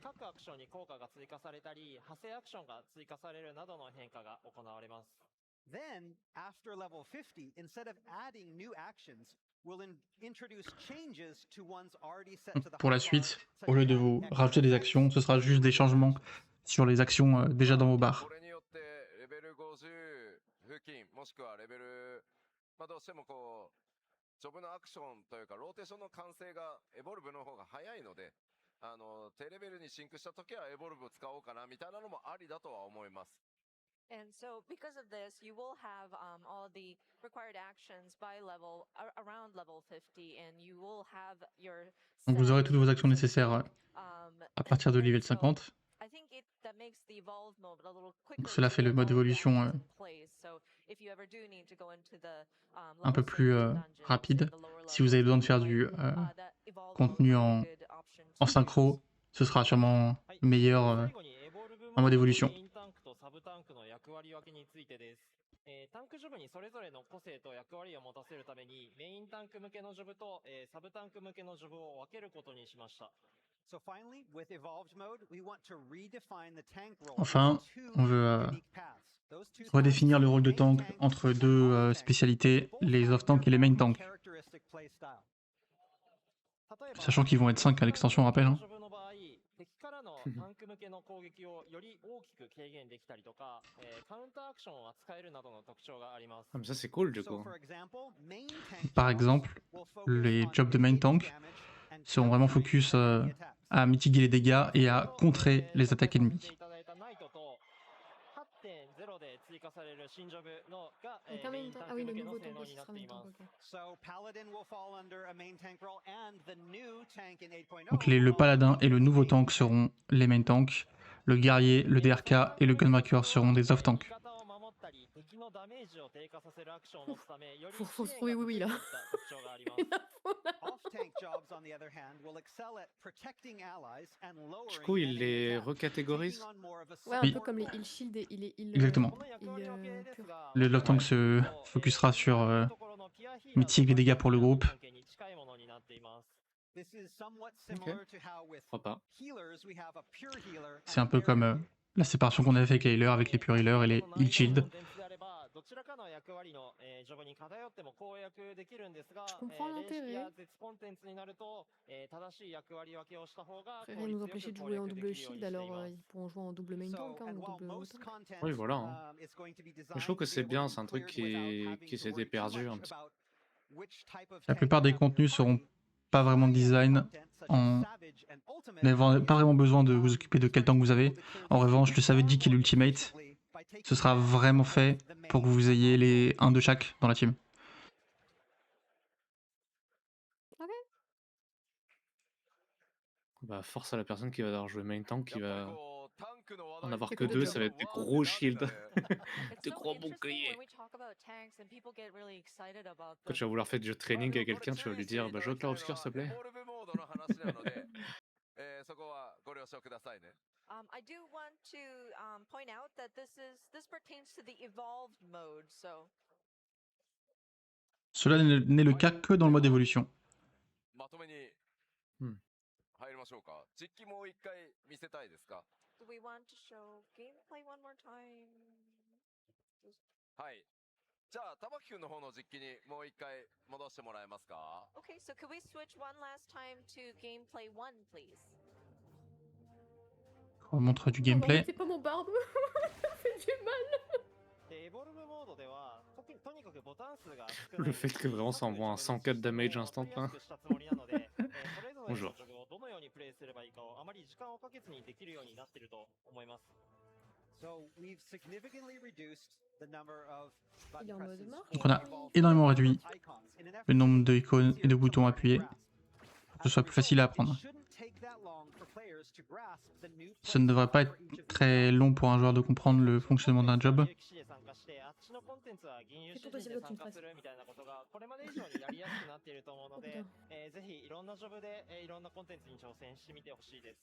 Then, after level 50, instead of adding new actions, we'll introduce changes to ones already set to the Pour la hotbar, suite, such au lieu as de adding vous extra rajouter des spells. actions, ce sera juste des changements sur les actions déjà dans vos barres. これによってレベル50付近もしくはレベル、どうしてもこうジョブのアクションというかローテーションの完成がエボルブの方が早いので、低レベルにシンクした時はエボルブ使おうかなみたいなのもありだとは思います。 And so, because of this, you will have all the required actions by level around level 50, and you will have your. Donc vous aurez toutes vos set actions nécessaires à partir de level 50. I think that makes the evolve mode a little quicker. Donc cela fait le mode évolution un peu plus rapide. Si vous avez besoin de faire du contenu en synchro, ce sera sûrement meilleur en mode évolution. タンクジョブにそれぞれの個性と役割を持たせるためにメインタンク向けのジョブとサブタンク向けのジョブを分けることにしました。 So finally, with evolved mode, we want to redefine the tank role. Enfin, on veut redéfinir le rôle de tank entre deux spécialités, les off-tank et les main tank. Sachant qu'ils vont être 5 à l'extension, on rappelle. Hein. 敵からのタンク向けの攻撃をより大きく軽減できたりとか、カウンターアクションを扱えるなどの特徴があります。 Ah, mais ça c'est cool du coup. Par exemple, les jobs de main tank seront vraiment focus à mitiguer les dégâts et à contrer les attaques ennemies. Ah oui, le nouveau tank aussi sera main tank. Okay. Donc le paladin et le nouveau tank seront les main tanks, le guerrier, le DRK et le gunbreaker seront des off-tanks. Faut se trouver oui là. Du coup, il les recatégorise. Ouais, un Oui. peu comme les heal shield et les heal. Exactement. Le love tank se focusera sur mitigate les dégâts pour le groupe. Crois pas. C'est un peu comme la séparation qu'on avait fait avec les healers, avec les pure healers et les heal shield. Je comprends l'intérêt. Après, rien nous empêcher de jouer en double shield, alors ils pourront jouer en double main tank hein, ou double tank. Oui, voilà. Hein. Je trouve que c'est bien, c'est un truc qui s'était perdu un petit peu. La plupart des contenus seront pas vraiment design, vous n'avez pas vraiment besoin de vous occuper de quel tank vous avez. En revanche, le Savage Dick et l'Ultimate ce sera vraiment fait pour que vous ayez les 1 de chaque dans la team. Bah, force à la personne qui va devoir jouer main tank, qui va en avoir C'est que que 2, de ça va job. être des gros shields. It's Des so gros interesting boucliers. when we talk about tanks and people get really excited about Quand them. tu vas vouloir faire du training à quelqu'un, tu vas lui dire bah, joue clair obscur s'il te plaît. I do want to point out that this pertains to the evolved mode, so Cela n'est le cas que dans le mode évolution. まとめにうん入りましょうか。実機もう一回見せたいですか？ do we want to show gameplay one more time? はい。じゃあ、玉木くんの方の実機にもう一回戻してもらえますか？ Okay, so could we switch one last time to gameplay one, please? On montre du Oh, gameplay. c'est pas mon barbe. Ça fait du mal. で、エボルブモードでは、とにかくボタン数が少ない Le fait que vraiment ça envoie un 104 damage instant là. したつもりなので、それぞれの Bonjour. ジョブをどのようにプレイすればいいかをあまり時間をかけずにできるようになっていると思います。 So we've significantly reduced the number of Il est en mode marche. Donc on a énormément réduit le nombre d'icônes et de boutons appuyés pour que ce soit plus facile à apprendre. Ce ne devrait pas être très long pour un joueur de comprendre le fonctionnement d'un job. 騎士で参加して、あっちのコンテンツは銀融結主人で構私が参加するみたいなことがこれまで以上にやりやすくなっていると思うので、 Oh, ぜひいろんなジョブで、いろんなコンテンツに挑戦してみてほしいです。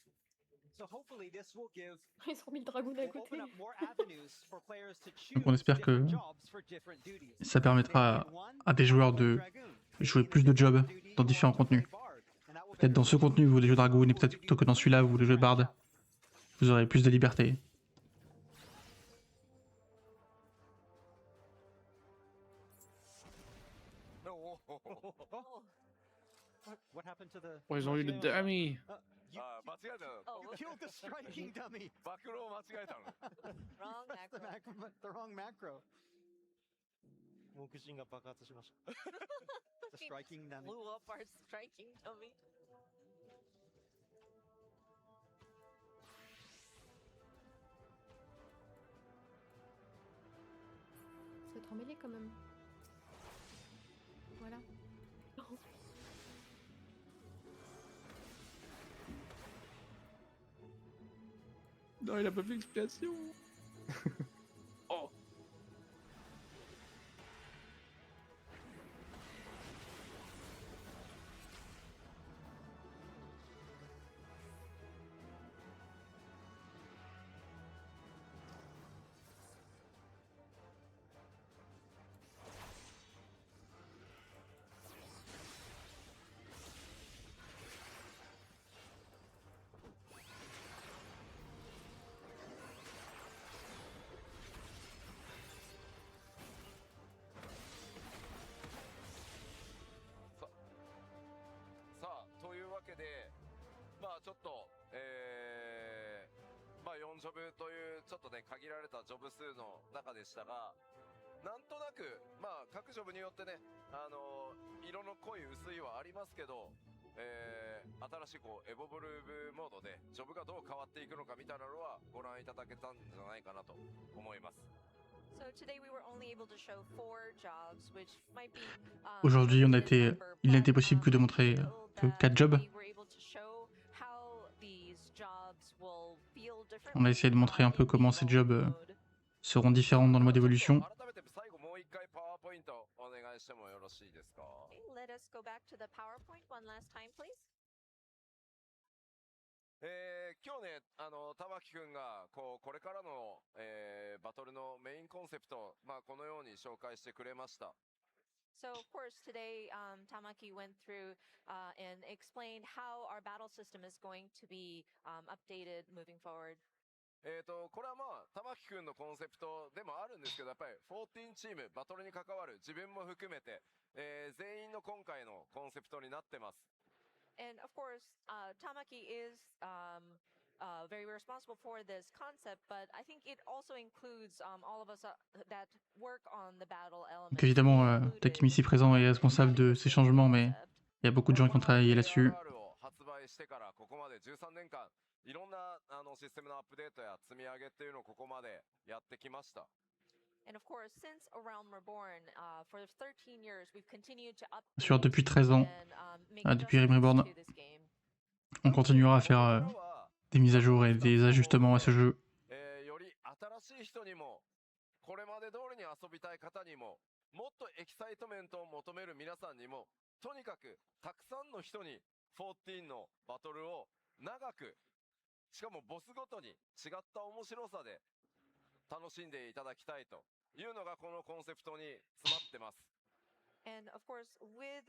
So hopefully this will give Ils ont mis le dragon à will côté. open up more avenues for players to choose Donc on espère que different jobs for different duties. ça permettra à des joueurs de jouer plus de jobs dans différents contenus. Peut-être dans ce contenu vous voulez jouer Dragoon et peut-être plutôt que dans celui-là vous voulez jouer Bard. Vous aurez plus de liberté. What happened to the? Oh, ils ont eu le dummy. You, あー、間違えたの。 Oh, you killed the striking dummy. 暴露を間違えたの。 wrong That's the, macro. the wrong macro. 目人が爆発しました。 The striking dummy. Blew up our striking dummy. Ça va être emmêlé quand même. Voilà. Non, il a pas fait expiation. Oh.で、まあちょっと、まあ4ジョブというちょっとね限られたジョブ数の中でしたが、なんとなくまあ各ジョブによってね、色の濃い薄いはありますけど、新しいこうエボブルーブモードでジョブがどう変わっていくのかみたいなのはご覧いただけたんじゃないかなと思います。So today we were only able to show 4 jobs, which might be. Aujourd'hui, il n'a été possible que de montrer que 4 jobs. On a essayé de montrer un peu comment ces jobs seront différents dans le mode évolution. Let us go back to the PowerPoint one last time, please. 今日ね、玉木くんがこれからの、バトルのメインコンセプト、まあこのように紹介してくれました。So of course today Tamaki went through and explained how our battle system is going to be updated moving forward. これはまあ玉木くんのコンセプトでもあるんですけど、やっぱり14チームバトルに関わる自分も含めて、全員の今回のコンセプトになってます。And of course, Tamaki is very responsible for this concept, but I think it also includes all of us that work on the battle element. Donc évidemment, Takimi ici présent est responsable de ces changements, mais il y a beaucoup de gens qui ont travaillé là-dessus. いろんなシステムのアップデートや積み上げっていうのをここまでやってきました。And of course, since A Realm Reborn, for 13 years, we've continued to Sûr, update depuis 13 ans, and make depuis Realm adjustments Reborn, to this game. on continuera à faire des mises à jour et des ajustements à ce jeu. より新しい人にもこれまで通りに遊びたい方にももっとエキサイトメントを求める皆さんにもとにかくたくさんの人に14のバトルを長くしかもボスごとに違った面白さで楽しんでいただきたいというのがこのコンセプトに詰まってます。And of course, with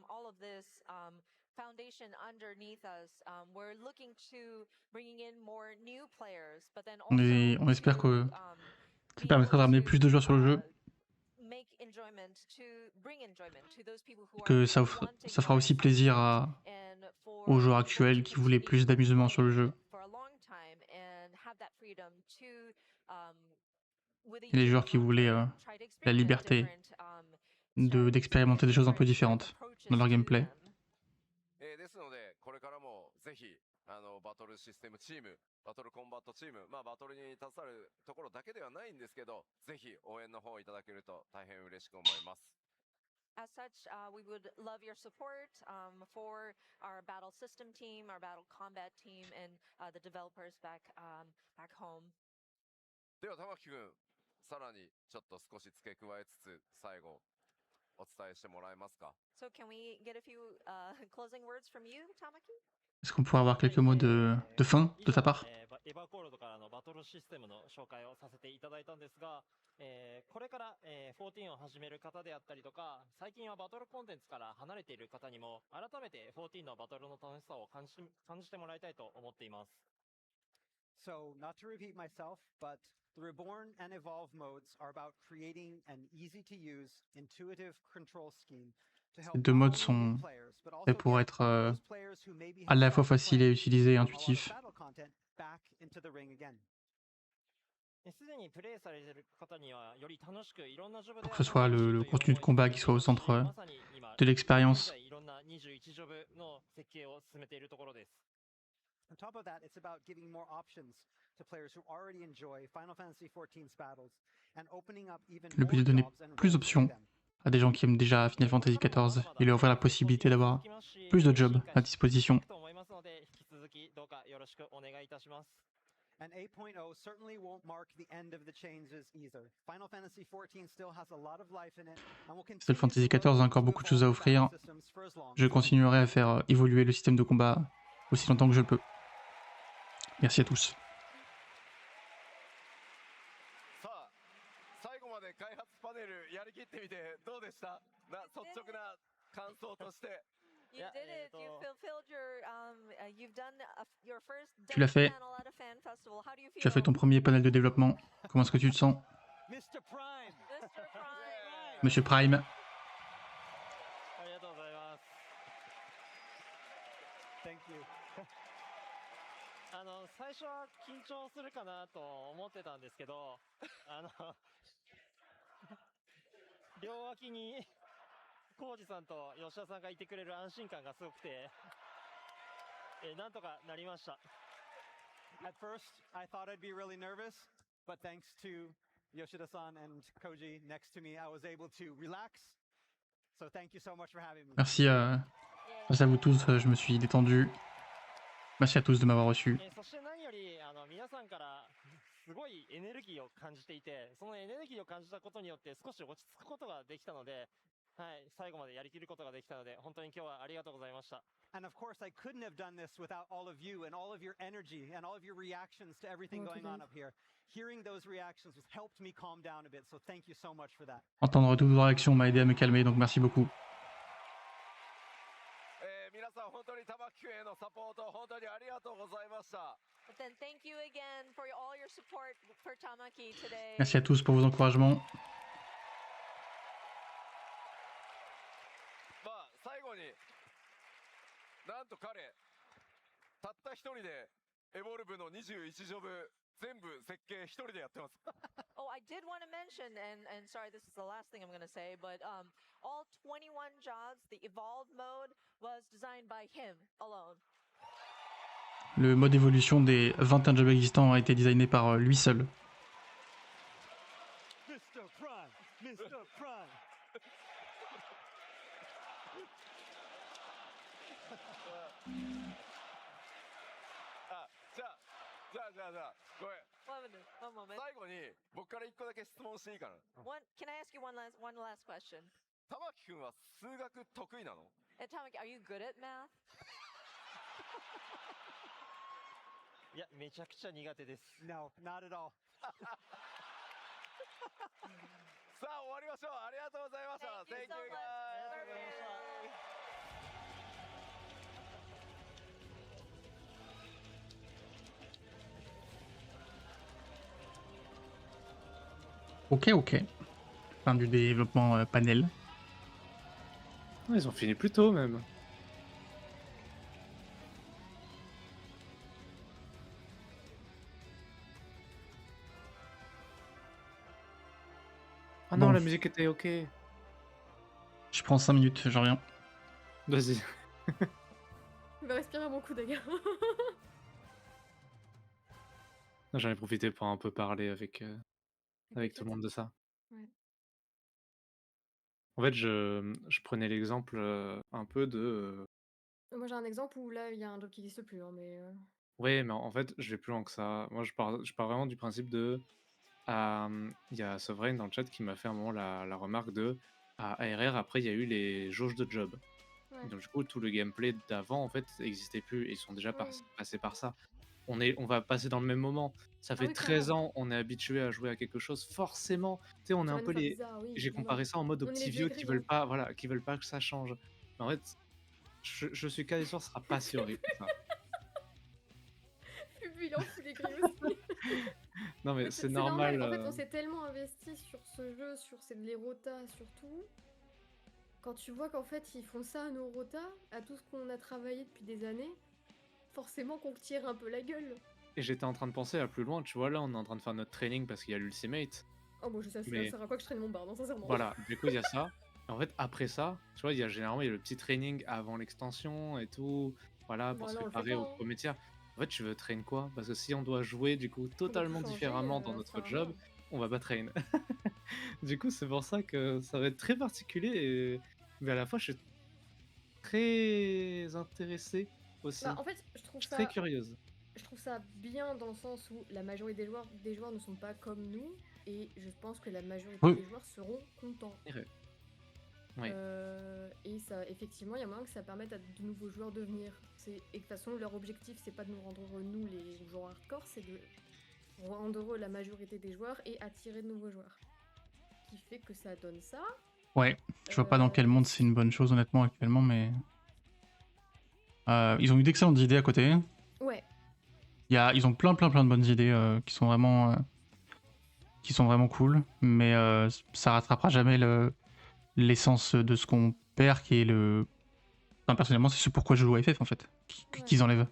all of this foundation underneath us, we're looking to bringing in more new players, but then also On espère que to, ça be permettra de able ramener to, plus de joueurs sur le jeu, make enjoyment to bring enjoyment to those people who que are ça wanting fera more aussi plaisir and for aux joueurs people actuels to qui voulaient continue plus d'amusement sur le playing jeu. for a long time and have that freedom to, with a Et les user joueurs qui voulaient content, try to la experiment liberté different d'expérimenter des choses un peu different différentes approaches dans leur to gameplay. them. ですのでこれからもぜひバトルシステムチームバトルコンバットチームバトルに携わるところだけではないんですけどぜひ応援の方いただけると大変嬉しく思います。As such, we would love your support for our battle system team, our battle combat team, and the developers back home. では玉木くんさらにちょっと少し付け加えつつ最後お伝えしてもらえますか。 So can we get a few closing words from you, Tamaki? Est-ce qu'on pourrait avoir quelques mots de fin de ta part? エヴァコールドからのバトルシステムの紹介をさせていただいたんですが、これから、14を始める方であったりとか、最近はバトルコンテンツから離れている方にも、改めて14のバトルの楽しさを感じてもらいたいと思っています。So, not to repeat myself, but the Reborn and Evolve modes are about creating an easy-to-use, intuitive control scheme to help Ces deux modes sont faits pour être à la fois faciles à utiliser et intuitifs. すでにプレイされている方にはより楽しくいろんなジョブで Pour que ce soit le contenu de combat qui soit au centre de l'expérience. いろんな21ジョブの設計を進めているところです。On top of that, it's about giving more options to players who already enjoy Final Fantasy XIV's battles and opening up even Le more but est de donner jobs and plus roles to d'options them. à des gens qui aiment déjà Final Fantasy XIV et leur offrir la possibilité d'avoir plus de jobs à disposition. And 8.0 certainly won't mark the end of the changes either. Final Fantasy XIV still has a lot of life in it and will continue Final Fantasy to XIV a encore beaucoup de choses à offrir. Je continuerai à faire évoluer le système de combat aussi longtemps que je le peux. Merci à tous. さあ最後まで開発パネルやりきってみてどうでした？率直な感想として。 You did it. You fulfilled your. You've done your first Tu l'as fait. panel at a fan festival. How do you feel? Tu as fait ton premier panel de développement. Comment est-ce que tu te sens? Mr. Prime. Mr. Prime. Monsieur Prime. ありがとうございます。 Thank you. 最初は緊張するかなと思ってたんですけど、両脇にコウジさんと吉田さんがいてくれる安心感がすごくて、なんとかなりました。At first, I thought I'd be really nervous, but thanks to Yoshida-san and Koji next to me, I was able to relax. So thank you so much for having me. Merci à vous tous. Je me suis détendu. Merci à tous de m'avoir reçu. そして何より皆さんからすごいエネルギーを感じていて、そのエネルギーを感じたことによって少し落ち着くことができたので、はい、最後までやりきることができたので、本当に今日はありがとうございました。And of course, I couldn't have done this without all of you and all of your energy and all of your reactions to everything going on up here. Hearing those reactions has helped me calm down a bit, so thank you so much for that. Entendre toutes vos réactions m'a aidé à me calmer, donc merci beaucoup. 皆さん本当に玉木へのサポート本当にありがとうございました。 But then thank you again for all your support for Tamaki today. Merci à tous pour vos encouragements. 最後になんと彼たった一人でエボルブの21ジョブ全部設計一人でやってます。Oh, I did want to mention, and sorry, this is the last thing I'm going to say, but all 21 jobs, the evolved mode was designed by him alone. Le mode évolution des 21 jobs existants a été designé par lui seul. Mr. Prime, Mr. Prime. じゃあ、ごめん。 One moment. 最後に、僕から一個だけ質問していいかな。 Can I ask you one last question? 玉木くんは数学得意なの？ Atomic, are you good at math? いや、めちゃくちゃ苦手です。 No, not at all. さあ、終わりましょう。ありがとうございました。 Thank you so Thank you much. guys. Ok. Fin du développement panel. Ah, ils ont fini plus tôt même. Ah non, Bon. la musique était ok. Je prends 5 minutes, j'en reviens. Vas-y. Il va respirer à mon coup, d'ailleurs. J'en ai profité pour un peu parler avec tout le monde de ça. Ouais. En fait, je prenais l'exemple un peu de. Moi, j'ai un exemple où là, il y a un job qui n'existe plus, hein, mais Ouais, mais en fait, je vais plus loin que ça. Moi, je pars vraiment du principe de. Il y a Sovereign dans le chat qui m'a fait un moment la remarque de. À ARR, après, il y a eu les jauges de job. ouais. Donc, du coup, tout le gameplay d'avant, en fait, n'existait plus. Et ils sont déjà Ouais. passés par ça. On va passer dans le même moment. Ça fait oui, 13 clairement. ans, on est habitué à jouer à quelque chose. Forcément, tu sais, on est Ça un va peu nous faire les. bizarre, oui. J'ai Non, non. comparé ça en mode aux On est petits les vieux vieux qui gris, veulent hein. pas, voilà, qui veulent pas que ça change. Mais en fait, je suis quasi sûr que ce sera pas si horrible que ça. Fubu, il en fout les gris aussi. Non, mais Mais c'est normal. normal. En fait, on s'est tellement investi sur ce jeu, sur les rotas surtout. Quand tu vois qu'en fait, ils font ça à nos rotas, à tout ce qu'on a travaillé depuis des années, forcément qu'on tire un peu la gueule. Et j'étais en train de penser à plus loin. Tu vois, là, on est en train de faire notre training parce qu'il y a l'Ultimate. Oh, bon, ça Mais- sert à quoi que je traîne mon bar, non, sincèrement. Voilà, du coup, il y a ça. Et en fait, après ça, tu vois, généralement, il y a le petit training avant l'extension et tout. Voilà, pour Bah se non, on le fait préparer pas, au hein. premier tiers. En fait, tu veux train quoi? Parce que si on doit jouer, du coup, On doit totalement tout changer, différemment dans ça notre sert à job, rien. on va pas train. Du coup, c'est pour ça que ça va être très particulier. Mais à la fois, je suis très intéressé aussi. Bah, en fait, je Je trouve suis très ça curieuse. je trouve ça bien dans le sens où la majorité des joueurs ne sont pas comme nous, et je pense que la majorité Oui. des joueurs seront contents. Oui. Et ça, effectivement, il y a moyen que ça permette à de nouveaux joueurs de venir. Et de toute façon, leur objectif, c'est pas de nous rendre heureux, nous, les joueurs hardcore, c'est de rendre heureux la majorité des joueurs et attirer de nouveaux joueurs. Ce qui fait que ça donne ça. Ouais, je vois pas dans quel monde c'est une bonne chose, honnêtement, actuellement, mais. Ils ont eu d'excellentes idées à côté. Ouais, Ils ont plein de bonnes idées qui sont vraiment cool, mais ça rattrapera jamais l'essence de ce qu'on perd, qui est le. Enfin, personnellement, c'est ce pourquoi je joue à FF en fait, qu'ils enlèvent.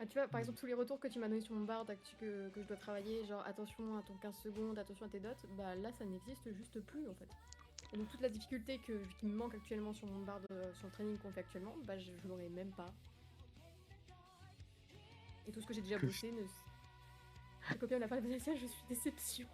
Ah, tu vois, par exemple, tous les retours que tu m'as donné sur mon bard que je dois travailler, genre attention à ton 15 secondes, attention à tes dots, bah là ça n'existe juste plus en fait. Et donc toute la difficulté qui me manque actuellement sur mon bard, sur le training qu'on fait actuellement, bah je l'aurais même pas. Et tout ce que j'ai déjà bossé ne. Le copier n'a pas le potentiel, je suis déception.